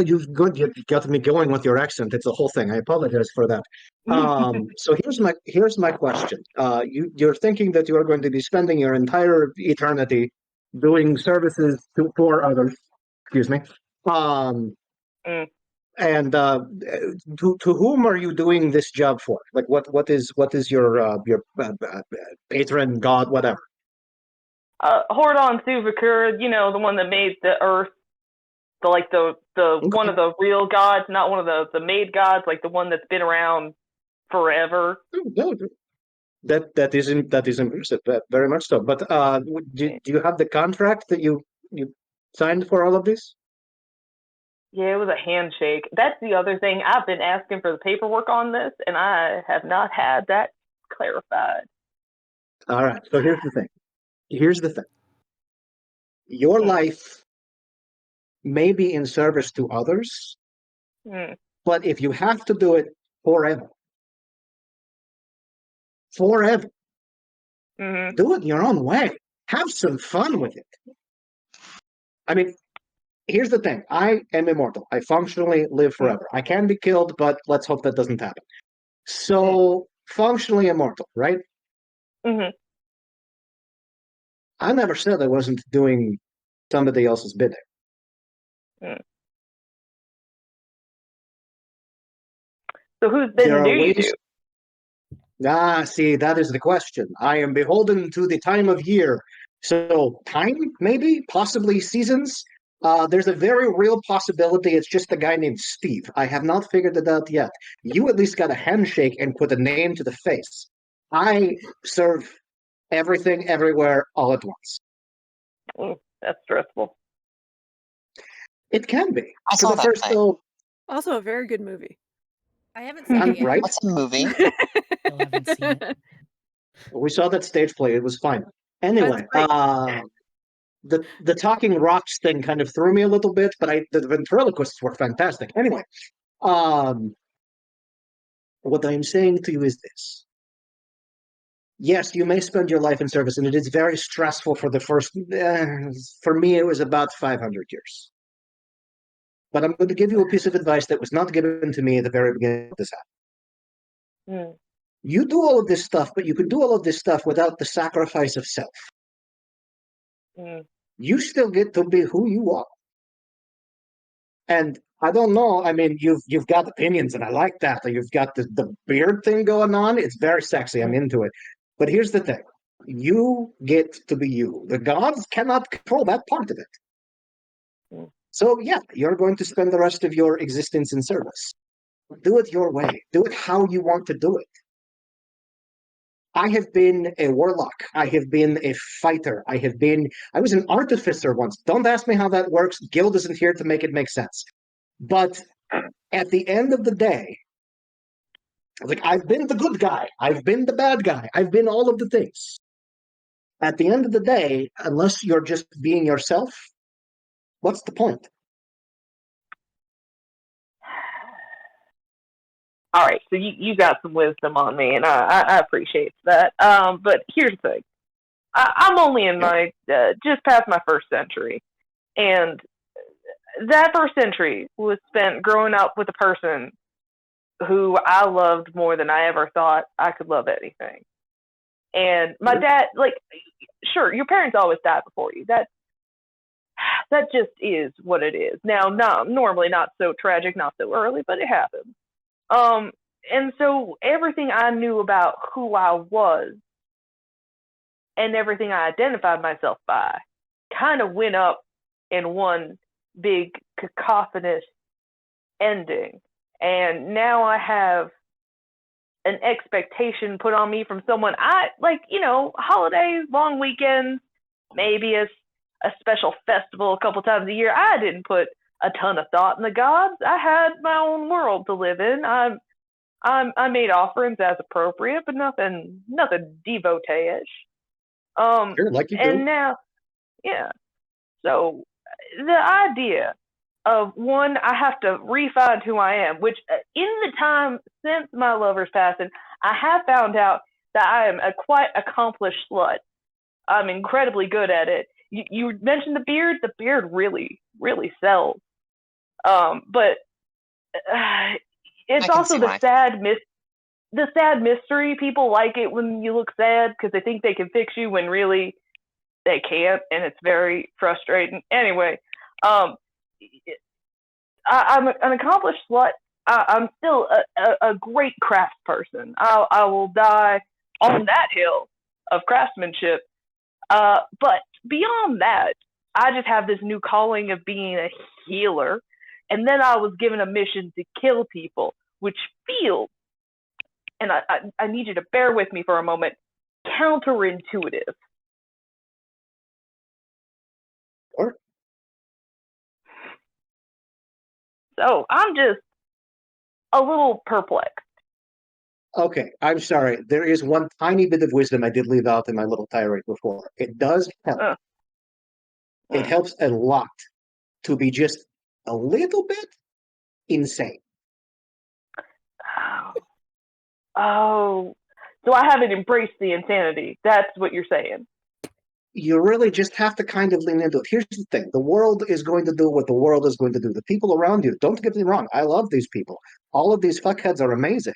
you've got me going with your accent. It's a whole thing. I apologize for that. So here's my question. You're thinking that you are going to be spending your entire eternity doing services for others. Excuse me. Mm. And to whom are you doing this job for? Like what is your patron god, whatever? Hordon Suvakura, the one that made the earth, the Okay. one of the real gods, not one of the made gods, like the one that's been around forever. No, that is impressive, very much so. But do you have the contract that you signed for all of this? Yeah, it was a handshake. That's the other thing. I've been asking for the paperwork on this, and I have not had that clarified. All right. So here's the thing. Your life may be in service to others, but if you have to do it forever, do it your own way. Have some fun with it. I mean, here's the thing. I am immortal. I functionally live forever. I can be killed, but let's hope that doesn't happen. So, functionally immortal, right? I never said I wasn't doing somebody else's bidding. So whose bidding do you do? See, that is the question. I am beholden to the time of year. So time, maybe, possibly seasons. There's a very real possibility it's just a guy named Steve. I have not figured it out yet. You at least got a handshake and put a name to the face. I serve everything, everywhere, all at once. That's stressful. It can be. I saw that thing. Also a very good movie. I haven't seen it yet. Right? What's a movie? Still haven't seen it. We saw that stage play. It was fine. Anyway, the talking rocks thing kind of threw me a little bit, but the ventriloquists were fantastic. Anyway, what I'm saying to you is this. Yes, you may spend your life in service, and it is very stressful for the first, for me, it was about 500 years. But I'm going to give you a piece of advice that was not given to me at the very beginning of this app. You do all of this stuff, but you can do all of this stuff without the sacrifice of self. You still get to be who you are. And I don't know, I mean, you've got opinions, and I like that. You've got the beard thing going on. It's very sexy. I'm into it. But here's the thing. You get to be you. The gods cannot control that part of it. So yeah, you're going to spend the rest of your existence in service. Do it your way. Do it how you want to do it. I have been a warlock. I have been a fighter. I was an artificer once. Don't ask me how that works. Guild isn't here to make it make sense. But at the end of the day, like, I've been the good guy. I've been the bad guy. I've been all of the things. At the end of the day, unless you're just being yourself, what's the point? All right, so you got some wisdom on me, and I appreciate that. But here's the thing. I'm only in my, just past my first century. And that first century was spent growing up with a person who I loved more than I ever thought I could love anything. And my dad, like, sure, your parents always die before you. That just is what it is. Now, normally not so tragic, not so early, but it happens. And so everything I knew about who I was and everything I identified myself by kind of went up in one big cacophonous ending. And now I have an expectation put on me from someone holidays, long weekends, maybe a special festival a couple times a year. I didn't put a ton of thought in the gods. I had my own world to live in. I made offerings as appropriate, but nothing devotee-ish. Sure, like you do. And now, yeah. So the idea of one, I have to refine who I am, which in the time since my lover's passing, I have found out that I am a quite accomplished slut. I'm incredibly good at it. You mentioned the beard. The beard really, really sells. But it's also the sad mystery. People like it when you look sad because they think they can fix you when really they can't, and it's very frustrating. Anyway, I'm an accomplished slut. I'm still a great craft person. I will die on that hill of craftsmanship. But beyond that, I just have this new calling of being a healer. And then I was given a mission to kill people, which feels, and I need you to bear with me for a moment, counterintuitive. Sure. So I'm just a little perplexed. Okay, I'm sorry. There is one tiny bit of wisdom I did leave out in my little tirade before. It does help. It helps a lot to be just a little bit insane. Oh, so I haven't embraced the insanity. That's what you're saying. You really just have to kind of lean into it. Here's the thing. The world is going to do what the world is going to do. The people around you, don't get me wrong, I love these people. All of these fuckheads are amazing.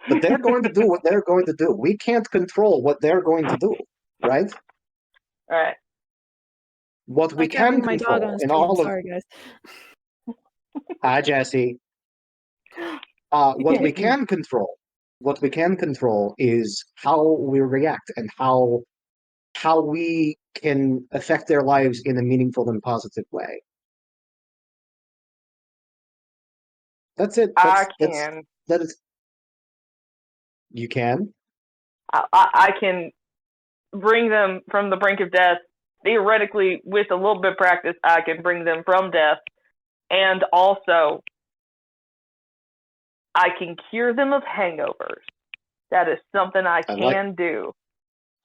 But they're going to do what they're going to do. We can't control what they're going to do, right? All right. What we can control in all of... Sorry, guys. Hi, Jesse. What we can control is how we react and how we can affect their lives in a meaningful and positive way. That's it. I can. That is. You can? I can bring them from the brink of death. Theoretically, with a little bit of practice, I can bring them from death. And also, I can cure them of hangovers. That is something I can do.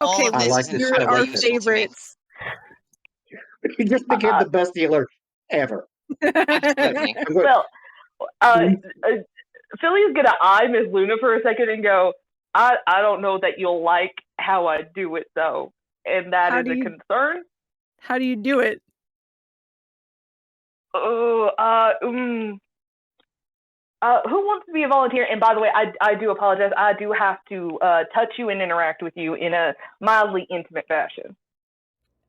Okay, you're our favorites. You just became the best healer ever. Well, Philly's gonna eye Mithluna for a second and go, I don't know that you'll like how I do it though, and that is a concern. How do you do it? Who wants to be a volunteer? And by the way, I do apologize. I do have to touch you and interact with you in a mildly intimate fashion.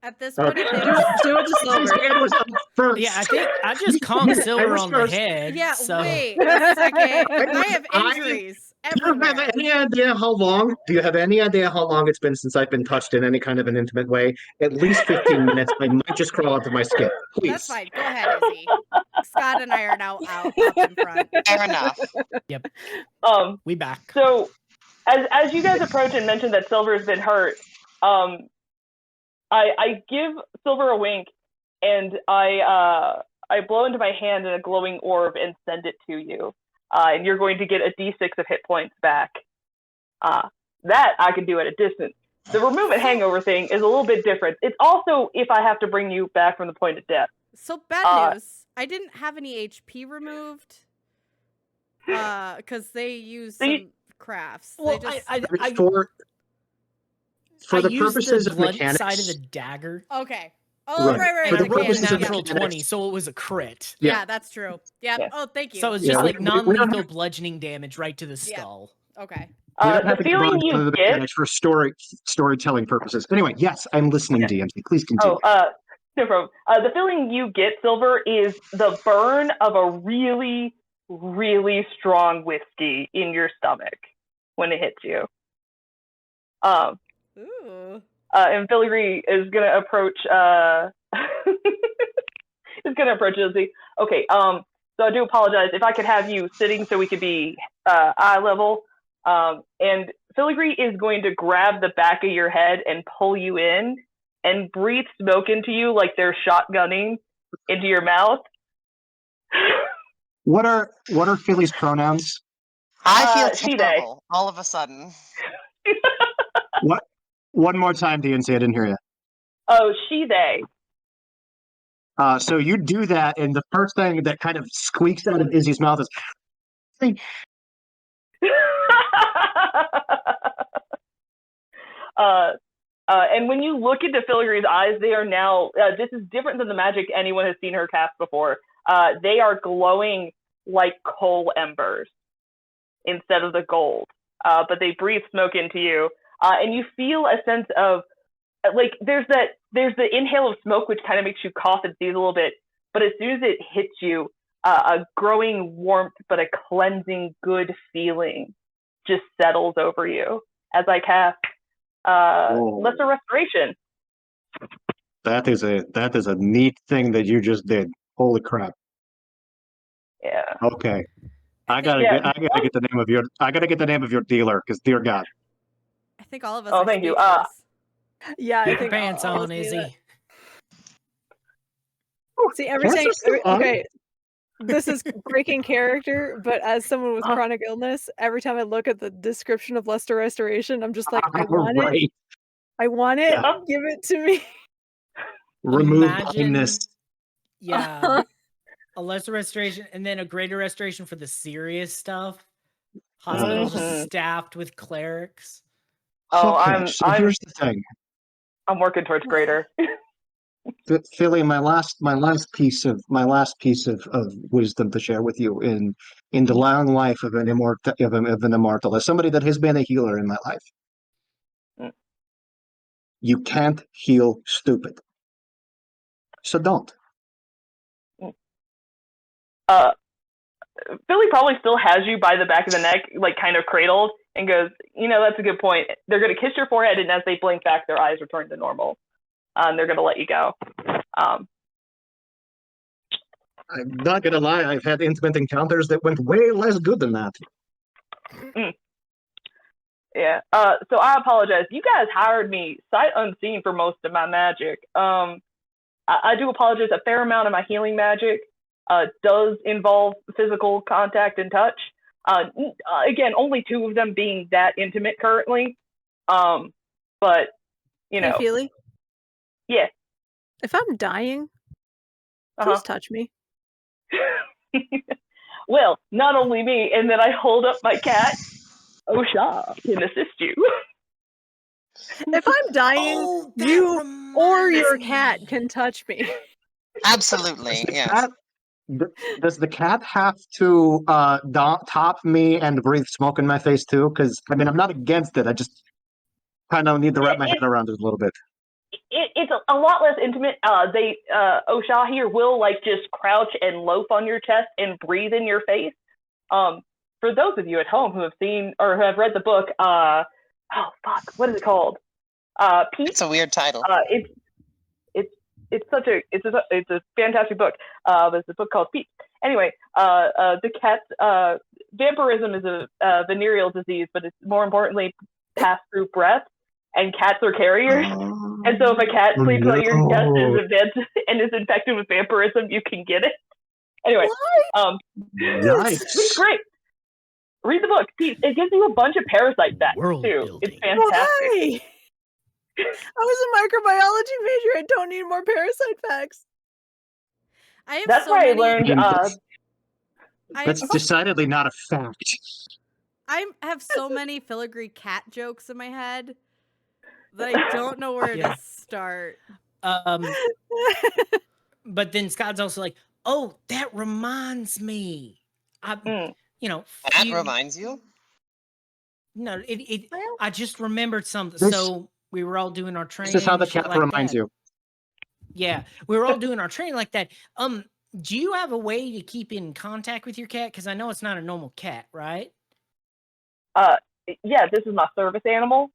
At this point, do it to Silver. Yeah, I think I just conked Silver on the head. Yeah, so. wait a second. I have injuries. Do you have everywhere. any idea how long? Do you have any idea how long it's been since I've been touched in any kind of an intimate way? At least 15 minutes. I might just crawl out of my skin. Please. That's fine. Go ahead, Izzy. Scott and I are now out up in front. Fair enough. Yep. Um, We back. so as you guys approach and mention that Silver's been hurt, I give Silver a wink, and I blow into my hand in a glowing orb and send it to you. And you're going to get a d6 of hit points back. That I can do at a distance. The remove and hangover thing is a little bit different. It's also if I have to bring you back from the point of death. So bad news. I didn't have any HP removed. Because they use some crafts. Well, they just... For the used purposes the of blunt mechanics, side of the dagger. Okay. Oh, right. For the okay, purposes of yeah. natural 20, so it was a crit. Yeah, that's true. Yeah. Yeah. Oh, thank you. So it's Yeah, just we- like we don't non-lethal have- bludgeoning damage right to the skull. Okay. we don't have The to get feeling into you the get. mechanics for storytelling purposes. Anyway, yes, I'm listening, DMC. Please continue. No problem. The feeling you get, Silver, is the burn of a really, really strong whiskey in your stomach when it hits you. Ooh. And Filigree is gonna approach. Is gonna approach Izzy. Okay. So I do apologize if I could have you sitting so we could be eye level. And Filigree is going to grab the back of your head and pull you in and breathe smoke into you like they're shotgunning into your mouth. What are Philly's pronouns? I feel she, they. terrible all of a sudden. What? One more time, DNC. I didn't hear you. Oh, she, they. So you do that, and the first thing that kind of squeaks out of Izzy's mouth is, and when you look into Filigree's eyes, they are now, this is different than the magic anyone has seen her cast before. They are glowing like coal embers instead of the gold. But they breathe smoke into you. And you feel a sense of, like, there's the inhale of smoke, which kind of makes you cough and sneeze a little bit. But as soon as it hits you, a growing warmth, but a cleansing good feeling just settles over you as I cast Lesser Restoration. That is a neat thing that you just did. Holy crap. Yeah. Okay. I gotta get the name of your dealer, because dear God. I think all of us Oh, are thank you. speechless. Yeah, I Keep think your pants I'll on, do Izzy. that. See, every Pants time. are still on? Okay, this is breaking character, but as someone with chronic illness, every time I look at the description of Luster Restoration, I'm just like, I want it. I want it. Yeah. Give it to me. Remove kindness. Yeah. A lesser restoration and then a greater restoration for the serious stuff. Hospitals just staffed with clerics. Oh, Okay, here's the thing. I'm working towards greater. Philly, my last piece of wisdom to share with you in the long life of an immortal, as somebody that has been a healer in my life. You can't heal stupid. So don't. Philly probably still has you by the back of the neck, like kind of cradled, and goes, that's a good point. They're going to kiss your forehead, and as they blink back, their eyes return to normal. They're going to let you go. I'm not going to lie, I've had intimate encounters that went way less good than that. Yeah. So I apologize. You guys hired me sight unseen for most of my magic. I do apologize. A fair amount of my healing magic does involve physical contact and touch. Again, only 2 of them being that intimate currently. But, Hey, Feely? Yeah. If I'm dying, please touch me. Well, not only me, and then I hold up my cat. Osha can assist you. If I'm dying, you or your cat can touch me. Absolutely, yes. Does the cat have to top me and breathe smoke in my face too? Because I'm not against it. I just kind of need to wrap my head around it a little bit. It's a lot less intimate. Osha here will just crouch and loaf on your chest and breathe in your face. for those of you at home who have seen or who have read the book, what is it called? Peace. It's a weird title. It's a fantastic book. It's a book called Peace. Anyway, the cat vampirism is a venereal disease, but it's more importantly passed through breath, and cats are carriers. And so if a cat sleeps on your chest and is infected with vampirism, you can get it. Anyway, it's great. Read the book. Peace. It gives you a bunch of parasite facts too. It's fantastic. Why? I was a microbiology major. I don't need more parasite facts. That's why I learned. That's decidedly not a fact. I have so many Filigree cat jokes in my head that I don't know where to start. But then Scott's also like, oh, that reminds me. That reminds you? No, I just remembered something. So we were all doing our training. This is how the cat reminds you. Yeah, we were all doing our training like that. Do you have a way to keep in contact with your cat? Because I know it's not a normal cat, right? Yeah, this is my service animal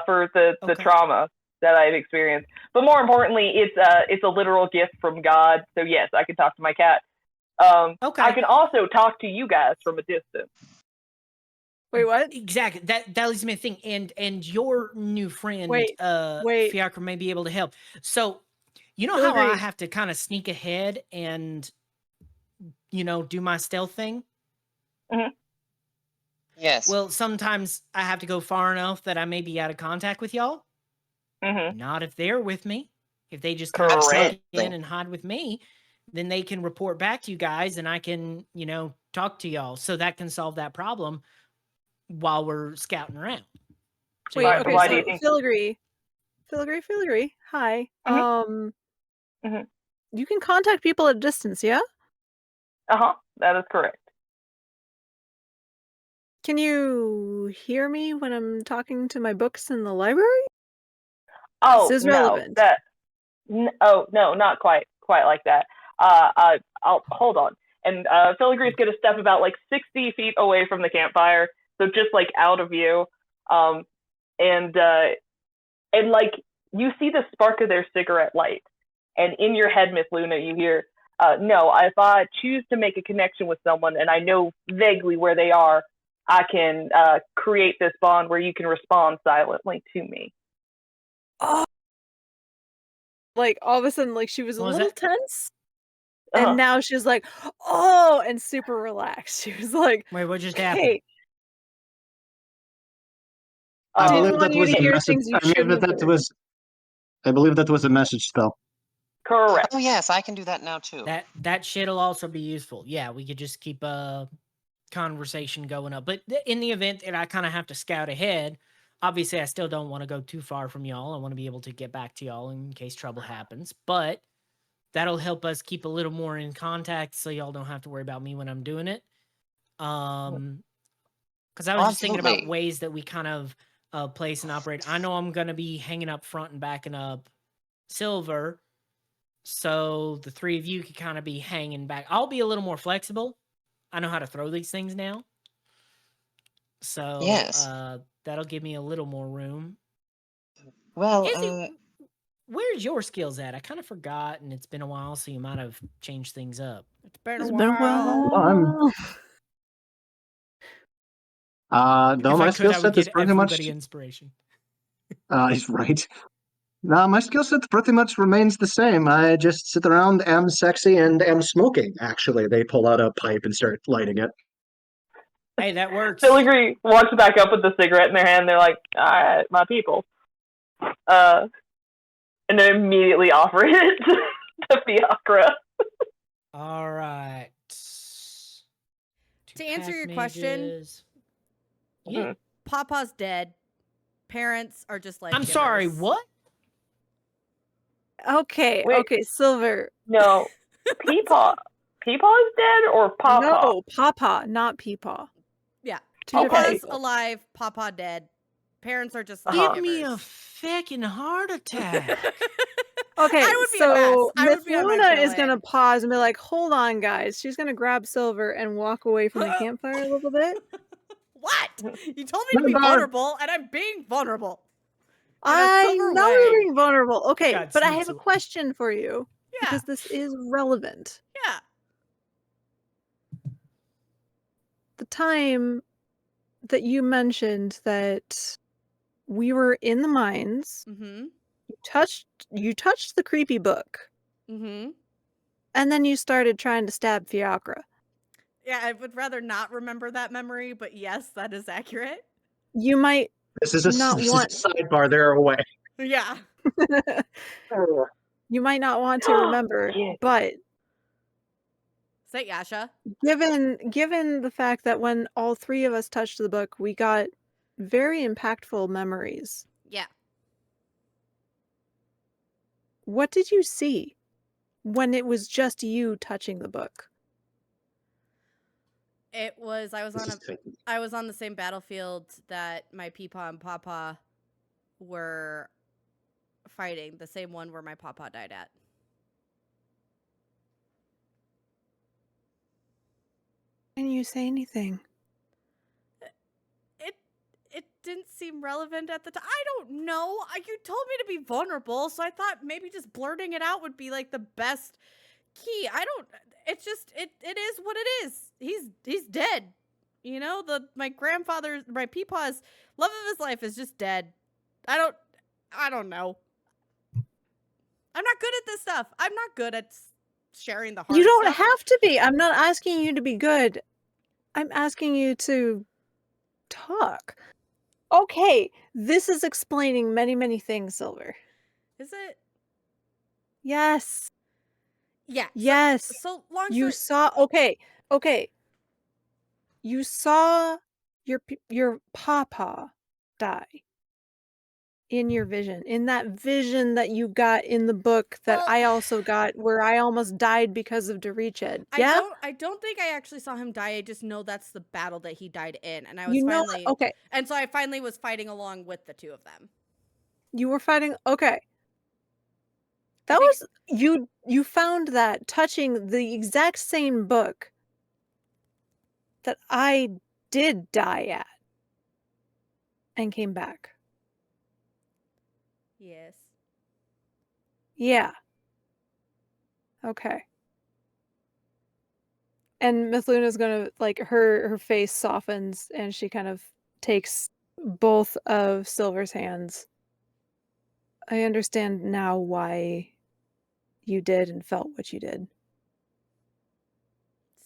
for the trauma that I've experienced. But more importantly, it's a literal gift from God. So yes, I can talk to my cat. I can also talk to you guys from a distance. Wait, what? Exactly. That leads me to think. And your new friend, Fiacre, may be able to help. So, you know how I have to kind of sneak ahead and, do my stealth thing? Mm-hmm. Yes. Well, sometimes I have to go far enough that I may be out of contact with y'all. Mm-hmm. Not if they're with me. If they just kind of sneak in and hide with me, then they can report back to you guys and I can, talk to y'all. So that can solve that problem while we're scouting around. So wait, okay, why do you think Filigree, hi. Mm-hmm. You can contact people at a distance, yeah? That is correct. Can you hear me when I'm talking to my books in the library? Oh, this is no, relevant. no, not quite like that. I'll hold on. And Filigree's gonna step about like 60 feet away from the campfire, so just like out of view. And like you see the spark of their cigarette light, and in your head, Mithluna, you hear, "No, if I choose to make a connection with someone and I know vaguely where they are, I can create this bond where you can respond silently to me." Oh, like all of a sudden, like she was a little tense, and now she's like, "Oh," and super relaxed. She was like, "Wait, what just happened?" I believe that was a message. I believe that was a message spell. Correct. Oh yes, I can do that now too. That shit'll also be useful. Yeah, we could just keep a conversation going up. But in the event that I kind of have to scout ahead, obviously I still don't want to go too far from y'all. I want to be able to get back to y'all in case trouble happens. But that'll help us keep a little more in contact so y'all don't have to worry about me when I'm doing it. Because I was just thinking about ways that we kind of place and operate. I know I'm going to be hanging up front and backing up Silver, so the three of you could kind of be hanging back. I'll be a little more flexible. I know how to throw these things now. So yes. That'll give me a little more room. Well, Izzy, where's your skills at? I kind of forgot, and it's been a while, so you might have changed things up. It's been a while. No, my skill set is pretty much inspiration. He's right. No, my skill set pretty much remains the same. I just sit around, am sexy, and am smoking. Actually, they pull out a pipe and start lighting it. Hey, that works. Filigree walks back up with the cigarette in their hand. They're like, "All right, my people," and they immediately offer it to Fiacre. All right. To answer your question, Papa's dead. Parents are just like. I'm sorry. What? Okay, Silver. No, Peepaw. Peepaw is dead, or Papa? No, Papa, not Peepaw. Yeah, Two different Papa's people. alive. Papa dead. parents are just like Give me a givers. fucking heart attack. Okay, I would be a mess. so I would be on my Mithluna is gonna villain. pause and be like, "Hold on, guys." She's gonna grab Silver and walk away from the campfire a little bit. What? You told me to be vulnerable, and I'm being vulnerable. In a I Silver know way. you're being vulnerable. Okay, God, but I sneaks have a away. question for you Yeah. because this is relevant. Yeah. The time that you mentioned that we were in the mines, Mm-hmm. you touched the creepy book, Mm-hmm. and then you started trying to stab Fiacre. Yeah, I would rather not remember that memory, but yes, that is accurate. You might This is a not want sidebar. They're away. Yeah. you might not want to remember, Yeah. but Say Yasha. given the fact that when all three of us touched the book, we got very impactful memories. Yeah. What did you see when it was just you touching the book? It was I was on the same battlefield that my Peepaw and Pawpaw were fighting, the same one where my Pawpaw died at. Didn't you say anything? It didn't seem relevant at the time. I don't know. You told me to be vulnerable, so I thought maybe just blurting it out would be like the best key. It's just it is what it is. He's dead. You know, my Peepaw's love of his life is just dead. I don't know. I'm not good at this stuff. I'm not good at sharing the hard You don't stuff. have to be. I'm not asking you to be good. I'm asking you to talk. Okay, this is explaining many, many things, Silver. Is it? Yes. Yeah. Yes. So long You story. saw okay. You saw your pawpaw die in your vision. In that vision that you got in the book that Well, I also got where I almost died because of Dereched. Yeah? I don't think I actually saw him die. I just know that's the battle that he died in, and I was You know finally okay. and so I finally was fighting along with the two of them. You were fighting okay. I That think- was you found that touching the exact same book that I did die at and came back. Yes. Yeah. Okay. And Mithluna's gonna like her face softens and she kind of takes both of Silver's hands. I understand now why you did and felt what you did.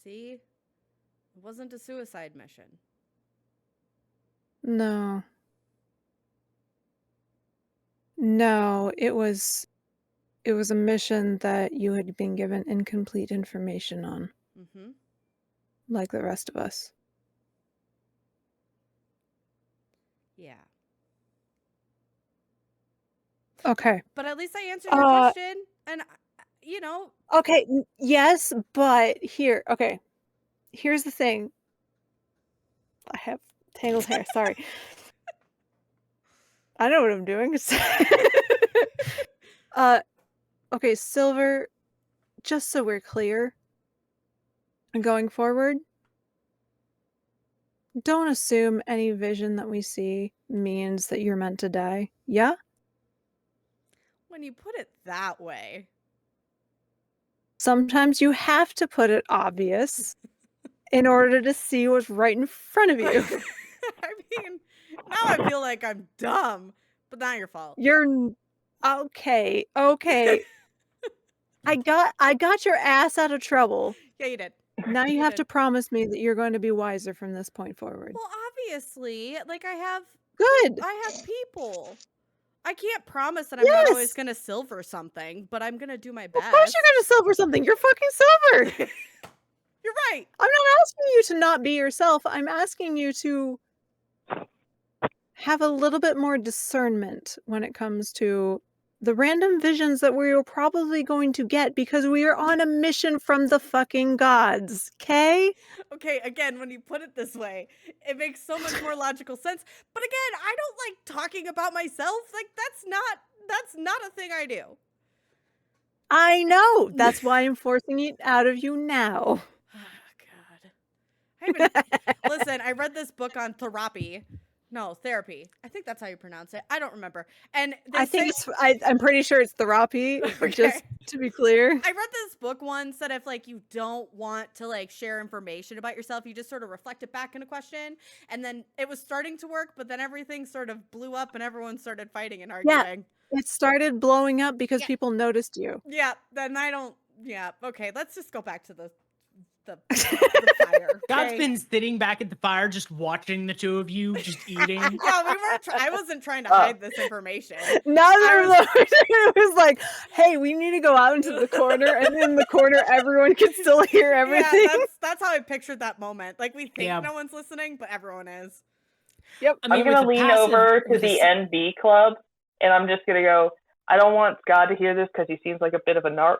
See? It wasn't a suicide mission. No. No, it was a mission that you had been given incomplete information on, Mm-hmm. like the rest of us. Yeah. Okay. But at least I answered your question, and you know. Okay, yes, but okay. Here's the thing. I have tangled hair, sorry. I know what I'm doing. Okay, Silver, just so we're clear, going forward, don't assume any vision that we see means that you're meant to die. Yeah? When you put it that way. Sometimes you have to put it obvious in order to see what's right in front of you. I mean, now I feel like I'm dumb, but not your fault. You're okay. I got your ass out of trouble. Yeah, you did. Now you have to promise me that you're going to be wiser from this point forward. Well, obviously, like I have people. I can't promise that I'm not always gonna silver something, but I'm gonna do my best. Of course you're gonna silver something. You're fucking Silver. You're right. I'm not asking you to not be yourself. I'm asking you to have a little bit more discernment when it comes to the random visions that we were probably going to get because we are on a mission from the fucking gods, okay? Okay, again, when you put it this way, it makes so much more logical sense. But again, I don't like talking about myself. Like, that's not a thing I do. I know. That's why I'm forcing it out of you now. Oh, God. Listen, I read this book on therapy. No, therapy. I think that's how you pronounce it. I don't remember. And I think I'm pretty sure it's therapy, Okay. just to be clear. I read this book once that if like you don't want to like share information about yourself, you just sort of reflect it back in a question. And then it was starting to work, but then everything sort of blew up and everyone started fighting and arguing. It started blowing up because people noticed you. Yeah, then I don't. Yeah, okay. Let's just go back to the fire. God's Okay? been sitting back at the fire, just watching the two of you just eating. Yeah, we weren't. I wasn't trying to hide this information. Neither of them. It was like, hey, we need to go out into the corner, and in the corner, everyone can still hear everything. Yeah, that's how I pictured that moment. Like we think no one's listening, but everyone is. Yep. I mean, I'm gonna lean over to the NB club, and I'm just gonna go. I don't want Skad to hear this because he seems like a bit of a narc.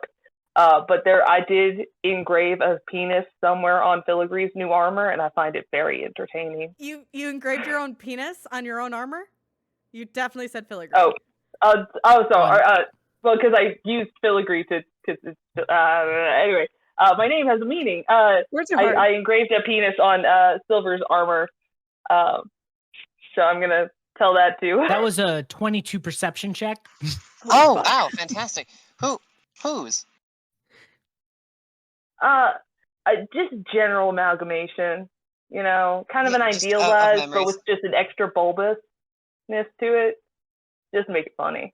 But I did engrave a penis somewhere on Filigree's new armor, and I find it very entertaining. You engraved your own penis on your own armor? You definitely said Filigree. Well, because I used Filigree anyway. My name has a meaning. I engraved a penis on Silver's armor, so I'm gonna tell that too. That was a 22 perception check. Oh wow, fantastic! Whose? Just general amalgamation, kind of an idealized, but with just an extra bulbousness to it, just to make it funny.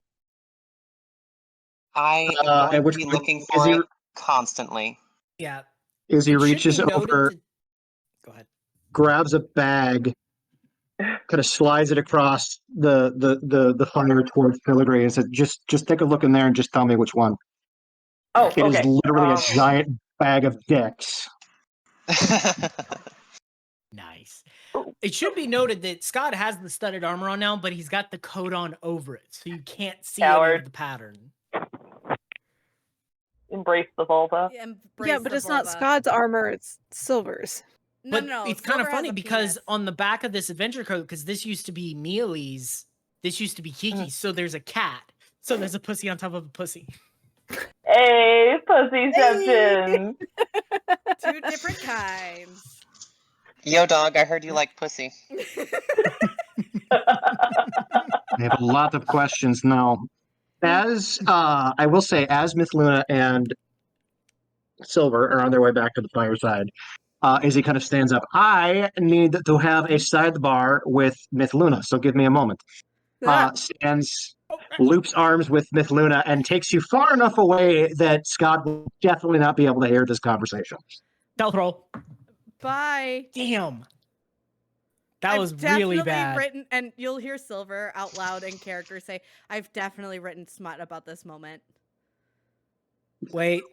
I am going to be looking for it constantly. Yeah. Izzy reaches over, go ahead, grabs a bag, kind of slides it across the fire towards Filigree and says, just take a look in there and just tell me which one. Oh, it is literally a giant bag of dicks. Nice. It should be noted that Skad has the studded armor on now, but he's got the coat on over it, so you can't see any of the pattern. Embrace the vulva. Yeah, but it's not Skad's armor, it's Silver's. No, it's kind of funny because on the back of this adventure coat, because this used to be Mealy's, this used to be Kiki's, so there's a cat. So there's a pussy on top of a pussy. Hey, pussyception. Two different kinds. Yo, dog, I heard you like pussy. I have a lot of questions now. As I will say, as Mithluna and Silver are on their way back to the fireside, Izzy kind of stands up. I need to have a sidebar with Mithluna, so give me a moment. Stands, loops arms with Mithluna, and takes you far enough away that Skad will definitely not be able to hear this conversation. Stealth roll. Bye. Damn. That was really bad. Written, and you'll hear Silver out loud in character say, I've definitely written smut about this moment. Wait,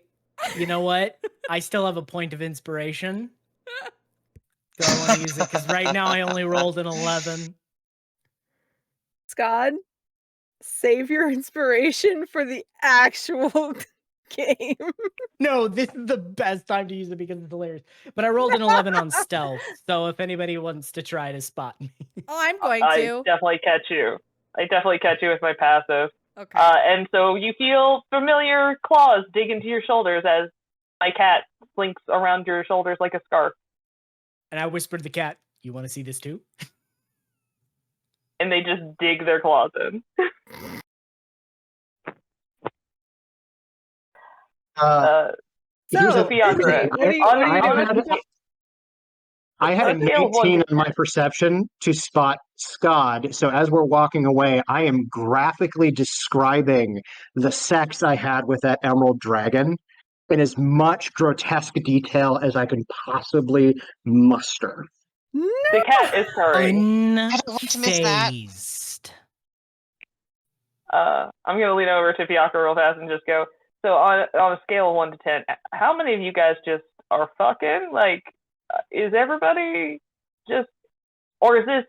you know what? I still have a point of inspiration. Do I want to use it? Because right now I only rolled an 11. Skad, save your inspiration for the actual game. No, this is the best time to use it because it's hilarious. But I rolled an 11 on stealth, so if anybody wants to try to spot me. Oh, I'm going to. I definitely catch you with my passive. Okay. And so you feel familiar claws dig into your shoulders as my cat slinks around your shoulders like a scarf. And I whispered to the cat, you want to see this too? And they just dig their claws in. Fiacre, I had a 19 on my perception to spot Skad. So as we're walking away, I am graphically describing the sex I had with that emerald dragon in as much grotesque detail as I can possibly muster. The cat is purring. I don't want to miss that. I'm going to lean over to Fiacre real fast and just go, so on a scale of 1 to 10, how many of you guys just are fucking? Like, is everybody just, or is this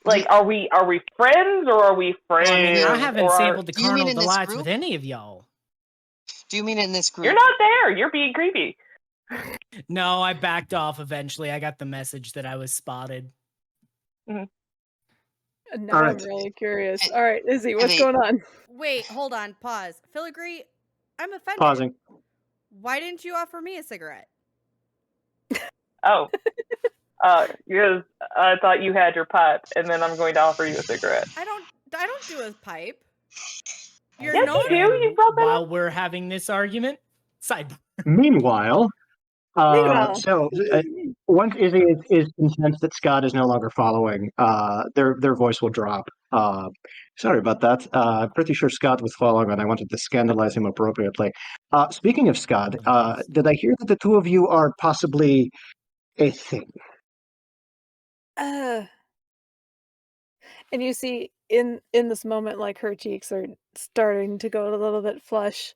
Like, are we friends, or are we friends? Well, I mean, I haven't sampled the Do you mean carnal in this delights group? with any of y'all. Do you mean in this group? You're not there. You're being creepy. No, I backed off eventually. I got the message that I was spotted. Now All I'm right. really curious. All right, Izzy, what's going on? Wait, hold on, pause. Filigree, I'm offended. Pausing. Why didn't you offer me a cigarette? Oh. Because I thought you had your pipe, and then I'm going to offer you a cigarette. I don't do a pipe. Yes, you do. You brought that While up. we're having this argument, sidebar. Meanwhile, Meanwhile. once Izzy is convinced that Scott is no longer following, their voice will drop. Sorry about that. I'm pretty sure Scott was following, and I wanted to scandalize him appropriately. Speaking of Scott, did I hear that the two of you are possibly a thing? And you see in this moment, like, her cheeks are starting to go a little bit flush.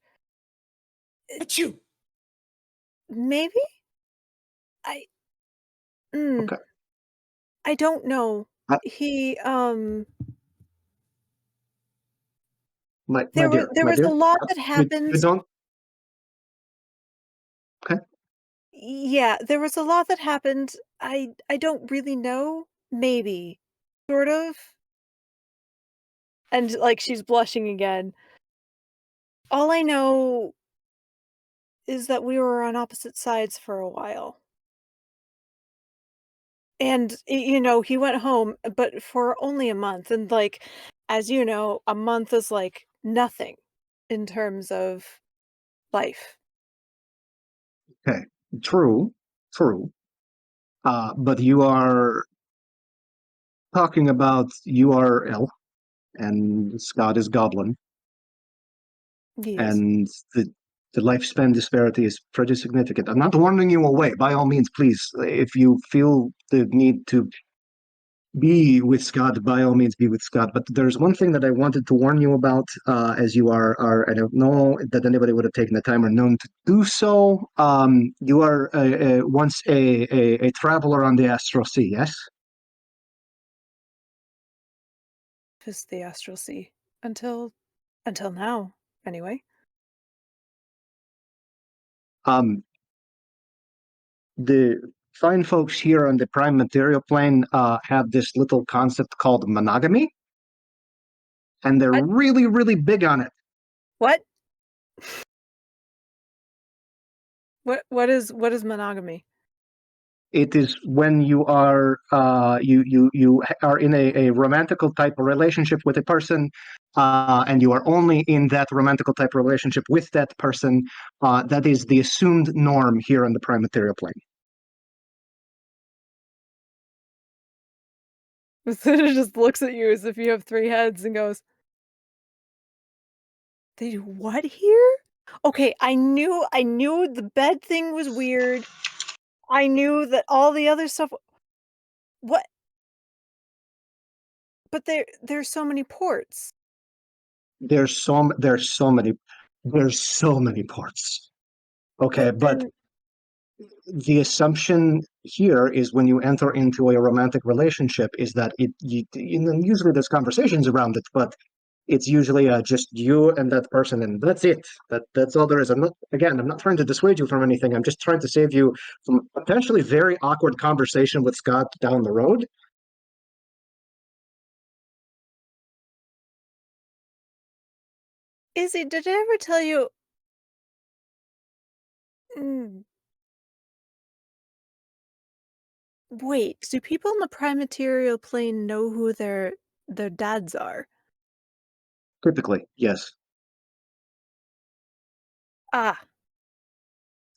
It's you. Maybe? Okay. I don't know. I- He My there dear, was a lot that you happened. don't. Okay. Yeah, there was a lot that happened. I don't really know. Maybe. Sort of. And, like, she's blushing again. All I know is that we were on opposite sides for a while. And, you know, he went home, but for only a month. And, like, as you know, a month is like nothing in terms of life. Okay. True. But you are talking about you are elf and Scott is goblin, Yes. and the lifespan disparity is pretty significant. I'm not warning you away. By all means, please, if you feel the need to be with Scott, by all means, be with Scott. But there's one thing that I wanted to warn you about, as you are. I don't know that anybody would have taken the time or known to do so. You are once a traveler on the Astral Sea, yes? Just the astral sea. Until now, anyway. The fine folks here on the prime material plane have this little concept called monogamy, and they're What? really, really big on it. What? What is monogamy? It is when you are you are in a romantical type of relationship with a person, and you are only in that romantical type of relationship with that person. That is the assumed norm here on the prime material plane. It just looks at you as if you have 3 heads and goes, "They do what here?" Okay, I knew the bed thing was weird. I knew that all the other stuff. What? But there's so many ports. There's so many ports. Okay, but Then the assumption here is when you enter into a romantic relationship is that usually there's conversations around it, but it's usually just you and that person, and that's it. That's all there is. I'm not trying to dissuade you from anything. I'm just trying to save you from potentially very awkward conversation with Scott down the road. Izzy, did I ever tell you? Mm, wait, do people in the prime material plane know who their dads are? Typically, yes, Ah,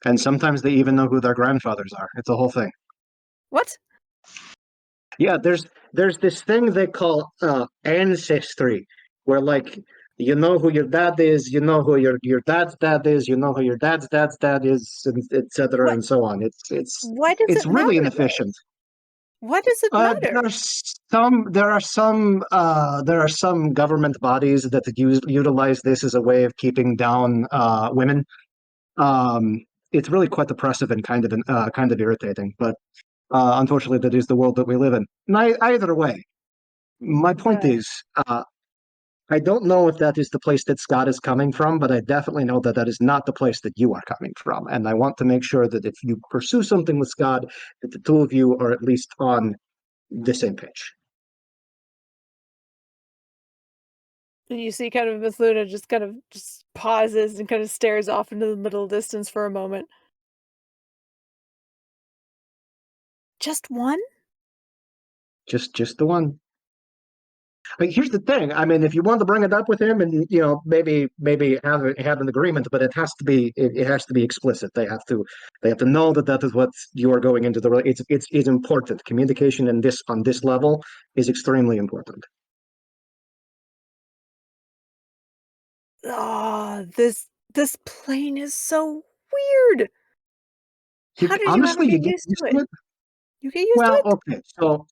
and sometimes they even know who their grandfathers are. It's a whole thing. what? Yeah, there's this thing they call ancestry, where like you know who your dad is, you know who your dad's dad is, you know who your dad's dad is, and etc. What? and so on. It's Why does it's it really matter though? inefficient. Why does it matter? There are some government bodies that utilize this as a way of keeping down women. It's really quite oppressive and kind of irritating, but unfortunately, that is the world that we live in. Either way, My point Okay. is, I don't know if that is the place that Scott is coming from, but I definitely know that that is not the place that you are coming from. And I want to make sure that if you pursue something with Scott, that the two of you are at least on the same page. And you see kind of Mithluna just kind of just pauses and kind of stares off into the middle distance for a moment. Just one? Just the one. I mean, here's the thing. I mean, if you want to bring it up with him, and maybe have an agreement, but it has to be it has to be explicit. They have to know that that is what you are going into the. It's important. Communication in this on this level is extremely important. Oh, this plane is so weird. How did you ever Honestly, you get get used used to to it? it. You get used to Well, it? okay, so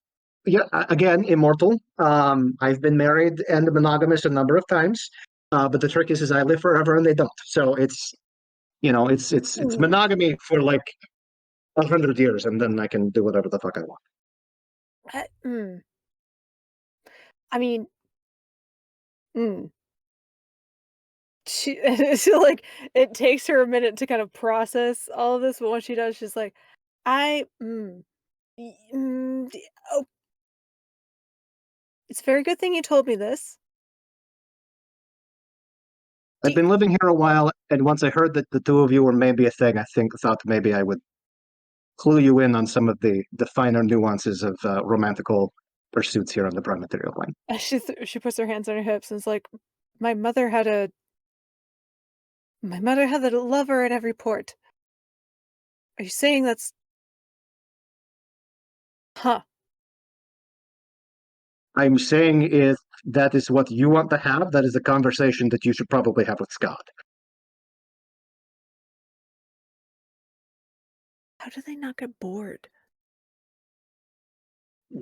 yeah, again, immortal. I've been married and monogamous a number of times, but the trick is I live forever and they don't. So it's Hmm. monogamy for like 100 years, and then I can do whatever the fuck I want. I, mm. I mean, mm. She, like it takes her a minute to kind of process all of this, but when she does, she's like, I oh, it's a very good thing you told me this. I've been living here a while, and once I heard that the two of you were maybe a thing, thought maybe I would clue you in on some of the finer nuances of romantical pursuits here on the Prime Material plane. She puts her hands on her hips and is like, my mother had a lover at every port. Are you saying that's huh? I'm saying if that is what you want to have, that is a conversation that you should probably have with Scott. How do they not get bored?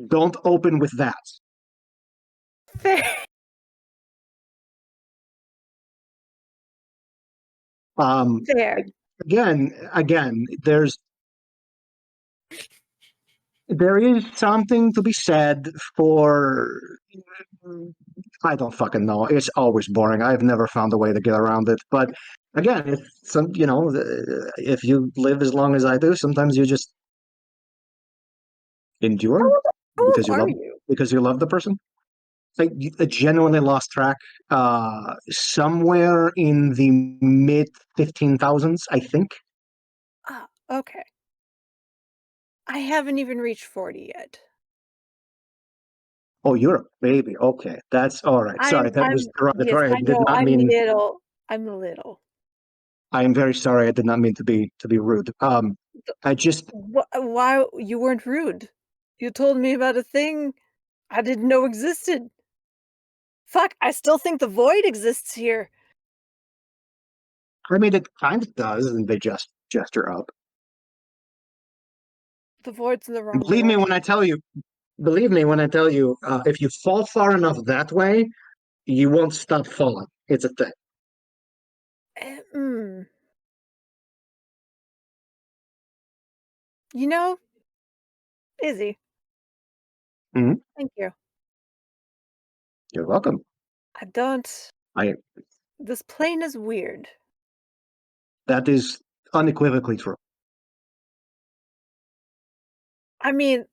Don't open with that. Fair. Um, Fair. again, there is something to be said for. I don't fucking know. It's always boring. I've never found a way to get around it. But again, if you live as long as I do, sometimes you just endure How old because you are love you? the person. I genuinely lost track. Somewhere in the mid 15,000s, I think. Ah, okay. I haven't even reached 40 yet. Oh, you're a baby. Okay, that's all right. Sorry, that was Yes, derogatory. I I did know. not I'm mean. little. I'm little. I am very sorry. I did not mean to be rude. I just Why you weren't rude? You told me about a thing I didn't know existed. Fuck, I still think the void exists here. I mean, it kind of does, and they just gesture up. The void's in the And wrong believe me when direction. I tell you. Believe me when I tell you, if you fall far enough that way, you won't stop falling. It's a thing. Mm. You know, Izzy, Mhm. thank you. You're welcome. I don't. I This plane is weird. That is unequivocally true. I mean,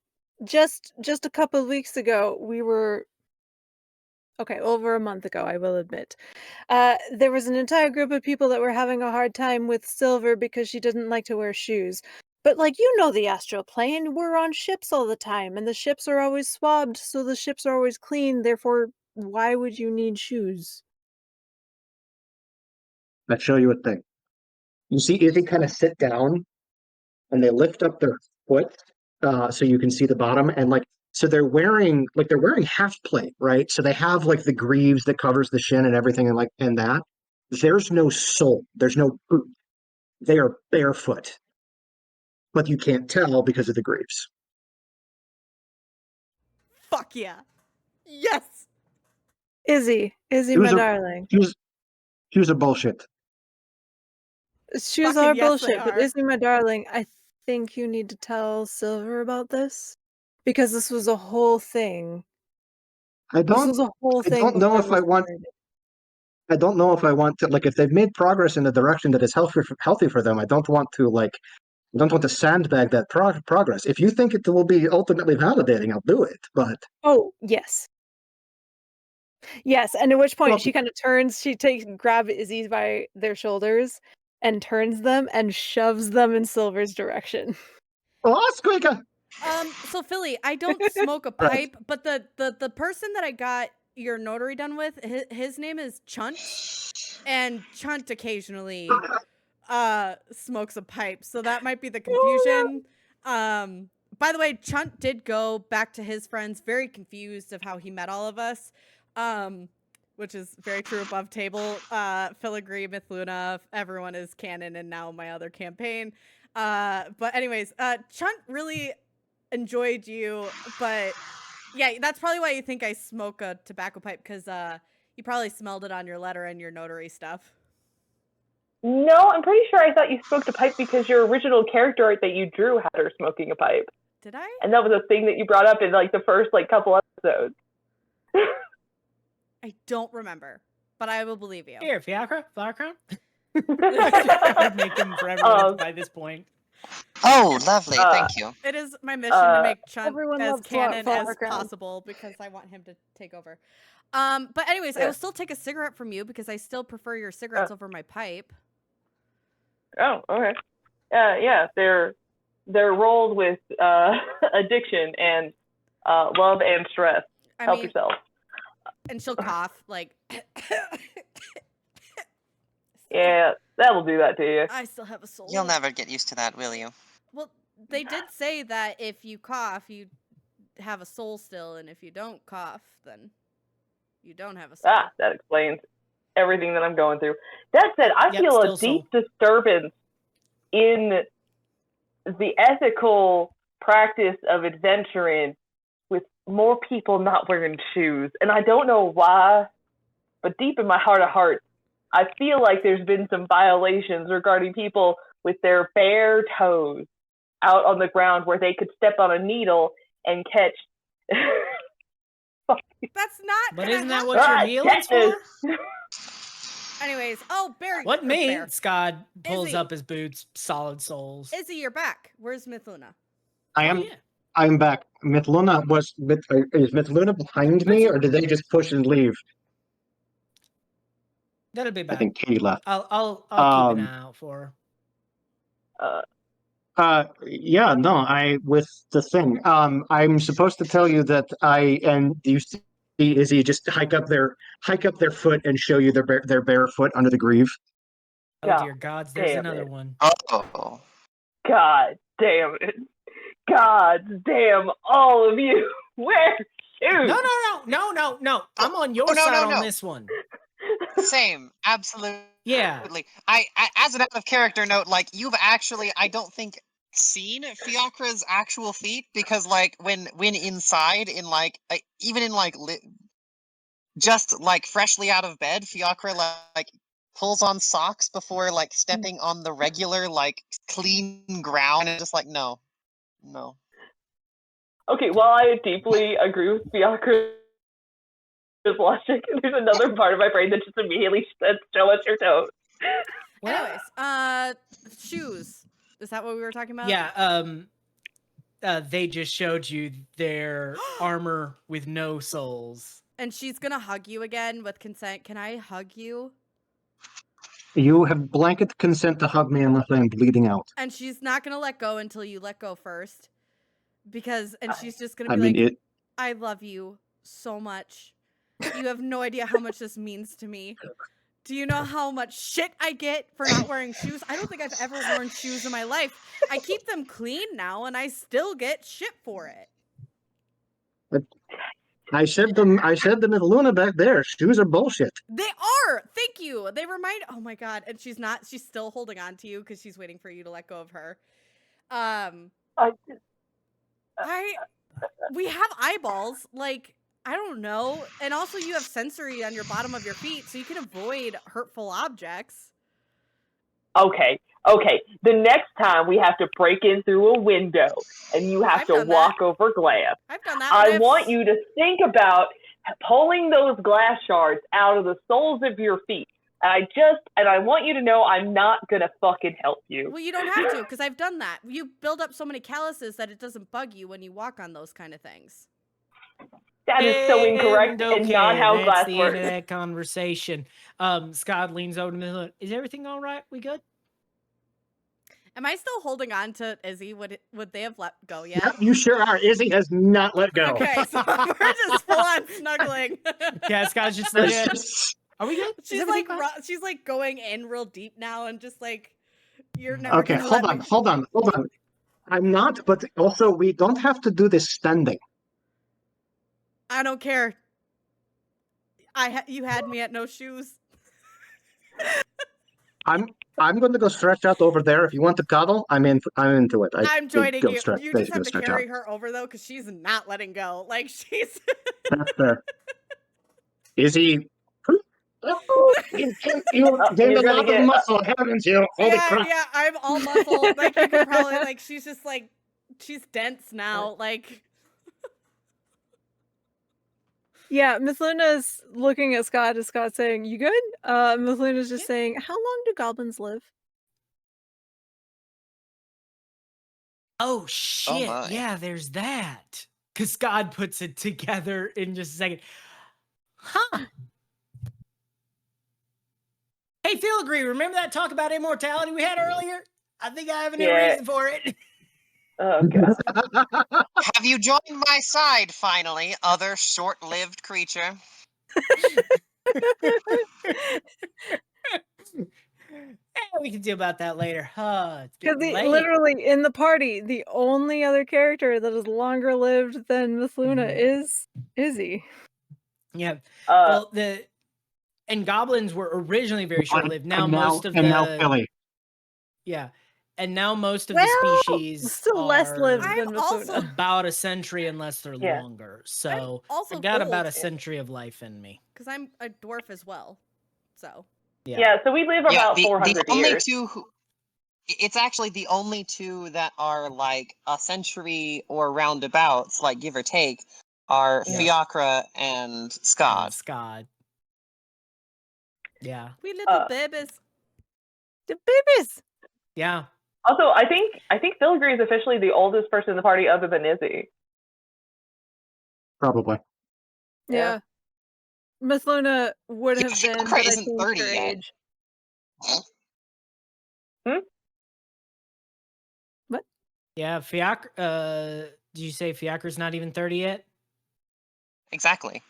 just a couple of weeks ago, we were okay, over a month ago, I will admit. There was an entire group of people that were having a hard time with Silver because she didn't like to wear shoes. But like you know the astral plane, we're on ships all the time, and the ships are always swabbed, so the ships are always clean, therefore why would you need shoes? I'll show you a thing. You see Izzy kind of sit down and they lift up their foot so you can see the bottom and so they're wearing half plate, right? So they have like the greaves that covers the shin and everything and that. There's no sole, there's no boot. They are barefoot, but you can't tell because of the greaves. Fuck yeah. Yes. Izzy, my Shoes are darling. shoes shoes are bullshit. Shoes Fucking are yes, they bullshit, but are. Izzy, my darling, I think you need to tell Silver about this. Because this was a whole thing. I This don't. was a whole I thing. don't know before if I want. started. I don't know if I want to like if they've made progress in a direction that is healthy for them. I don't want to I don't want to sandbag that progress. If you think it will be ultimately validating, I'll do it. But Oh, yes. Yes, and at which point well, she kind of turns, grab Izzy by their shoulders and turns them and shoves them in Silver's direction. oh, Squeaker! So Philly, I don't smoke a Right. pipe, but the person that I got your notary done with, his name is Chunt, and Chunt occasionally smokes a pipe, so that might be the confusion. By the way, Chunt did go back to his friends very confused of how he met all of us, which is very true above table. Filigree, Mithluna, everyone is canon, and now my other campaign. But anyways, Chunt really enjoyed you, but yeah, that's probably why you think I smoke a tobacco pipe, because you probably smelled it on your letter and your notary stuff. No, I'm pretty sure I thought you smoked a pipe because your original character art that you drew had her smoking a pipe. Did I? And that was a thing that you brought up in like the first couple episodes. I don't remember, but I will believe you. Here, Fiacre, flower crown. Make them for everyone by this point. Oh, lovely. Thank you. It is my mission to make Chunt Everyone as loves canon flower as crown. possible, because I want him to take over. But anyways, I will still take a cigarette from you because I still prefer your cigarettes over my pipe. Oh, okay. Yeah, they're rolled with addiction and love and stress. Help yourself. And she'll cough like. Yeah, that'll do that to you. I still have a soul. You'll never get used to that, will you? Well, they did say that if you cough, you have a soul still, and if you don't cough, then you don't have a soul. Ah, that explains everything that I'm going through. That said, I feel a deep disturbance in the ethical practice of adventuring with more people not wearing shoes. And I don't know why, but deep in my heart of hearts, I feel like there's been some violations regarding people with their bare toes out on the ground where they could step on a needle and catch. That's not. But isn't that what your heel is for? Anyways, Barry. What made Skad pulls Izzy. up his boots, solid soles. Izzy, you're back. Where's Mithluna? I am. Yeah. I'm back. Mithluna is Mithluna behind me, or did they just push and leave? That'll be back. I think Katy left. I'll keep an eye out for her. Yeah, no, with the thing. I'm supposed to tell you that you see Izzy just hike up their foot and show you their bare foot under the greave. Oh dear gods, there's another one. Oh. God damn it. God damn all of you. Wear shoes. No. I'm on your side on this one. Same, absolutely. Yeah. I as an out of character note, you've actually, I don't think, seen Fiacre's actual feet, because when inside in even in just freshly out of bed, Fiacre pulls on socks before stepping on the regular clean ground, and just no. Okay, while I deeply agree with Fiacre's logic, there's another part of my brain that just immediately says, show us your toes. Anyways, shoes. Is that what we were talking about? Yeah, they just showed you their armor with no soles. And she's gonna hug you again with consent. Can I hug you? You have blanket consent to hug me unless I am bleeding out. And she's not gonna let go until you let go first. And she's just gonna be I love you so much. You have no idea how much this means to me. Do you know how much shit I get for not wearing shoes? I don't think I've ever worn shoes in my life. I keep them clean now, and I still get shit for it. But I said to Mithluna back there, shoes are bullshit. They are. Thank you. They remind. Oh my god. And she's still holding on to you because she's waiting for you to let go of her. We have eyeballs. I don't know. And also you have sensory on your bottom of your feet, so you can avoid hurtful objects. Okay. The next time we have to break in through a window and you have to walk over glass. I've done that. I want you to think about pulling those glass shards out of the soles of your feet. And I want you to know I'm not gonna fucking help you. Well, you don't have to, because I've done that. You build up so many calluses that it doesn't bug you when you walk on those kind of things. That is so incorrect and not how that's glass the works. end of that conversation. Skad leans over to Mithluna. Is everything all right? We good? Am I still holding on to Izzy? Would they have let go yet? Yep, you sure are. Izzy has not let go. Okay, so we're just full on snuggling. Yeah, Skad's just like, are we good? She's like going in real deep now and just like, you're never Okay, gonna hold let on, me. hold on, hold on. I'm not, but also we don't have to do this standing. I don't care. You had me at no shoes. I'm going to go stretch out over there. If you want to cuddle, I'm into it. I'm joining you. Stretch, You just basically have to stretch carry out. her over though, because she's not letting go. Like she's. That's fair. Izzy, you gained a lot of muscle, haven't you? Holy crap! Yeah, I'm all muscle. Like you could probably like. She's just like, she's dense now. Like. Yeah, Mithluna's looking at Scott. Is Scott saying, "You good?" Mithluna's just saying, "How long do goblins live?" Oh shit! my. Yeah, there's that. Because Skad puts it together in just a second. Huh? Hey, Filigree, remember that talk about immortality we had earlier? I think I have a new reason for it. Oh god. Have you joined my side finally, other short-lived creature? We can deal about that later. It's Because getting late. literally in the party, the only other character that is longer lived than Mithluna is Izzy. Yeah. Well, and goblins were originally very short-lived. Now Philly. Yeah. And now most of the species still less lived are than Mithluna. about a century unless they're longer. So I got about a century of life in me. Because I'm a dwarf as well. So. Yeah, so we live about 400 the only years. It's actually the only two that are like a century or roundabouts, like give or take, are Fiacre and Skad. Yeah. We little babies. The babies. Yeah. Also, I think Filigree is officially the oldest person in the party other than Izzy. Probably. Yeah. Mithluna would have been, Fiacre but I isn't changed 30 her yet. age. What? Yeah, Fiacre. Did you say Fiacre's not even 30 yet? Exactly.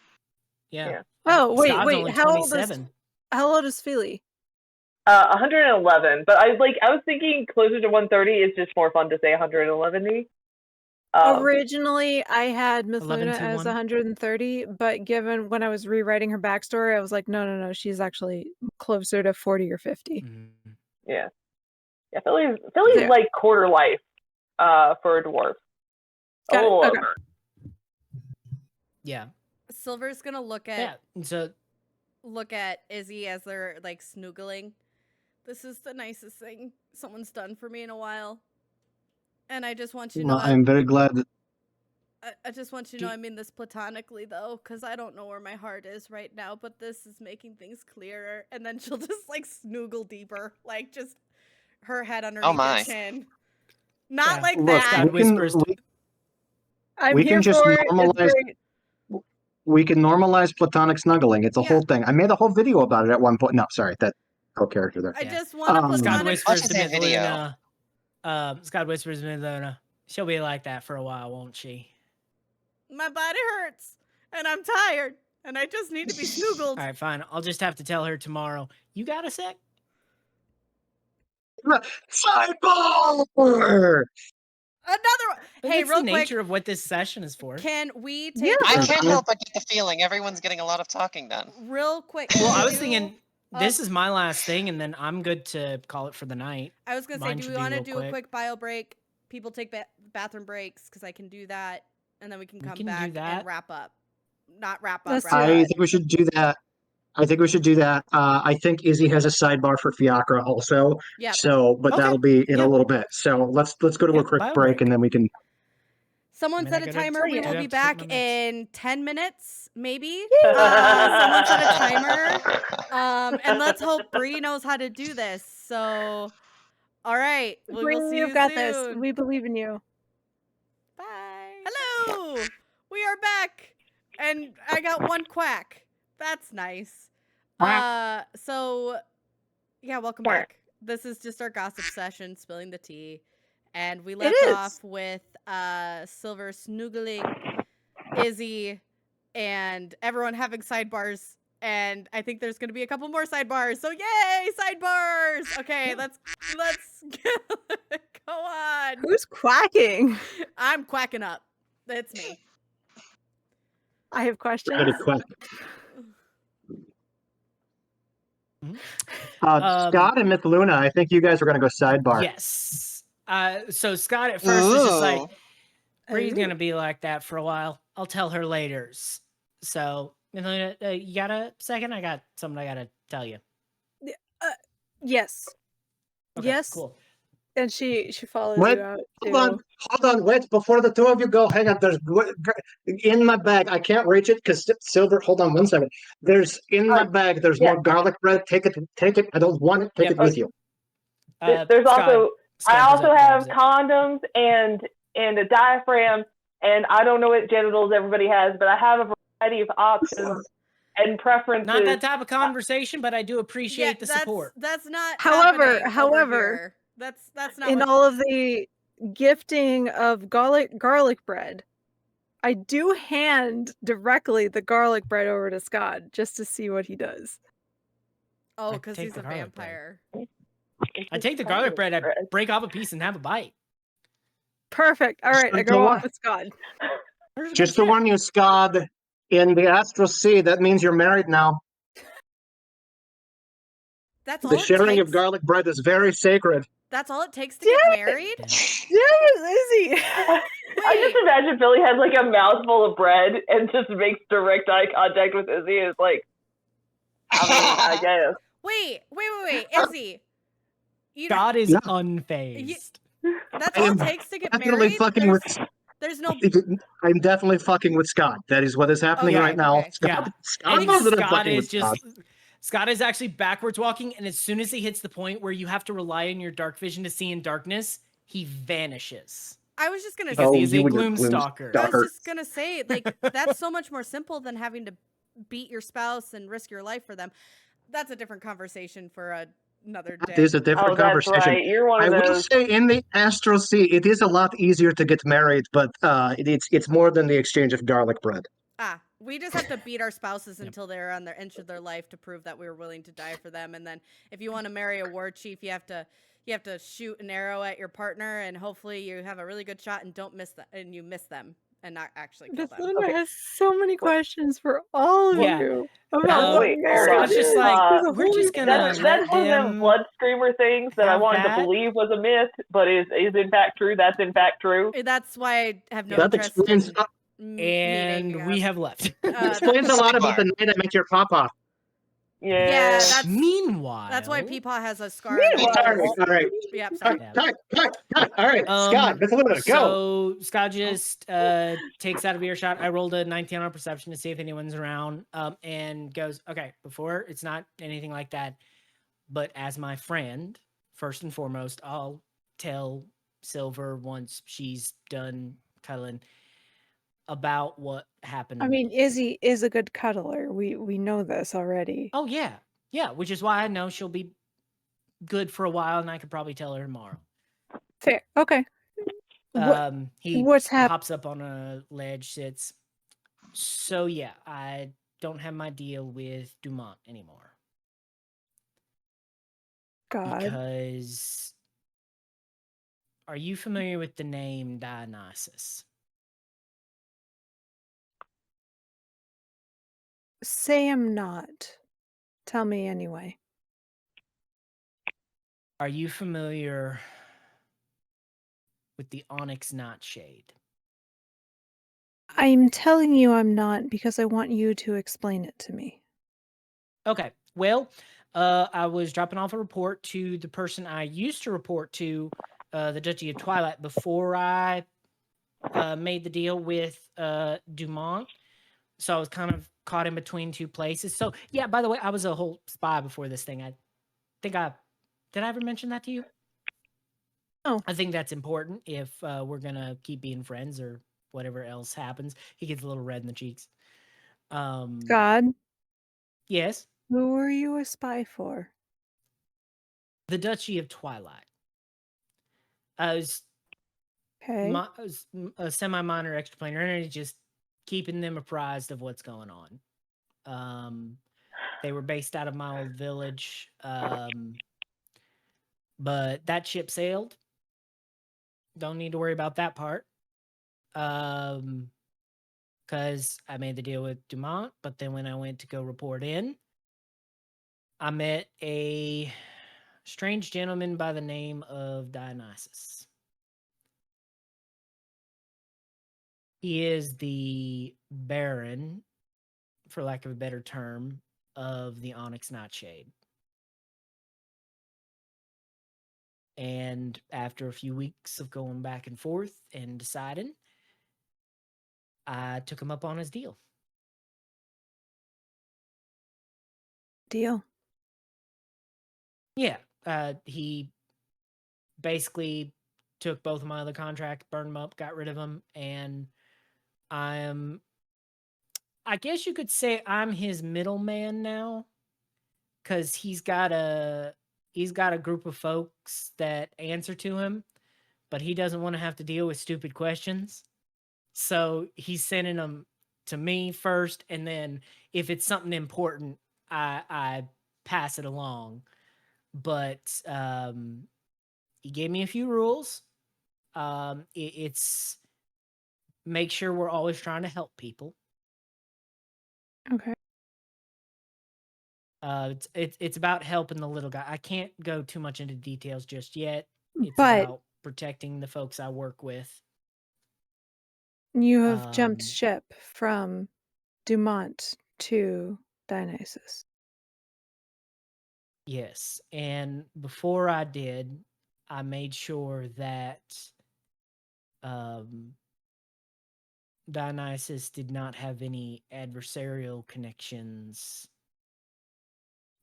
Yeah. Oh wait, Scott's only how old is Philly? 111. But I was thinking closer to 130 is just more fun to say 111. Originally, I had Mithluna as 130, but given when I was rewriting her backstory, I was like, no, she's actually closer to 40 or 50. Mm-hmm. Yeah. Yeah, Philly's like quarter life for a dwarf. A little over. Yeah. Silver's gonna look at Izzy as they're like snoogling. This is the nicest thing someone's done for me in a while. And I just want you to know I'm very glad that I just want you to know I mean this platonically though, because I don't know where my heart is right now, but this is making things clearer. And then she'll just like snoogle deeper, like just her head underneath her chin. Not like that. We can just normalize. We can normalize platonic snuggling. It's a whole thing. I made a whole video about it at one point. No, sorry, that co-character there. I just want a platonic. Scott whispers to Mithluna. Scott whispers to Mithluna. She'll be like that for a while, won't she? My body hurts, and I'm tired, and I just need to be snoogled. All right, fine. I'll just have to tell her tomorrow. You got a sec? Sidebar! Another one. Hey, real quick. The nature of what this session is for. Can we take? I can't help but get the feeling everyone's getting a lot of talking done. Real quick. Well, I was thinking this is my last thing, and then I'm good to call it for the night. I was gonna say, do we want to do a quick bio break? People take bathroom breaks because I can do that, and then we can come back and wrap up. Not wrap up. I think we should do that. I think Izzy has a sidebar for Fiacre also. Yeah. So, but that'll be in a little bit. So let's go to a quick break and then we can. Someone mean, set I a gotta timer. We do will have be to take my back meds. in 10 minutes, maybe. Someone set a timer. And let's hope Bree knows how to do this. So, all right. We will see You've you got soon. this. We believe in you. Bye. Hello. We are back. And I got one quack. That's nice. So yeah, welcome back. This is just our gossip session, spilling the tea. And we left is. off with Silver snoogling Izzy and everyone having sidebars. And I think there's going to be a couple more sidebars. So yay, sidebars. Okay, let's go on. Who's quacking? I'm quacking up. That's me. I have questions. Pretty quick. Mhm. Scott and Mithluna, I think you guys are going to go sidebar. Yes. So Scott at first was just like, Ooh. Bree's Ooh. gonna be like that for a while. I'll tell her later. So, Mithluna, you got a second? I got something I gotta tell you. Yes. Okay, Yes. cool. And she follows Wait, you out hold on, wait, before the two of you go, hang on, there's in my bag, I can't reach it because Silver, hold on 1 second. There's in my bag, there's more garlic bread, take it, I don't want it, take it with you. There's Scott, also, Scott I goes also up, have grabs it. condoms and a diaphragm, and I don't know what genitals everybody has, but I have a variety of options and preferences. Not that type of conversation, but I do appreciate the support. That's not However- happening however, over here. That's not in what all of the gifting of garlic bread, I do hand directly the garlic bread over to Skad just to see what he does. Oh, I because take he's the a garlic bread. vampire. I take the garlic bread, I break off a piece and have a bite. Perfect. All right, I go off with Skad. Just to warn you, Scott, in the Astral Sea, that means you're married now. That's all The it sharing of takes. garlic bread is very sacred. That's all it takes to get married. Yes, Izzy. I just imagine Billy has like a mouthful of bread and just makes direct eye contact with Izzy. It's like, I mean, I guess. Wait, Izzy. God is unfazed. That's I all am it takes to get definitely married. fucking with. There's no. I'm definitely fucking with Scott. That is what is happening Okay, right now. okay. Scott, Scott And knows that I'm Scott fucking is with Scott. Scott is actually backwards walking, and as soon as he hits the point where you have to rely on your dark vision to see in darkness, he vanishes. I was just gonna Because he is you a and your gloom gloom stalker. I was just gonna say, like, that's so much more simple than having to beat your spouse and risk your life for them. That's a different conversation for another day. It is a different conversation. That's right. You're one of I will those. say in the Astral Sea, it is a lot easier to get married, but it's more than the exchange of garlic bread. We just have to beat our spouses until they're on their inch of their life to prove that we were willing to die for them. And then if you want to marry a war chief, you have to shoot an arrow at your partner, and hopefully you have a really good shot and don't miss and you miss them and not actually kill them. Mithluna has so many questions for all of you about what marriage Scott's just is. like, There's a we're whole just gonna That's one of them blood screamer things that I wanted to believe was a myth, but is in fact true. That's in fact true. That's why I have no That interest explains, and we have left. that explains a lot about the night I met your papa. Yeah. That's meanwhile. That's why Peepaw has a scar. All right. Yep, sorry. Cut. All right, Scott, Mithluna, go. So Scott just takes out of earshot. I rolled a 19 on perception to see if anyone's around, and goes, okay, before it's not anything like that, but as my friend, first and foremost, I'll tell Silver once she's done cuddling about what happened. I mean, Izzy is a good cuddler. We know this already. Oh yeah, which is why I know she'll be good for a while, and I could probably tell her tomorrow. Fair. Okay. He what's hops up on a ledge, sits. So yeah, I don't have my deal with Dumont anymore. God. Because are you familiar with the name Dionysus? Say I'm not. Tell me anyway. Are you familiar with the onyx nightshade? I'm telling you I'm not because I want you to explain it to me. Okay. Well, I was dropping off a report to the person I used to report to, the Duchy of Twilight, before I made the deal with Dumont. So I was kind of caught in between two places. So yeah, by the way, I was a whole spy before this thing. I think did I ever mention that to you? Oh. I think that's important if we're gonna keep being friends or whatever else happens. He gets a little red in the cheeks. God, Yes, who are you a spy for? the Duchy of Twilight. I was Okay. a semi-minor extraplanar entity, just keeping them apprised of what's going on. They were based out of my old village, but that ship sailed. Don't need to worry about that part. Because I made the deal with Dumont, but then when I went to go report in, I met a strange gentleman by the name of Dionysus. He is the Baron, for lack of a better term, of the Onyx Nightshade. And after a few weeks of going back and forth and deciding, I took him up on his deal. Deal. Yeah, he basically took both of my other contracts, burned them up, got rid of them, and I guess you could say I'm his middleman now, because he's got a group of folks that answer to him, but he doesn't want to have to deal with stupid questions. So he's sending them to me first, and then if it's something important, I pass it along. But he gave me a few rules. It's make sure we're always trying to help people. Okay. It's about helping the little guy. I can't go too much into details just yet. It's But about protecting the folks I work with. you have jumped Um, ship from Dumont to Dionysus. Yes, and before I did, I made sure that um, Dionysus did not have any adversarial connections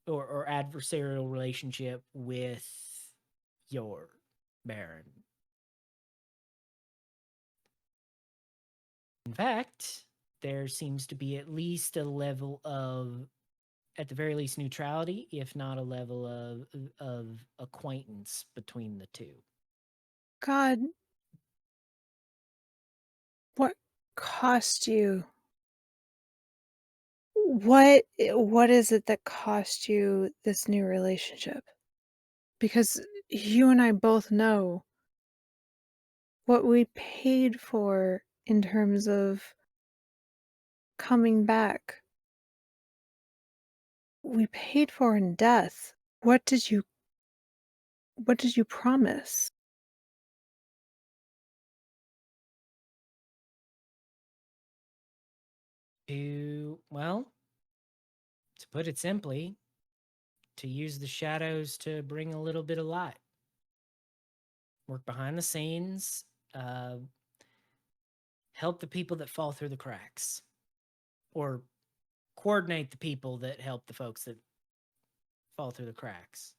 or adversarial relationship with your Baron. In fact, there seems to be at least a level of, at the very least, neutrality, if not a level of acquaintance between the two. God, what cost you? What is it that cost you this new relationship? Because you and I both know what we paid for in terms of coming back. We paid for in death. What did you promise? Well, to put it simply, to use the shadows to bring a little bit of light. Work behind the scenes, help the people that fall through the cracks, or coordinate the people that help the folks that fall through the cracks.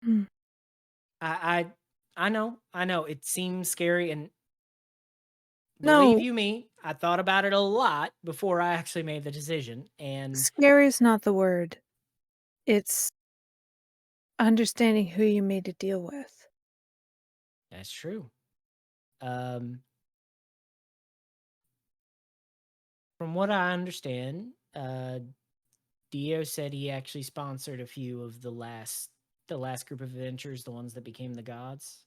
Hmm. I know it seems scary, and believe No, you me, I thought about it a lot before I actually made the decision, and scary is not the word. It's understanding who you made a deal with. that's true. From what I understand, Dio said he actually sponsored a few of the last group of adventures, the ones that became the gods.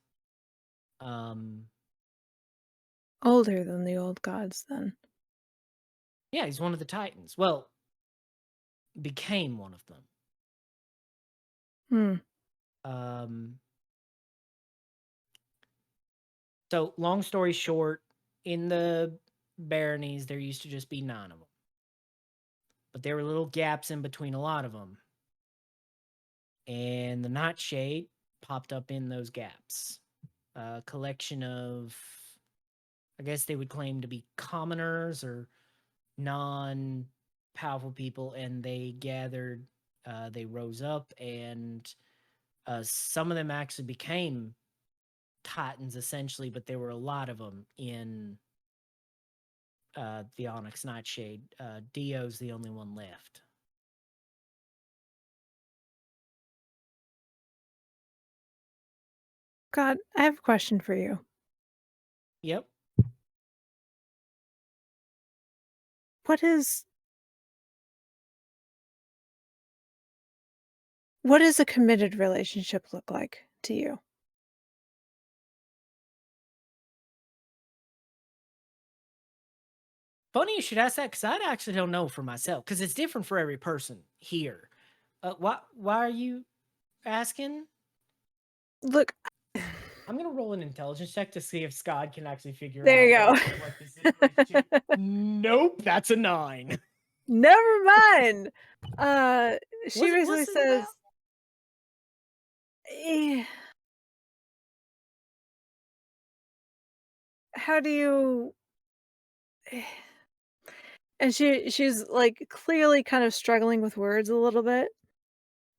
Older than the old gods, then. Yeah, he's one of the Titans. Well, became one of them. Hmm. So long story short, in the baronies, there used to just be 9 of them. But there were little gaps in between a lot of them. And the Nightshade popped up in those gaps. A collection of I guess they would claim to be commoners or non-powerful people, and they gathered. They rose up, and some of them actually became titans, essentially. But there were a lot of them in the Onyx Nightshade. Dio's the only one left. God, I have a question for you. Yep. What does a committed relationship look like to you? Funny you should ask that, because I actually don't know for myself, because it's different for every person here. Why are you asking? Look, I'm gonna roll an intelligence check to see if Skad can actually figure there you out go. what this relationship. Nope, that's a 9. Never mind. She What's basically it says, about? how do you and she's like clearly kind of struggling with words a little bit,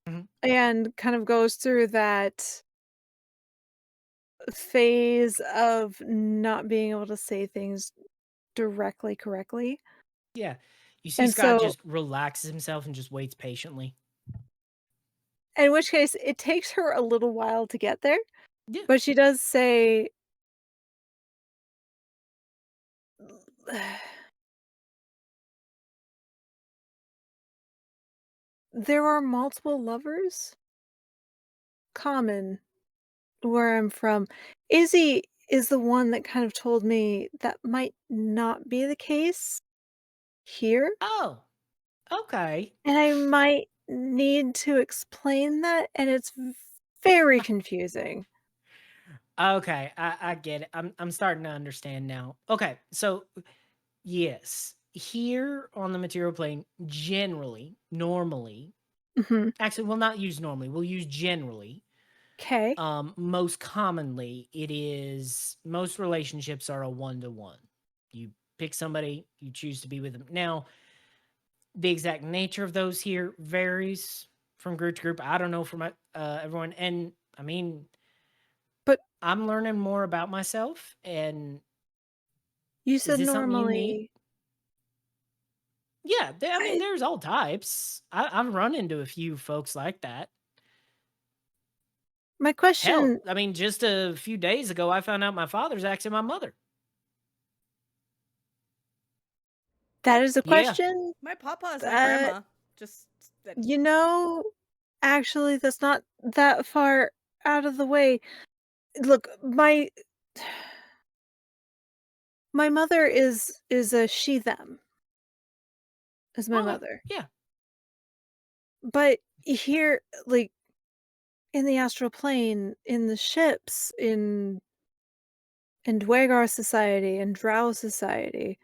Mhm. and kind of goes through that phase of not being able to say things directly correctly. Yeah. You see And Scott so, just relaxes himself and just waits patiently. in which case, it takes her a little while to get there, Yeah. but she does say, there are multiple lovers common where I'm from. Izzy is the one that kind of told me that might not be the case here, Oh, okay. and I might need to explain that, and it's very confusing. Okay, I get it. I'm starting to understand now. Okay, so yes, here on the material plane, generally, normally, Mhm. actually, we'll not use normally. We'll use generally. 'Kay. Most commonly, most relationships are a 1-to-1. You pick somebody, you choose to be with them. Now, the exact nature of those here varies from group to group. I don't know from everyone, and I mean, But I'm learning more about myself. And you is said this something you need? normally. Yeah, I mean, I there's all types. I've run into a few folks like that. my Hell, question I mean, just a few days ago, I found out my father's actually my mother. that is a Yeah. question My papa is my that, grandma. Just that you know, actually, that's not that far out of the way. Look, my mother is a she them, is my Okay. mother. Yeah. But here, like, in the astral plane, in the ships, in Dwagar society and Drow society,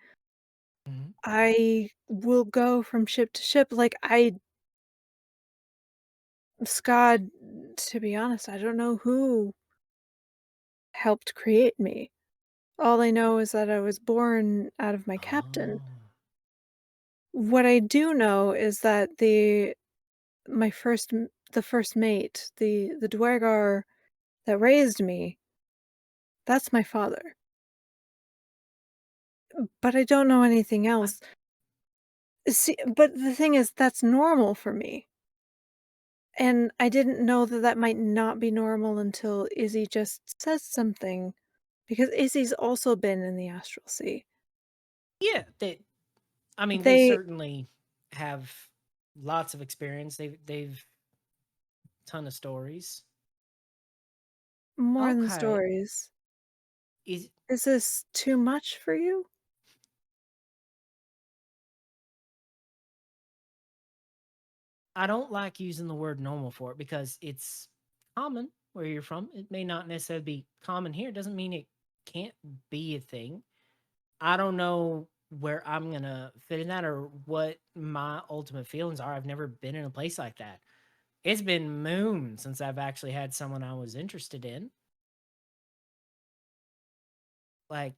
Mhm. I will go from ship to ship. Like, Skad, to be honest, I don't know who helped create me. All I know is that I was born out of my captain. Oh. What I do know is that the first mate, the Dwagar that raised me, that's my father. But I don't know anything I, else. See, but the thing is, that's normal for me. And I didn't know that that might not be normal until Izzy just says something. Because Izzy's also been in the astral sea. yeah. I mean, they They certainly have lots of experience. They've ton of stories. more than Okay. stories. Is Is this too much for you? I don't like using the word normal for it, because it's common where you're from. It may not necessarily be common here. It doesn't mean it can't be a thing. I don't know where I'm gonna fit in that, or what my ultimate feelings are. I've never been in a place like that. It's been moons since I've actually had someone I was interested in. Like,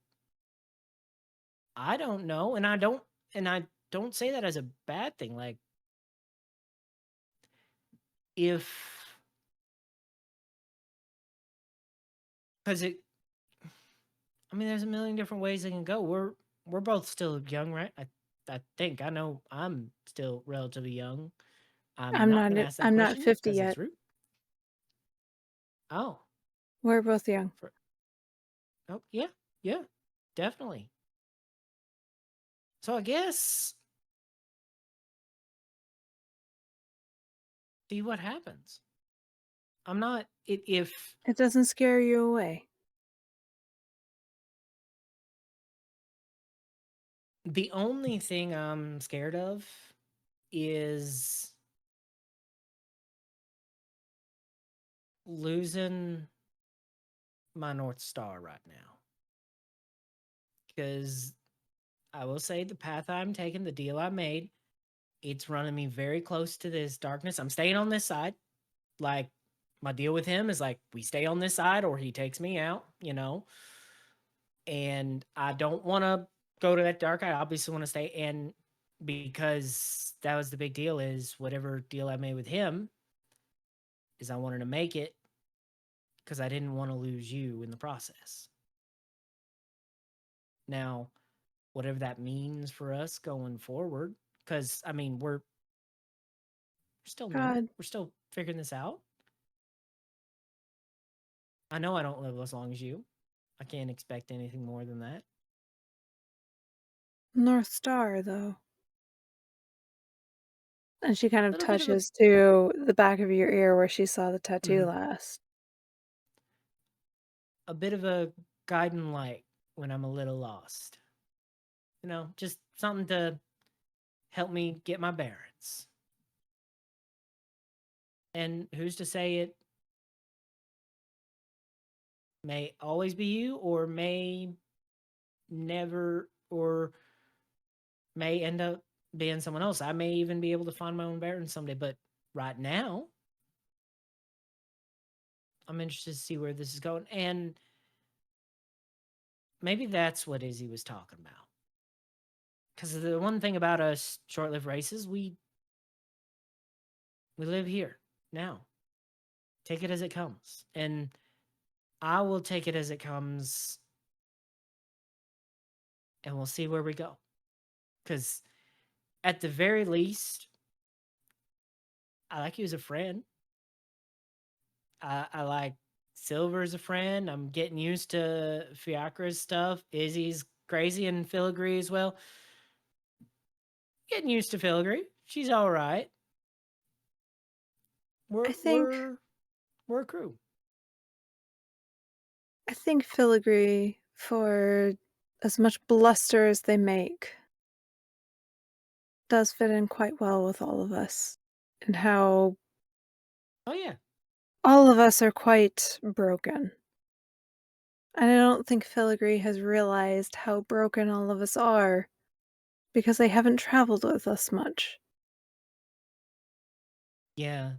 I don't know, and I don't say that as a bad thing. Like, if because I mean, there's a million different ways it can go. We're both still young, right? I think I know I'm still relatively young. I'm not going to ask that I'm not question 50 because yet. it's rude. Oh, We're both young. oh yeah, definitely. So I guess see what happens. I'm not if It doesn't scare you away. the only thing I'm scared of is losing my North Star right now. Because I will say the path I'm taking, the deal I made, it's running me very close to this darkness. I'm staying on this side. Like, my deal with him is like, we stay on this side or he takes me out, you know? And I don't want to go to that dark. I obviously want to stay. And because that was the big deal, is whatever deal I made with him is I wanted to make it because I didn't want to lose you in the process. Now, whatever that means for us going forward, because I mean, we're still new. God. We're still figuring this out. I know I don't live as long as you. I can't expect anything more than that. North Star, though. And she kind of Little bit of touches to the back of your ear where she saw the tattoo Mhm. last. a bit of a guiding light when I'm a little lost. You know, just something to help me get my bearings. And who's to say it may always be you or may never or may end up being someone else. I may even be able to find my own bearings someday, but right now I'm interested to see where this is going. And maybe that's what Izzy was talking about. Because the one thing about us short-lived races, we live here now. Take it as it comes. And I will take it as it comes and we'll see where we go. Because at the very least, I like you as a friend. I like Silver as a friend. I'm getting used to Fiacre's stuff. Izzy's crazy and Filigree as well. Getting used to Filigree. She's all right. We're a crew. I think Filigree, for as much bluster as they make, does fit in quite well with all of us. And how Oh yeah. all of us are quite broken. And I don't think Filigree has realized how broken all of us are because they haven't traveled with us much. Yeah.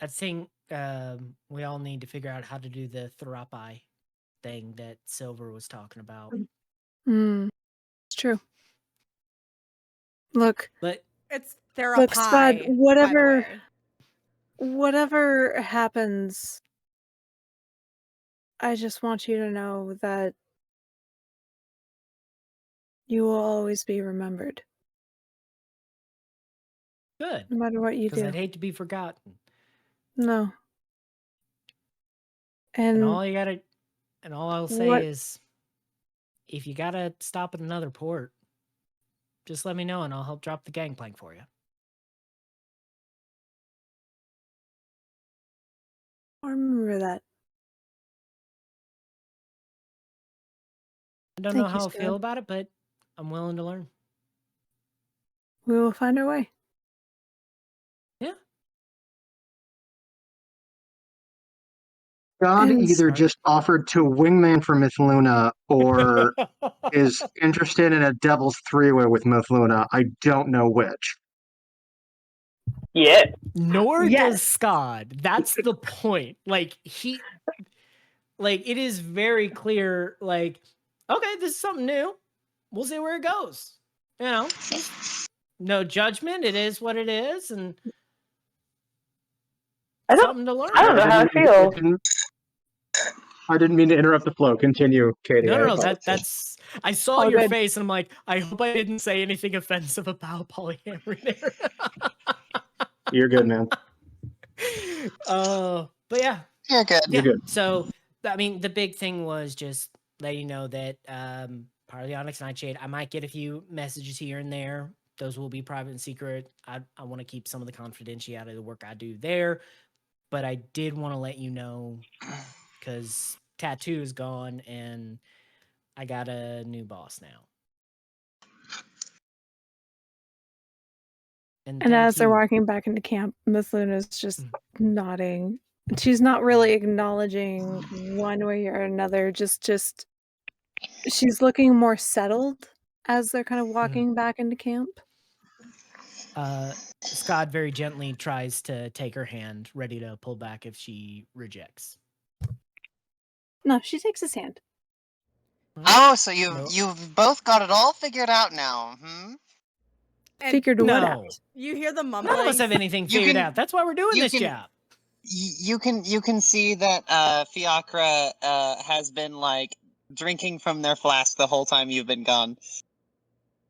I think we all need to figure out how to do the therapy thing that Silver was talking about. It's true. Look, But It's look, Skad, therapy, by the way. whatever happens, I just want you to know that you will always be remembered, good. no matter what you Because do. I'd hate to be forgotten. No. And And all I'll say what is if you gotta stop at another port, just let me know and I'll help drop the gangplank for you. I'll remember that. I don't know Thank you, how I feel Skad. about it, but I'm willing to learn. We will find our way. Yeah. God And either just offered to wingman for Mithluna or is interested in a devil's three-way with Mithluna. I don't know which. Yeah. Nor Yes. does Skad. That's the point. Like it is very clear, like, okay, this is something new. we'll see where it goes. You know, no judgment. It is what it is, and something to learn. I don't know how I feel. I didn't mean to interrupt the flow. Continue, Katy. No. That's. I saw All your good. face, and I'm like, I hope I didn't say anything offensive about polyamory there. You're good, man. But yeah, You're good. yeah. You're good. So I mean, the big thing was just letting you know that part of the Onyx Nightshade, I might get a few messages here and there. Those will be private and secret. I want to keep some of the confidentiality of the work I do there, but I did want to let you know because Tattoo is gone and I got a new boss now. And thank as they're you. walking back into camp, Mithluna's just nodding. She's not really acknowledging one way or another. Just she's looking more settled as they're kind of walking back into camp. Skad very gently tries to take her hand, ready to pull back if she rejects. No, she takes his hand. Oh, so Nope. you've both got it all figured out now, And Figured what No. out? you hear the None mumbling. of us have anything You figured can- out. That's why we're doing you this can- job. You can see that Fiacre has been like drinking from their flask the whole time you've been gone.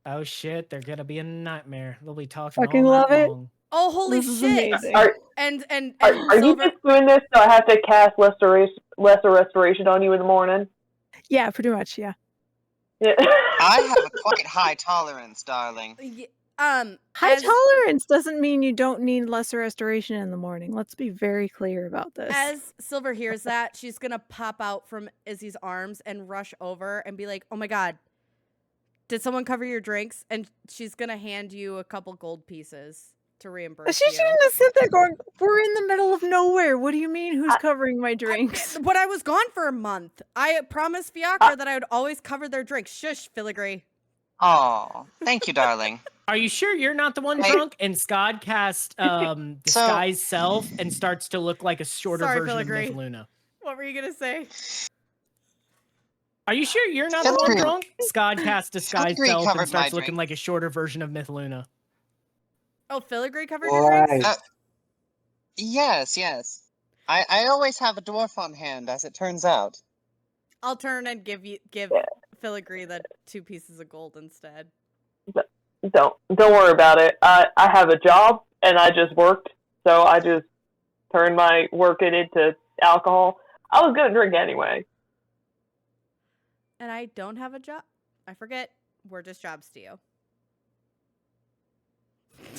Oh shit, they're gonna be a nightmare. They'll be talking Fucking all night love it. long. Oh, holy This is shit! amazing. And Are you Silver. just doing this so I have to cast lesser restoration on you in the morning? Yeah, pretty much. Yeah. Yeah. I have a quite high tolerance, darling. High as- tolerance doesn't mean you don't need lesser restoration in the morning. Let's be very clear about this. As Silver hears that, she's gonna pop out from Izzy's arms and rush over and be like, "Oh my god, did someone cover your drinks?" And she's gonna hand you a couple gold pieces to reimburse She's you. gonna sit there going, "We're in the middle of nowhere. What do you mean? Who's covering my drinks?" But I was gone for a month. I promised Fiacre that I would always cover their drinks. Shush, Filigree. Oh, thank you, darling. Are you sure you're not the one Hey. drunk? And Skad casts disguise self and starts to look like a shorter Sorry, version Filigree. of Mithluna. What were you gonna say? Are you sure you're not the one Filigree. drunk? Skad casts disguise Filigree self covered and starts my looking drink. like a shorter version of Mithluna. Oh, Filigree covered your drinks? Right. Yes. I always have a dwarf on hand, as it turns out. I'll turn and give Filigree the 2 pieces of gold instead. Don't worry about it. I have a job and I just worked, so I just turned my work into alcohol. I was gonna drink anyway. And I don't have a job. I forget. We're just jobs to you.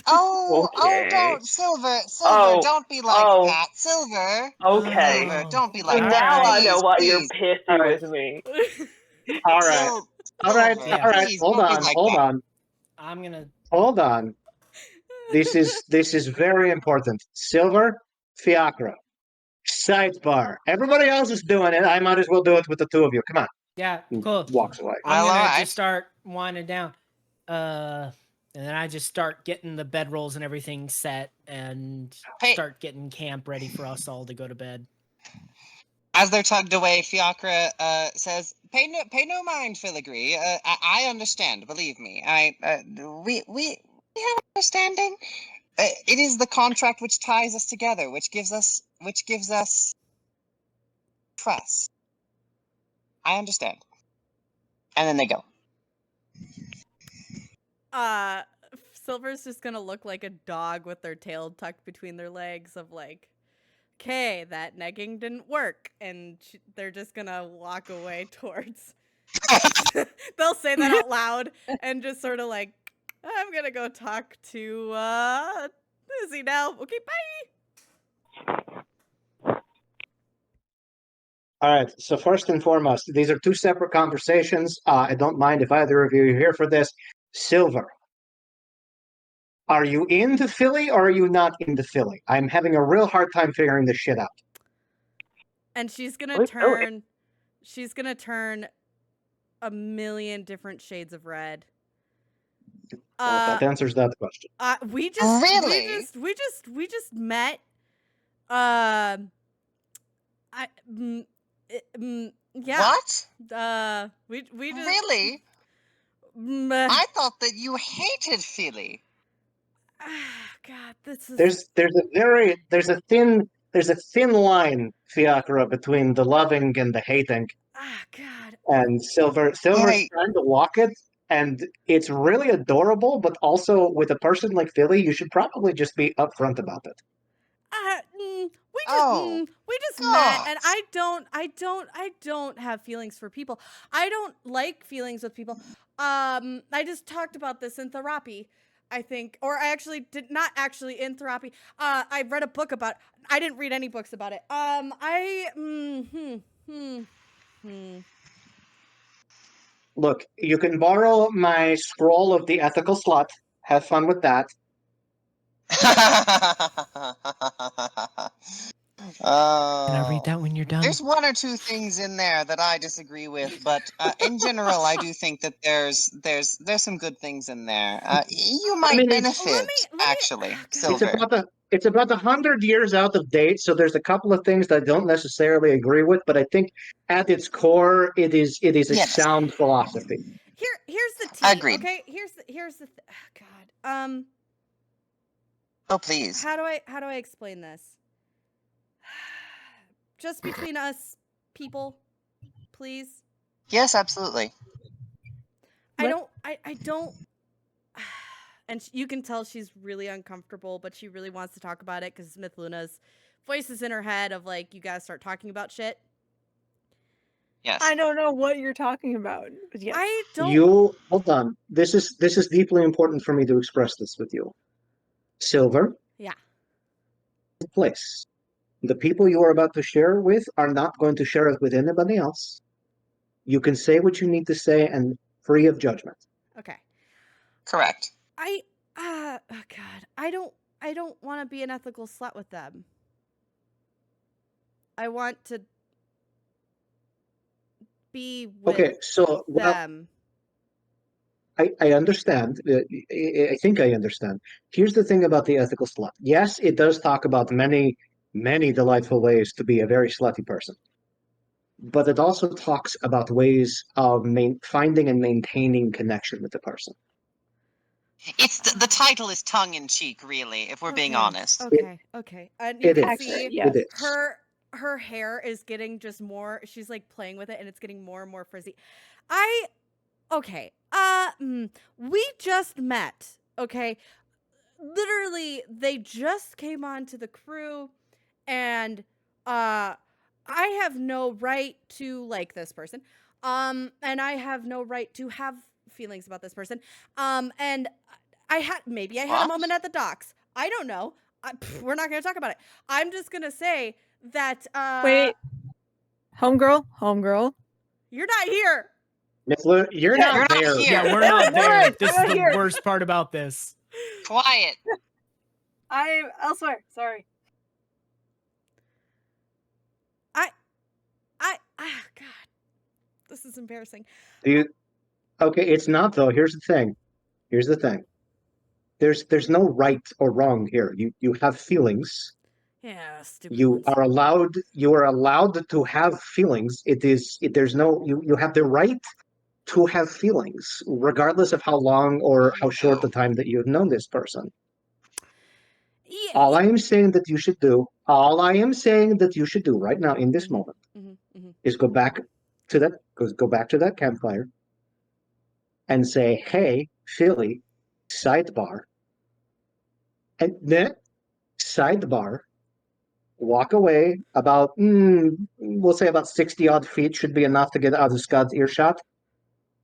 Oh, Okay. don't, Silver, Oh, don't be like oh. that, Silver. Okay. Silver, don't be So like that. now I know Please, why you're please. pissy All right. with me. All right. Sil- All right. Silver, All right. please, Hold don't be on. like Hold that. on. I'm gonna. Hold on. This is very important. Silver, Fiacre, sidebar. Everybody else is doing it. I might as well do it with the two of you. Come on. Yeah, cool. Walks away. I'm Well, gonna alright. just start winding down. And then I just start getting the bedrolls and everything set and Hey. start getting camp ready for us all to go to bed. As they're tugged away, Fiacre says, "Pay no mind, Filigree. I understand. Believe me. We have understanding. It is the contract which ties us together, which gives us trust. I understand." And then they go. Silver's just gonna look like a dog with their tail tucked between their legs of like, okay, that negging didn't work. And they're just gonna walk away towards. They'll say that out loud and just sort of like, I'm gonna go talk to Izzy now. Okay, bye. All right. So first and foremost, these are two separate conversations. I don't mind if either of you are here for this. Silver, are you into Philly or are you not into Philly? I'm having a real hard time figuring this shit out. And she's gonna Wait, oh, turn. She's gonna turn a million different shades of red. Well, that answers that question. We just Really? we just met. Yeah. What? We just Really? I thought that you hated Philly. God, this is. There's a thin line, Fiacre, between the loving and the hating. God. And Silver's trying to walk it, and it's really adorable. But also, with a person like Philly, you should probably just be upfront about it. We just met, and I don't have feelings for people. I don't like feelings with people. I just talked about this in therapy, I think, or I actually did not actually in therapy. I read a book about. I didn't read any books about it. Look, you can borrow my scroll of the ethical slut. Have fun with that. Can I read that when you're done? There's one or two things in there that I disagree with, but in general, I do think that there's some good things in there. You might benefit, actually, Silver. It's about 100 years out of date, so there's a couple of things that I don't necessarily agree with, but I think at its core, it is a sound philosophy. Here's the tea. Agreed. Okay, here's the God. Oh please. How do I explain this? Just between us people, please. Yes, absolutely. I don't. And you can tell she's really uncomfortable, but she really wants to talk about it because Mithluna's voice is in her head of like, you gotta start talking about shit. Yes. I don't know what you're talking about. But yes. I don't. You hold on. This is deeply important for me to express this with you. Silver. Yeah. Place. The people you are about to share with are not going to share it with anybody else. You can say what you need to say and free of judgment. Okay. Correct. Oh God, I don't want to be an ethical slut with them. I want to be with them. I understand. I think I understand. Here's the thing about the ethical slut. Yes, it does talk about many delightful ways to be a very slutty person. But it also talks about ways of finding and maintaining connection with the person. It's the title is tongue in cheek, really, if we're being honest. Okay. And you can see it is. her hair is getting just more. She's like playing with it, and it's getting more and more frizzy. We just met. Okay, literally, they just came onto the crew, and I have no right to like this person. And I have no right to have feelings about this person. And I had a moment at the docks. I don't know. We're not going to talk about it. I'm just going to say that wait. Homegirl. You're not here. Mithluna, you're not there. Yeah, we're not there. This is the worst part about this. Quiet. I'm elsewhere. Sorry. God, this is embarrassing. Okay, it's not though. Here's the thing. There's no right or wrong here. You have feelings. Yeah, stupid. You are allowed to have feelings. You have the right to have feelings, regardless of how long or how short the time that you've known this person. Yeah. All I am saying that you should do right now in this moment is go back to that campfire and say, "Hey, Philly, sidebar," and then sidebar. Walk away about, we'll say about 60 odd feet should be enough to get out of Skad's earshot,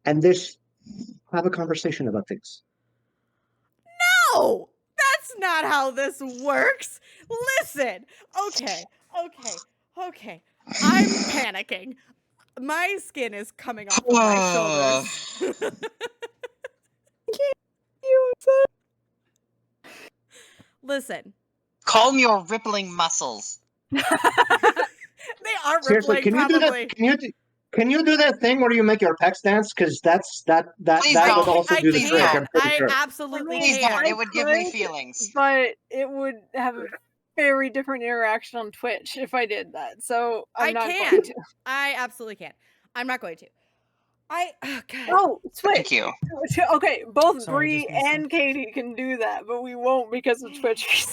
and have a conversation about things. No, that's not how this works. Listen, okay. I'm panicking. My skin is coming off of my shoulders. Listen. Calm your rippling muscles. They are Seriously, rippling, probably. Can you do that thing where you make your pecs dance? Because that would also do the trick. I'm pretty sure. Absolutely Please can. don't. It would give me feelings. But it would have a very different interaction on Twitch if I did that. So I'm not going to. I absolutely can. I'm not going to. Oh god. Oh, switch. Thank you. Okay, both Sorry, I Bree just missed and Katy can do that, but we won't because of Twitch.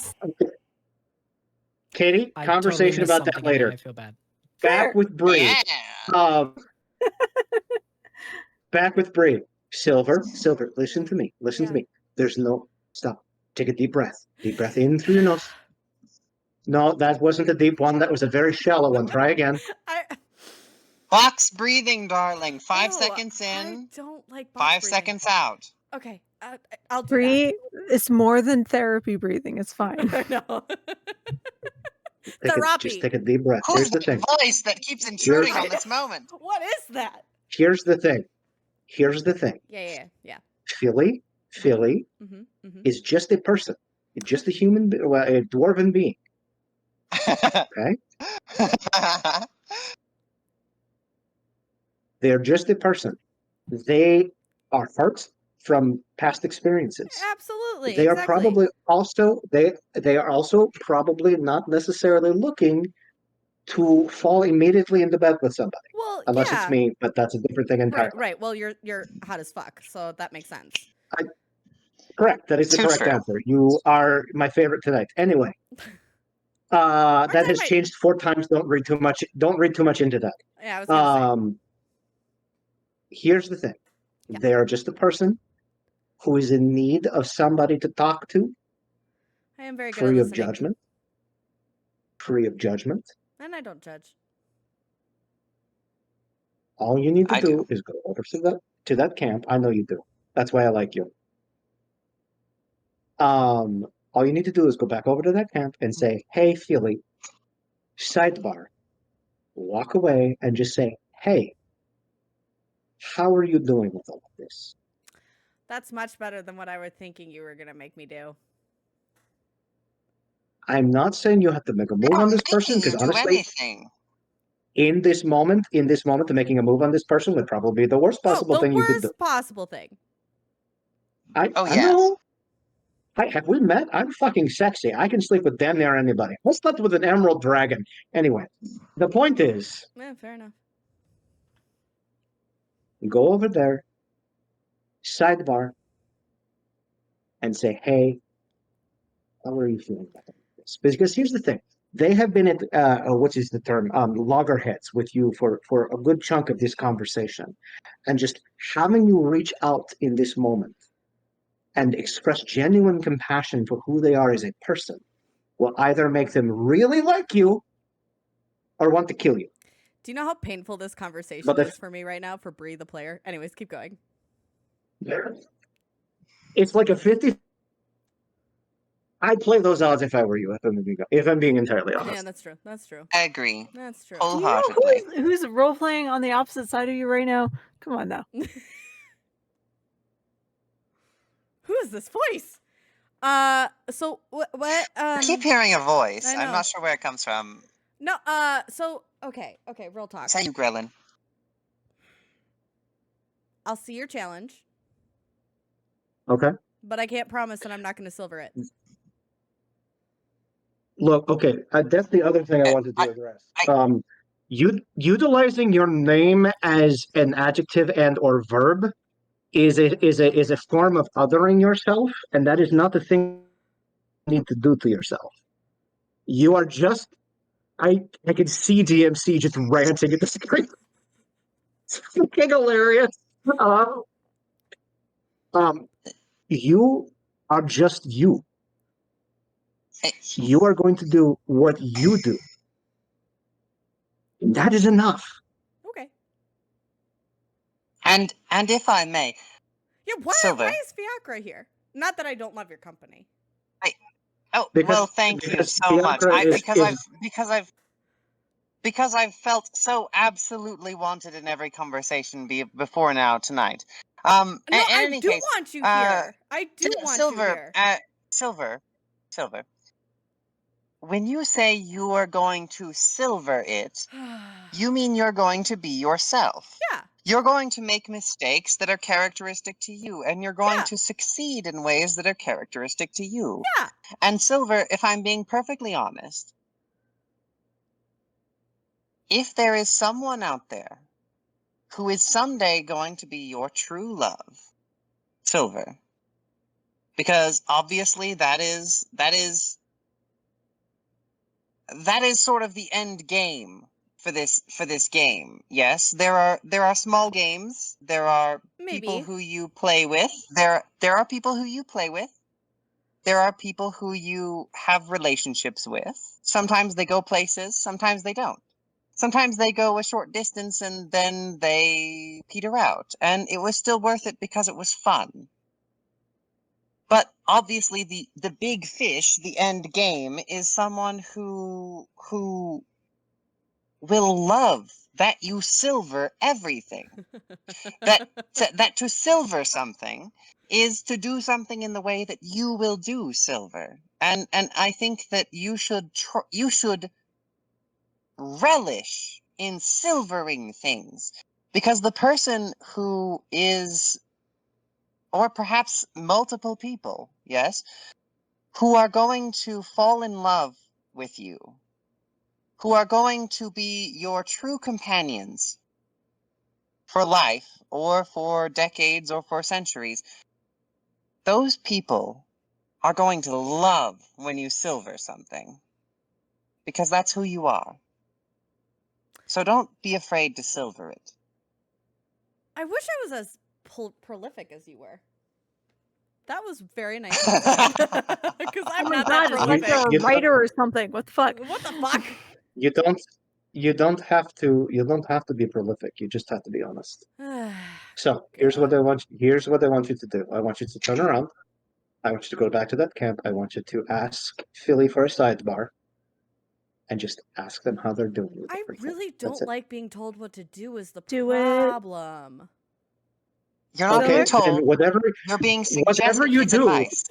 Katie, I conversation totally missed about that something and now later. I feel bad. Back Fair. with Bree. Yeah. Back with Bree. Silver, listen to me. Listen to Yeah. me. There's no stop. Take a deep breath. Deep breath in through your nose. No, that wasn't a deep one. That was a very shallow one. Try again. Box breathing, darling. 5 Ew, seconds I in, don't like box 5 breathing. seconds out. Okay, I'll do Bree, it's more than therapy breathing. It's fine. that. No. Just Therapy. take a deep breath. Who's Here's the that thing. voice that keeps intruding on this moment? What is that? Here's the thing. Here's the thing. Yeah. Philly Mm-hmm. is just a person. It's just a human, a dwarven being. Okay? They're just a person. They are hurt from past experiences. Absolutely. They are exactly. probably also they are also probably not necessarily looking to fall immediately into bed with somebody. Well, Unless yeah. it's me, but that's a different thing entirely. Right. Well, you're hot as fuck, so that makes sense. Correct. That is the Too correct true. answer. You are my favorite tonight. Anyway. That has changed 4 times. Don't read too much into that. Yeah, I was gonna say. Here's the thing. Yeah. They are just a person who is in need of somebody to talk to. I am very good Free at of listening. judgment. Free of judgment. And I don't judge. All you need to I do do. is go over to that camp. I know you do. That's why I like you. All you need to do is go back over to that camp and say, "Hey, Philly, sidebar." Walk away and just say, "Hey, how are you doing with all of this?" That's much better than what I was thinking you were gonna make me do. I'm not saying you have to make a move on this person, because Do honestly, anything. in this moment, making a move on this person would probably be the worst possible thing you could do. The worst possible thing. I yes. know. Have we met? I'm fucking sexy. I can sleep with damn near anybody. I slept with an emerald dragon. Anyway, the point is, Yeah, fair enough. go over there, sidebar, and say, "Hey, how are you feeling about this?" Because here's the thing. They have been at, what is the term, loggerheads with you for a good chunk of this conversation. And just having you reach out in this moment and express genuine compassion for who they are as a person will either make them really like you or want to kill you. Do you know how painful this conversation is for me right now for Bree the player? Anyways, keep going. It's like a 50. I'd play those odds if I were you, if I'm being entirely honest. Yeah, that's true. That's true. I agree. That's true. Wholeheartedly. Do you know who's role playing on the opposite side of you right now? Come on now. Who is this voice? So what? I keep hearing a voice. I know. I'm not sure where it comes from. No. So okay. Real talk. Is that you, Grelin? I'll see your challenge. Okay. But I can't promise that I'm not going to silver it. Look, okay, that's the other thing I wanted to address. Utilizing your name as an adjective and or verb is a form of othering yourself, and that is not the thing you need to do to yourself. You are just, I can see DMC just ranting at the screen. It's fucking hilarious. You are just you. You are going to do what you do. And that is enough. Okay. And if I may. Yeah, why is Fiacre here? Not that I don't love your company. Thank you so much. Because I've felt so absolutely wanted in every conversation before now tonight. No, I do want you here. I do want you here. Silver. When you say you are going to silver it, you mean you're going to be yourself. Yeah. You're going to make mistakes that are characteristic to you, and you're going to succeed in ways that are characteristic to you. Yeah. And Silver, if I'm being perfectly honest, if there is someone out there who is someday going to be your true love, Silver. Because obviously that is sort of the end game for this game. Yes, there are small games. There are people Maybe. who you play with. There are people who you play with. There are people who you have relationships with. Sometimes they go places, sometimes they don't. Sometimes they go a short distance and then they peter out. And it was still worth it because it was fun. But obviously the big fish, the end game, is someone who will love that you silver everything. that to silver something is to do something in the way that you will do silver. And I think that you should relish in silvering things, because the person who is, or perhaps multiple people, yes, who are going to fall in love with you, who are going to be your true companions for life or for decades or for centuries, those people are going to love when you silver something, because that's who you are. So don't be afraid to silver it. I wish I was as prolific as you were. That was very nice of you. Because I'm Oh my not god, that it's like prolific. you're a writer or something. What the fuck? What the fuck? You don't have to be prolific. You just have to be honest. So here's what I want you to do. I want you to turn around. I want you to go back to that camp. I want you to ask Philly for a sidebar and just ask them how they're doing with I everything. really That's don't it. like being told what to do is the Do it. problem. You're not Okay, being then told. whatever You're being whatever suggested. you It's do, advice.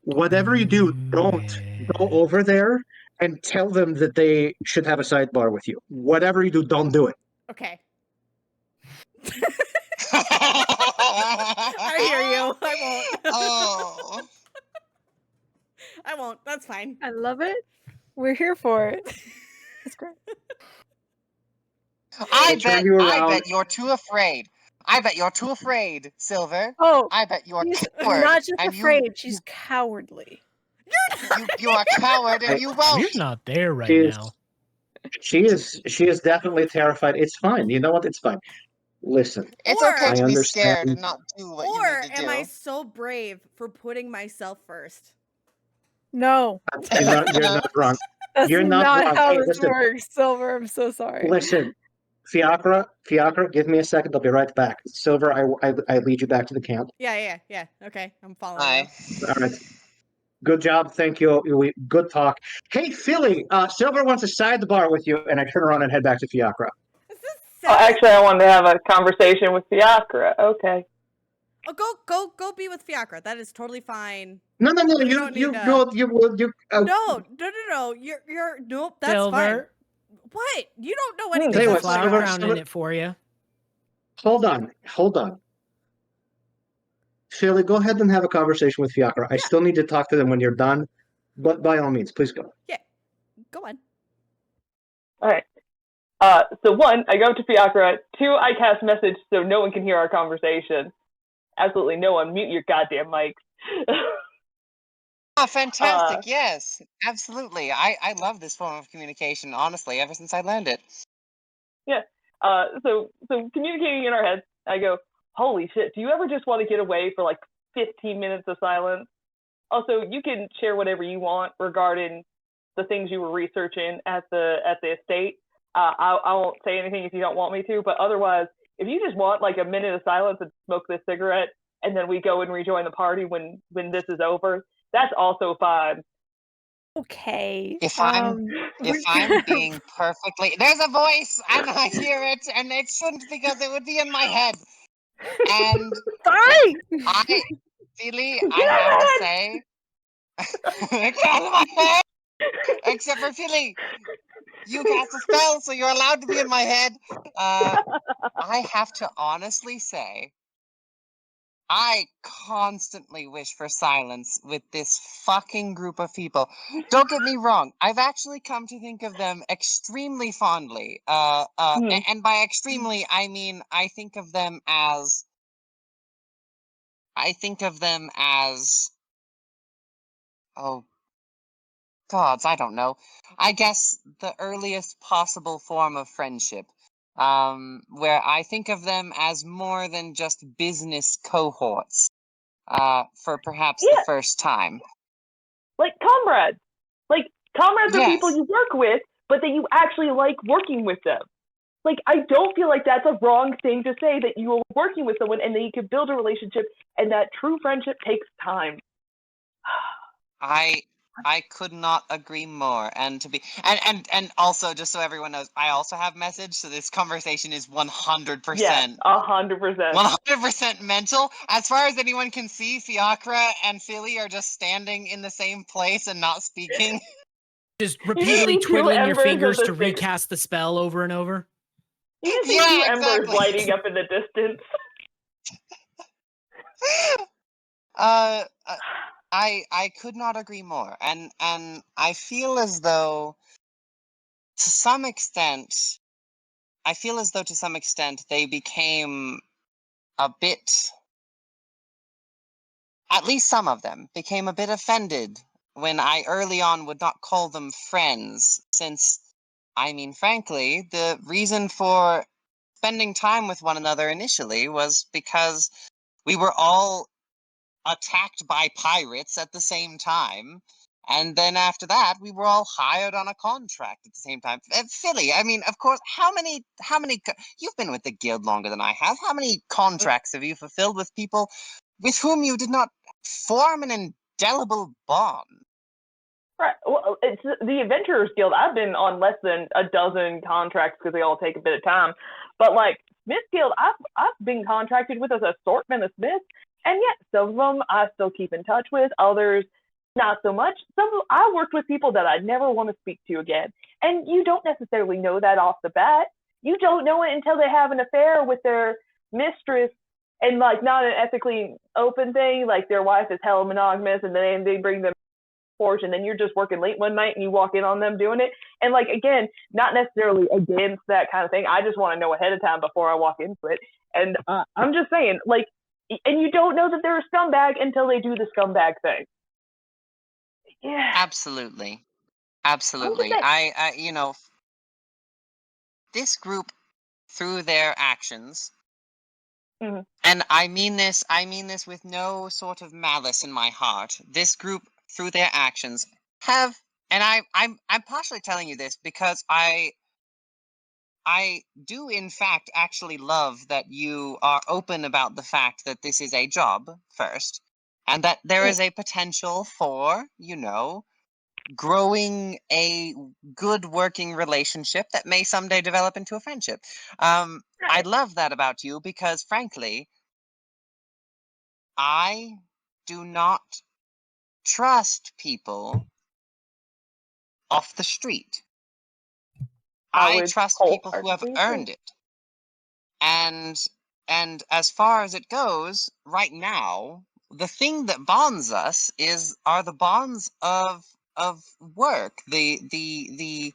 whatever you do, don't go over there and tell them that they should have a sidebar with you. Whatever you do, don't do it. Okay. I hear you. I won't. Oh. I won't. That's fine. I love it. We're here for it. It's great. I They turn you around. bet you're too afraid. I bet you're too afraid, Silver. Oh, I bet you're she's coward. not just and afraid, she's cowardly. you are a coward and you You're won't. not there right She is now. she is definitely terrified. It's fine. You know what? It's fine. Listen, It's Or- okay I to be understand. scared and not do what you Or need to am I do. so brave for putting myself first? No, You're not wrong. that's You're not not wrong. how Hey, this listen. works, Silver. I'm so sorry. Listen, Fiacre, give me a second. I'll be right back. Silver, I lead you back to the camp. Yeah. Okay, I'm following Hi. you. All right. Good job. Thank you. Good talk. Hey, Philly, Silver wants a sidebar with you, and I turn around and head back to Fiacre. Is this Oh, sad? actually, I wanted to have a conversation with Fiacre. Okay. Oh, go be with Fiacre. That is totally fine. No, You don't need to- No. You're nope. That's Silver, fine. What? You don't know anything. Tell you there's a what, about flower Silver, that. crown in it for you. Hold on. Philly, go ahead and have a conversation with Fiacre. I Yeah. still need to talk to them when you're done, but by all means, please go. Yeah. Go on. All right. So one, I go up to Fiacre. Two, I cast message so no one can hear our conversation. Absolutely no one. Mute your goddamn mics. Oh, fantastic. Yes, absolutely. I love this form of communication, honestly, ever since I learned it. Yeah. So communicating in our heads, I go, holy shit, do you ever just want to get away for like 15 minutes of silence? Also, you can share whatever you want regarding the things you were researching at the estate. I won't say anything if you don't want me to, but otherwise, if you just want like a minute of silence and smoke this cigarette, and then we go and rejoin the party when this is over, that's also fine. Okay. If I'm being perfectly, there's a voice and I hear it, and it shouldn't, because it would be in my head. And Sorry. Philly, I have to say, it's out of my head. Except for Philly, you cast a spell, so you're allowed to be in my head. I have to honestly say I constantly wish for silence with this fucking group of people. Don't get me wrong. I've actually come to think of them extremely fondly. And by extremely, I mean I think of them as. Oh gods, I don't know. I guess the earliest possible form of friendship. Where I think of them as more than just business cohorts. For perhaps the Yeah, first time. like comrades. Like comrades are people Yes, you work with, but that you actually like working with them. Like I don't feel like that's a wrong thing to say, that you are working with someone and that you can build a relationship, and that true friendship takes time. I could not agree more. And to be and also, just so everyone knows, I also have message, so this conversation is 100% Yes, 100%. 100% mental. As far as anyone can see, Fiacre and Philly are just standing in the same place and not speaking. Just You repeatedly just see two twiddling your embers fingers of to the stick. recast the spell over and over. You just see two Yeah, embers exactly. lighting up in the distance. uh, I could not agree more, and I feel as though to some extent, they became a bit, at least some of them became a bit offended when I early on would not call them friends, since, I mean, frankly, the reason for spending time with one another initially was because we were all attacked by pirates at the same time. And then after that, we were all hired on a contract at the same time. Philly, I mean, of course, you've been with the guild longer than I have. How many contracts have you fulfilled with people with whom you did not form an indelible bond? Right. Well, it's the Adventurers Guild. I've been on less than a dozen contracts because they all take a bit of time. But like Smith Guild, I've been contracted with as an assortment of Smiths, and yet some of them I still keep in touch with. Others, not so much. I worked with people that I never want to speak to again, and you don't necessarily know that off the bat. You don't know it until they have an affair with their mistress, and like not an ethically open thing. Like their wife is hella monogamous, and then they bring them porch, and then you're just working late one night and you walk in on them doing it. And like again, not necessarily against that kind of thing. I just want to know ahead of time before I walk into it. And I'm just saying, like, and you don't know that they're a scumbag until they do the scumbag thing. Yeah. Absolutely. I'm just Absolutely. saying. This group, through their actions, Mhm. and I mean this with no sort of malice in my heart. This group, through their actions, have, and I'm partially telling you this because I do in fact actually love that you are open about the fact that this is a job first, and that there is a potential for, growing a good working relationship that may someday develop into a friendship. I love that about you because, frankly, I do not trust people off the street. I I would trust people who have wholeheartedly agree. earned it. And as far as it goes, right now, the thing that bonds us are the bonds of work, the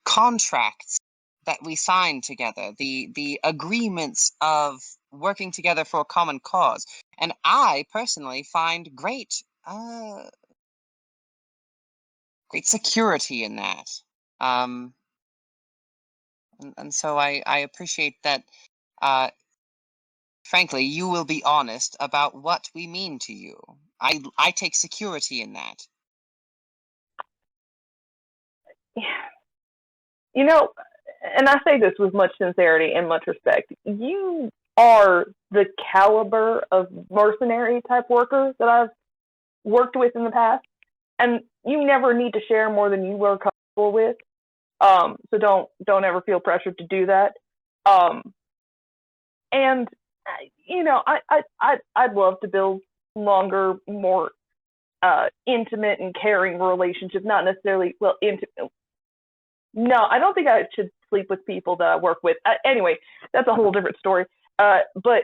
contracts that we sign together, the agreements of working together for a common cause. And I personally find great security in that. Um, and so I appreciate that, frankly, you will be honest about what we mean to you. I take security in that. You know, and I say this with much sincerity and much respect. You are the caliber of mercenary type worker that I've worked with in the past, and you never need to share more than you are comfortable with. So don't ever feel pressured to do that. Um, and I'd love to build longer, more intimate and caring relationships. Not necessarily intimate. No, I don't think I should sleep with people that I work with. Anyway, that's a whole different story. But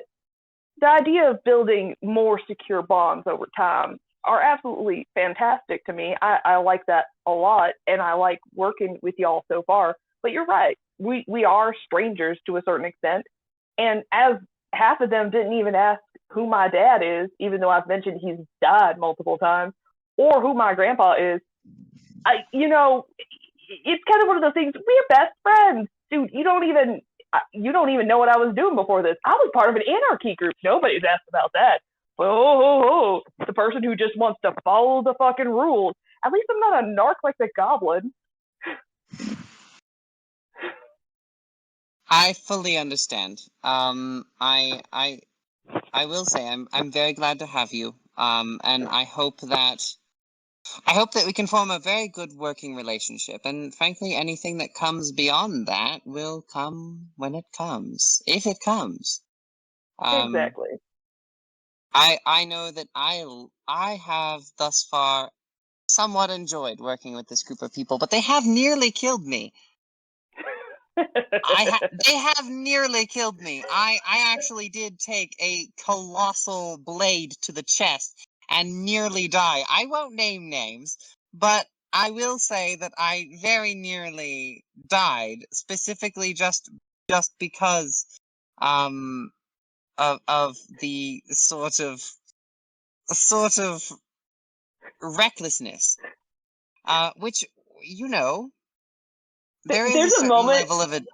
the idea of building more secure bonds over time are absolutely fantastic to me. I like that a lot, and I like working with y'all so far. But you're right, we are strangers to a certain extent, and as half of them didn't even ask who my dad is, even though I've mentioned he's died multiple times, or who my grandpa is. It's kind of one of those things. We're best friends, dude. You don't even know what I was doing before this. I was part of an anarchy group. Nobody's asked about that. Oh, the person who just wants to follow the fucking rules. At least I'm not a narc like the goblin. I fully understand. I will say I'm very glad to have you. And I hope that we can form a very good working relationship. And frankly, anything that comes beyond that will come when it comes, if it comes. Exactly. I know that I have thus far somewhat enjoyed working with this group of people, but they have nearly killed me. They have nearly killed me. I actually did take a colossal blade to the chest and nearly die. I won't name names, but I will say that I very nearly died, specifically just because of the sort of recklessness, which there is a There's a certain moment. level of it.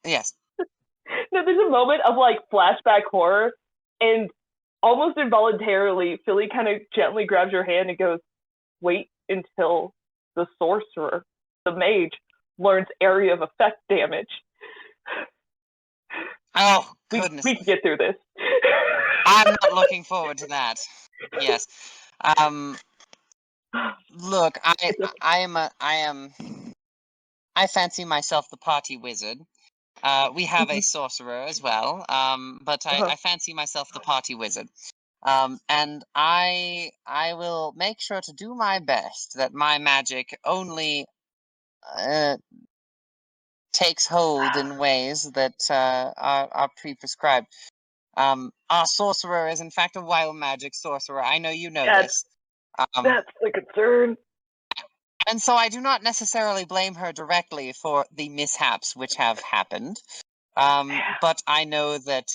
Yes. No, there's a moment of like flashback horror, and almost involuntarily, Philly kind of gently grabs your hand and goes, "Wait until the sorcerer, the mage, learns area of effect damage." Oh, goodness. We can get through this. I'm not looking forward to that. Yes. Look, I fancy myself the party wizard. We have a sorcerer as well. But I fancy myself the party wizard. And I will make sure to do my best that my magic only takes hold in ways that are pre-prescribed. Our sorcerer is in fact a wild magic sorcerer. I know you know this. That's the concern. And so I do not necessarily blame her directly for the mishaps which have happened. But I know that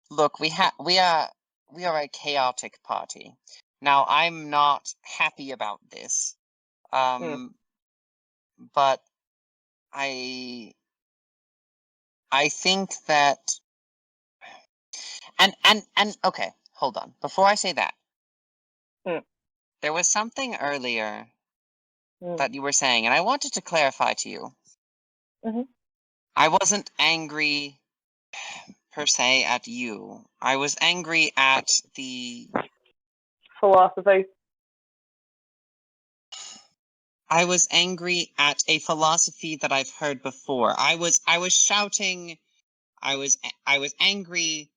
look, we are a chaotic party. Now I'm not happy about this. But I think that and okay, hold on. Before I say that, there was something earlier that you were saying, and I wanted to clarify to you. I wasn't angry per se at you. I was angry at the philosophy. I was angry at a philosophy that I've heard before. I was shouting. I was angry,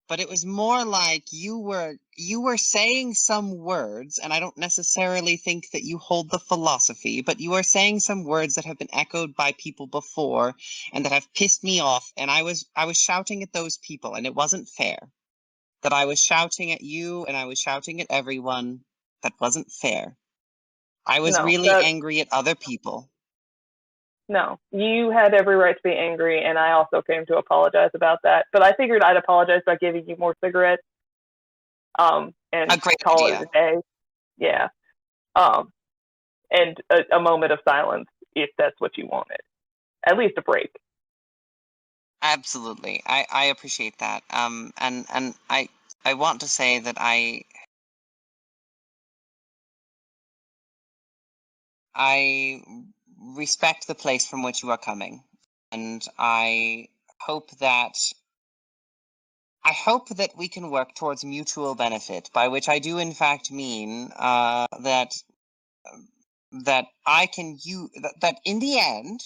but it was more like you were saying some words, and I don't necessarily think that you hold the philosophy, but you are saying some words that have been echoed by people before and that have pissed me off, and I was shouting at those people, and it wasn't fair. That I was shouting at you and I was shouting at everyone. That wasn't fair. I was really angry at other people. No, you had every right to be angry, and I also came to apologize about that. But I figured I'd apologize by giving you more cigarettes. And a great call idea. it a day. Yeah. And a moment of silence if that's what you wanted. At least a break. Absolutely. I appreciate that. And I want to say that I respect the place from which you are coming, and I hope that we can work towards mutual benefit, by which I do in fact mean that I can that in the end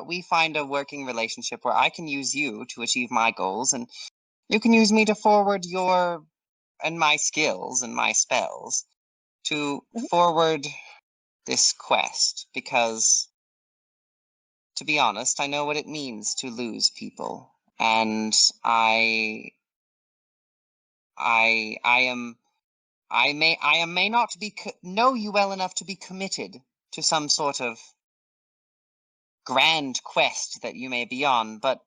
we find a working relationship where I can use you to achieve my goals, and you can use me to forward your and my skills and my spells to forward this quest, because to be honest, I know what it means to lose people, and I may not know you well enough to be committed to some sort of grand quest that you may be on, but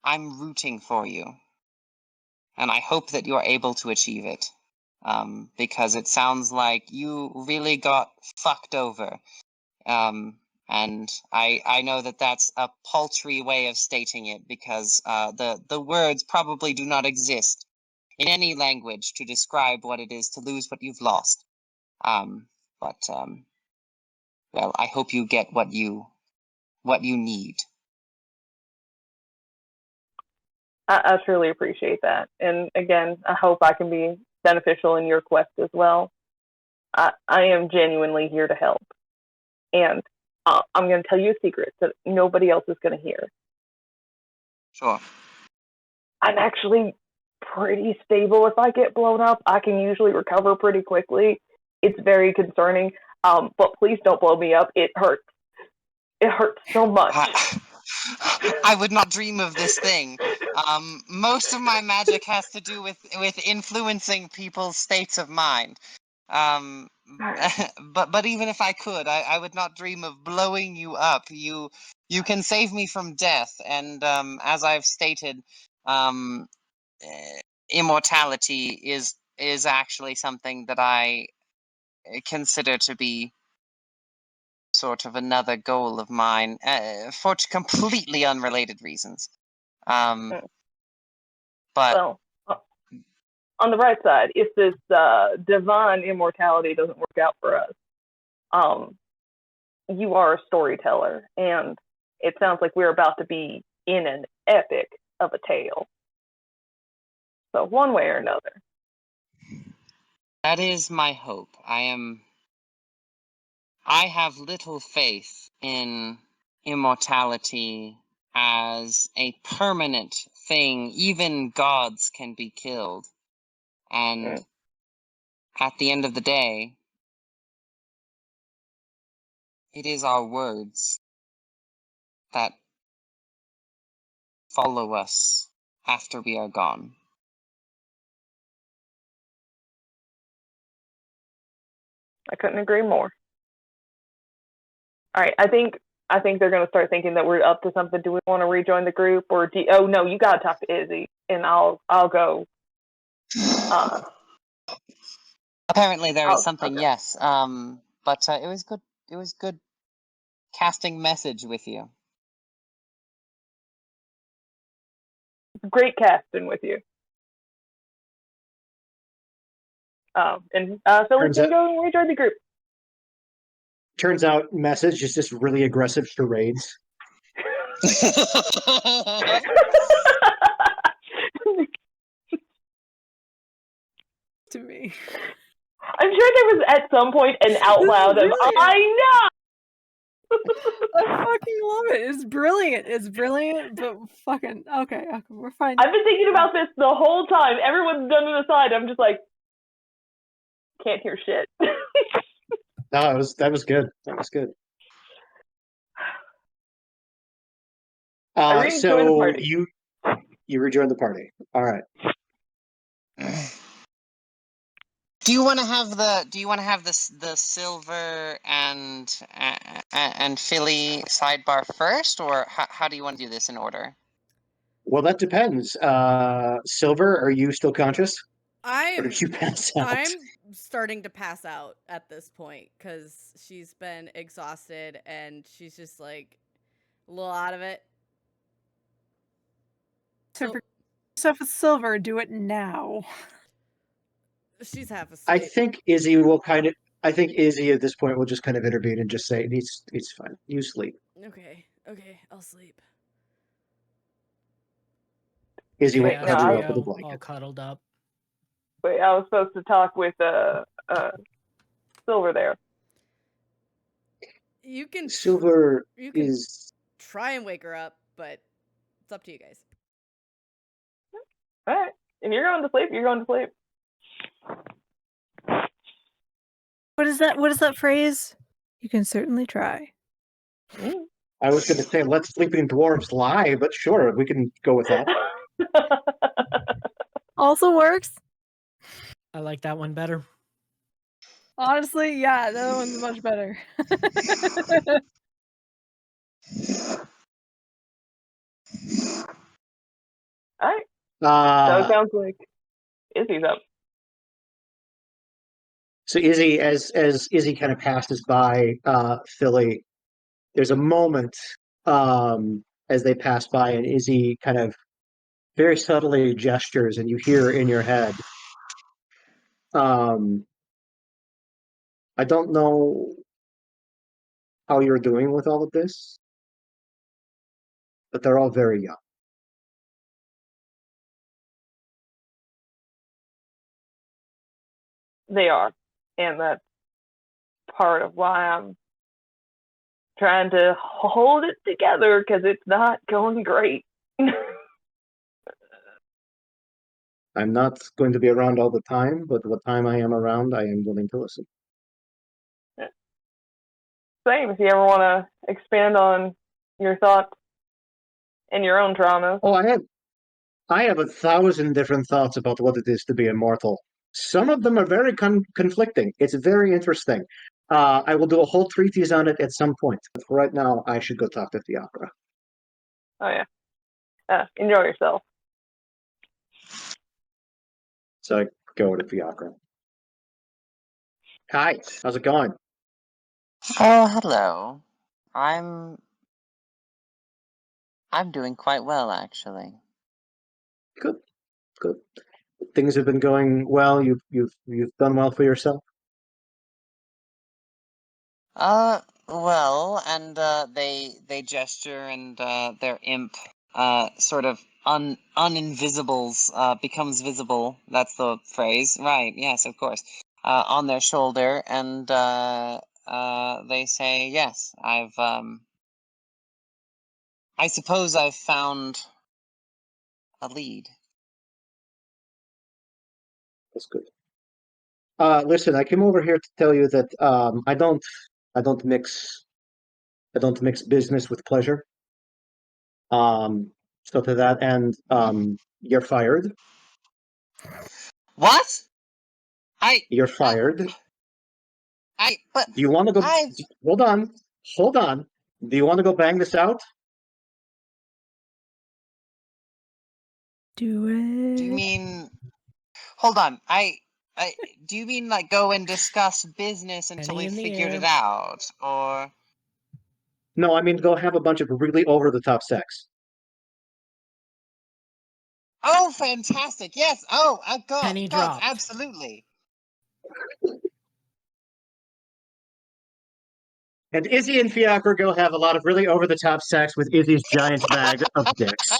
I'm rooting for you, and I hope that you're able to achieve it, because it sounds like you really got fucked over, and I know that that's a paltry way of stating it, because the words probably do not exist in any language to describe what it is to lose what you've lost. Well, I hope you get what you need. I truly appreciate that. And again, I hope I can be beneficial in your quest as well. I am genuinely here to help. And I'm going to tell you a secret that nobody else is going to hear. Sure. I'm actually pretty stable. If I get blown up, I can usually recover pretty quickly. It's very concerning. But please don't blow me up. It hurts. It hurts so much. I would not dream of this thing. Most of my magic has to do with influencing people's states of mind. But even if I could, I would not dream of blowing you up. You can save me from death, and as I've stated, immortality is actually something that I consider to be sort of another goal of mine, for completely unrelated reasons. But well, on the right side, if this divine immortality doesn't work out for us, you are a storyteller, and it sounds like we're about to be in an epic of a tale. So one way or another. That is my hope. I have little faith in immortality as a permanent thing. Even gods can be killed. And at the end of the day, it is our words that follow us after we are gone. I couldn't agree more. All right, I think they're going to start thinking that we're up to something. Do we want to rejoin the group, or oh no, you got to talk to Izzy, and I'll go. Apparently there is something, yes. But it was good. It was good casting message with you. Great casting with you. And so we can go and rejoin the group. Turns out message is just really aggressive charades. To me. I'm sure there was at some point an out loud of I know. I fucking love it. It's brilliant. It's brilliant, but fucking okay, we're fine. I've been thinking about this the whole time. Everyone's done it aside. I'm just like, can't hear shit. No, that was good. That was good. So you rejoined the party. All right. Do you want to have the silver and Philly sidebar first, or how do you want to do this in order? Well, that depends. Silver, are you still conscious? Or did you pass out? I'm starting to pass out at this point because she's been exhausted and she's just like a little out of it. So, stuff with silver, do it now. She's half asleep. I think Izzy at this point will just kind of intervene and just say, it's fine. You sleep. Okay, I'll sleep. Izzy will cover you up with a blanket. All cuddled up. Wait, I was supposed to talk with Silver there. You can Silver try and wake her up, but it's up to you guys. All right. If you're going to sleep, you're going to sleep. What is that phrase? You can certainly try. I was going to say, let sleeping dwarves lie, but sure, we can go with that. Also works. I like that one better. Honestly, yeah, that one's much better. All right. So it sounds like Izzy's up. So Izzy, as Izzy kind of passes by Philly, there's a moment as they pass by, and Izzy kind of very subtly gestures, and you hear in your head, I don't know how you're doing with all of this, but they're all very young. They are. And that's part of why I'm trying to hold it together, because it's not going great. I'm not going to be around all the time, but what time I am around, I am willing to listen. Same. If you ever want to expand on your thoughts and your own traumas. Oh, I have 1,000 different thoughts about what it is to be immortal. Some of them are very conflicting. It's very interesting. I will do a whole treatise on it at some point. But for right now, I should go talk to Fiacre. Oh, yeah. Enjoy yourself. So I go to Fiacre. Hi, how's it going? Oh, hello. I'm doing quite well, actually. Good. Things have been going well. You've done well for yourself. Well, and they gesture, and their imp sort of uninvisibles becomes visible. That's the phrase, right? Yes, of course. On their shoulder, and they say, "Yes, I suppose I've found a lead." That's good. Listen, I came over here to tell you that I don't mix business with pleasure. So to that end, you're fired. What? You're fired. But Do you want to go? I. Hold on. Do you want to go bang this out? Do it. Do you mean? Hold on. Do you mean like go and discuss business until Penny we in the figured air. it out, or? No, I mean go have a bunch of really over the top sex. Oh, fantastic! Yes. Oh, Penny God, dropped. absolutely. And Izzy and Fiacre go have a lot of really over the top sex with Izzy's giant bag of dicks.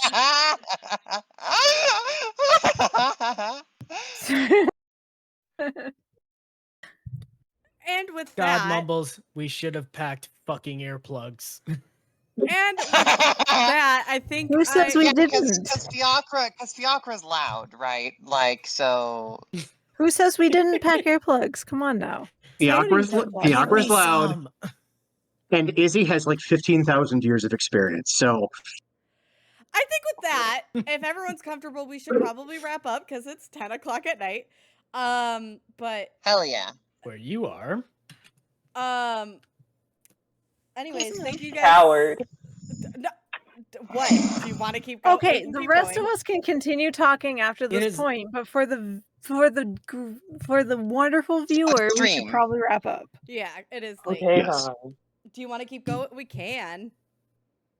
And with God that, mumbles, we should have packed fucking earplugs. and with that, I think Who says we didn't? Because Fiacre's loud, right? Like, so. Who says we didn't pack earplugs? Come on now. Fiacre's Give Fiacre's me loud, some. and Izzy has like 15,000 years of experience. So I think with that, if everyone's comfortable, we should probably wrap up because it's 10 o'clock at night. But Hell yeah. Where you are. anyways, thank you guys. Coward. No, what? Do you want to keep going? Okay, the rest of us can continue talking after this point, but for the wonderful viewer, we should probably wrap up. Yeah, it is late. Okay, yes. Do you want to keep going? We can.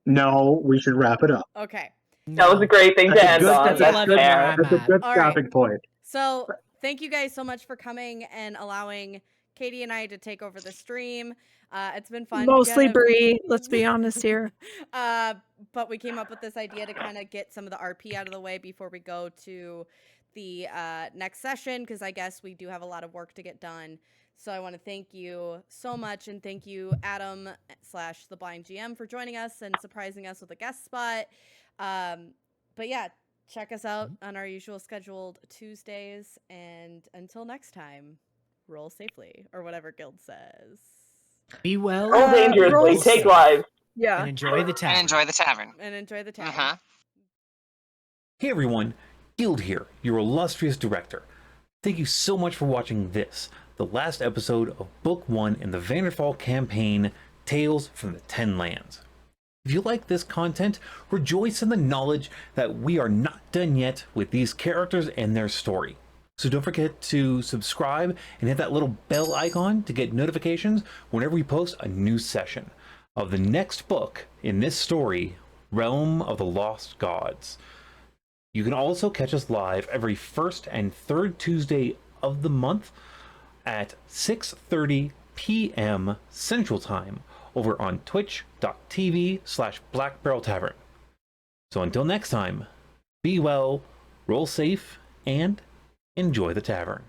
No, we should wrap it up. Okay. That was a great thing to end on. That's a good All stopping right. point. So thank you guys so much for coming and allowing Katy and I to take over the stream. It's been fun. Mostly Bree, let's be honest here. But we came up with this idea to kind of get some of the RP out of the way before we go to the next session, because I guess we do have a lot of work to get done. So I want to thank you so much, and thank you, Adam / the Blind GM, for joining us and surprising us with a guest spot. But yeah, check us out on our usual scheduled Tuesdays, and until next time, roll safely, or whatever Guild says. Be well. Roll dangerously, take lives. Yeah. And enjoy the tavern. And enjoy the tavern. And enjoy the tavern. Uh-huh. Hey everyone, Guild here, your illustrious director. Thank you so much for watching this, the last episode of Book 1 in the Vanderfall campaign, Tales from the Ten Lands. If you like this content, rejoice in the knowledge that we are not done yet with these characters and their story. So don't forget to subscribe and hit that little bell icon to get notifications whenever we post a new session of the next book in this story, Realm of the Lost Gods. You can also catch us live every first and third Tuesday of the month at 6:30 p.m. Central Time over on twitch.tv/BlackBarrelTavern. So until next time, be well, roll safe, and enjoy the tavern.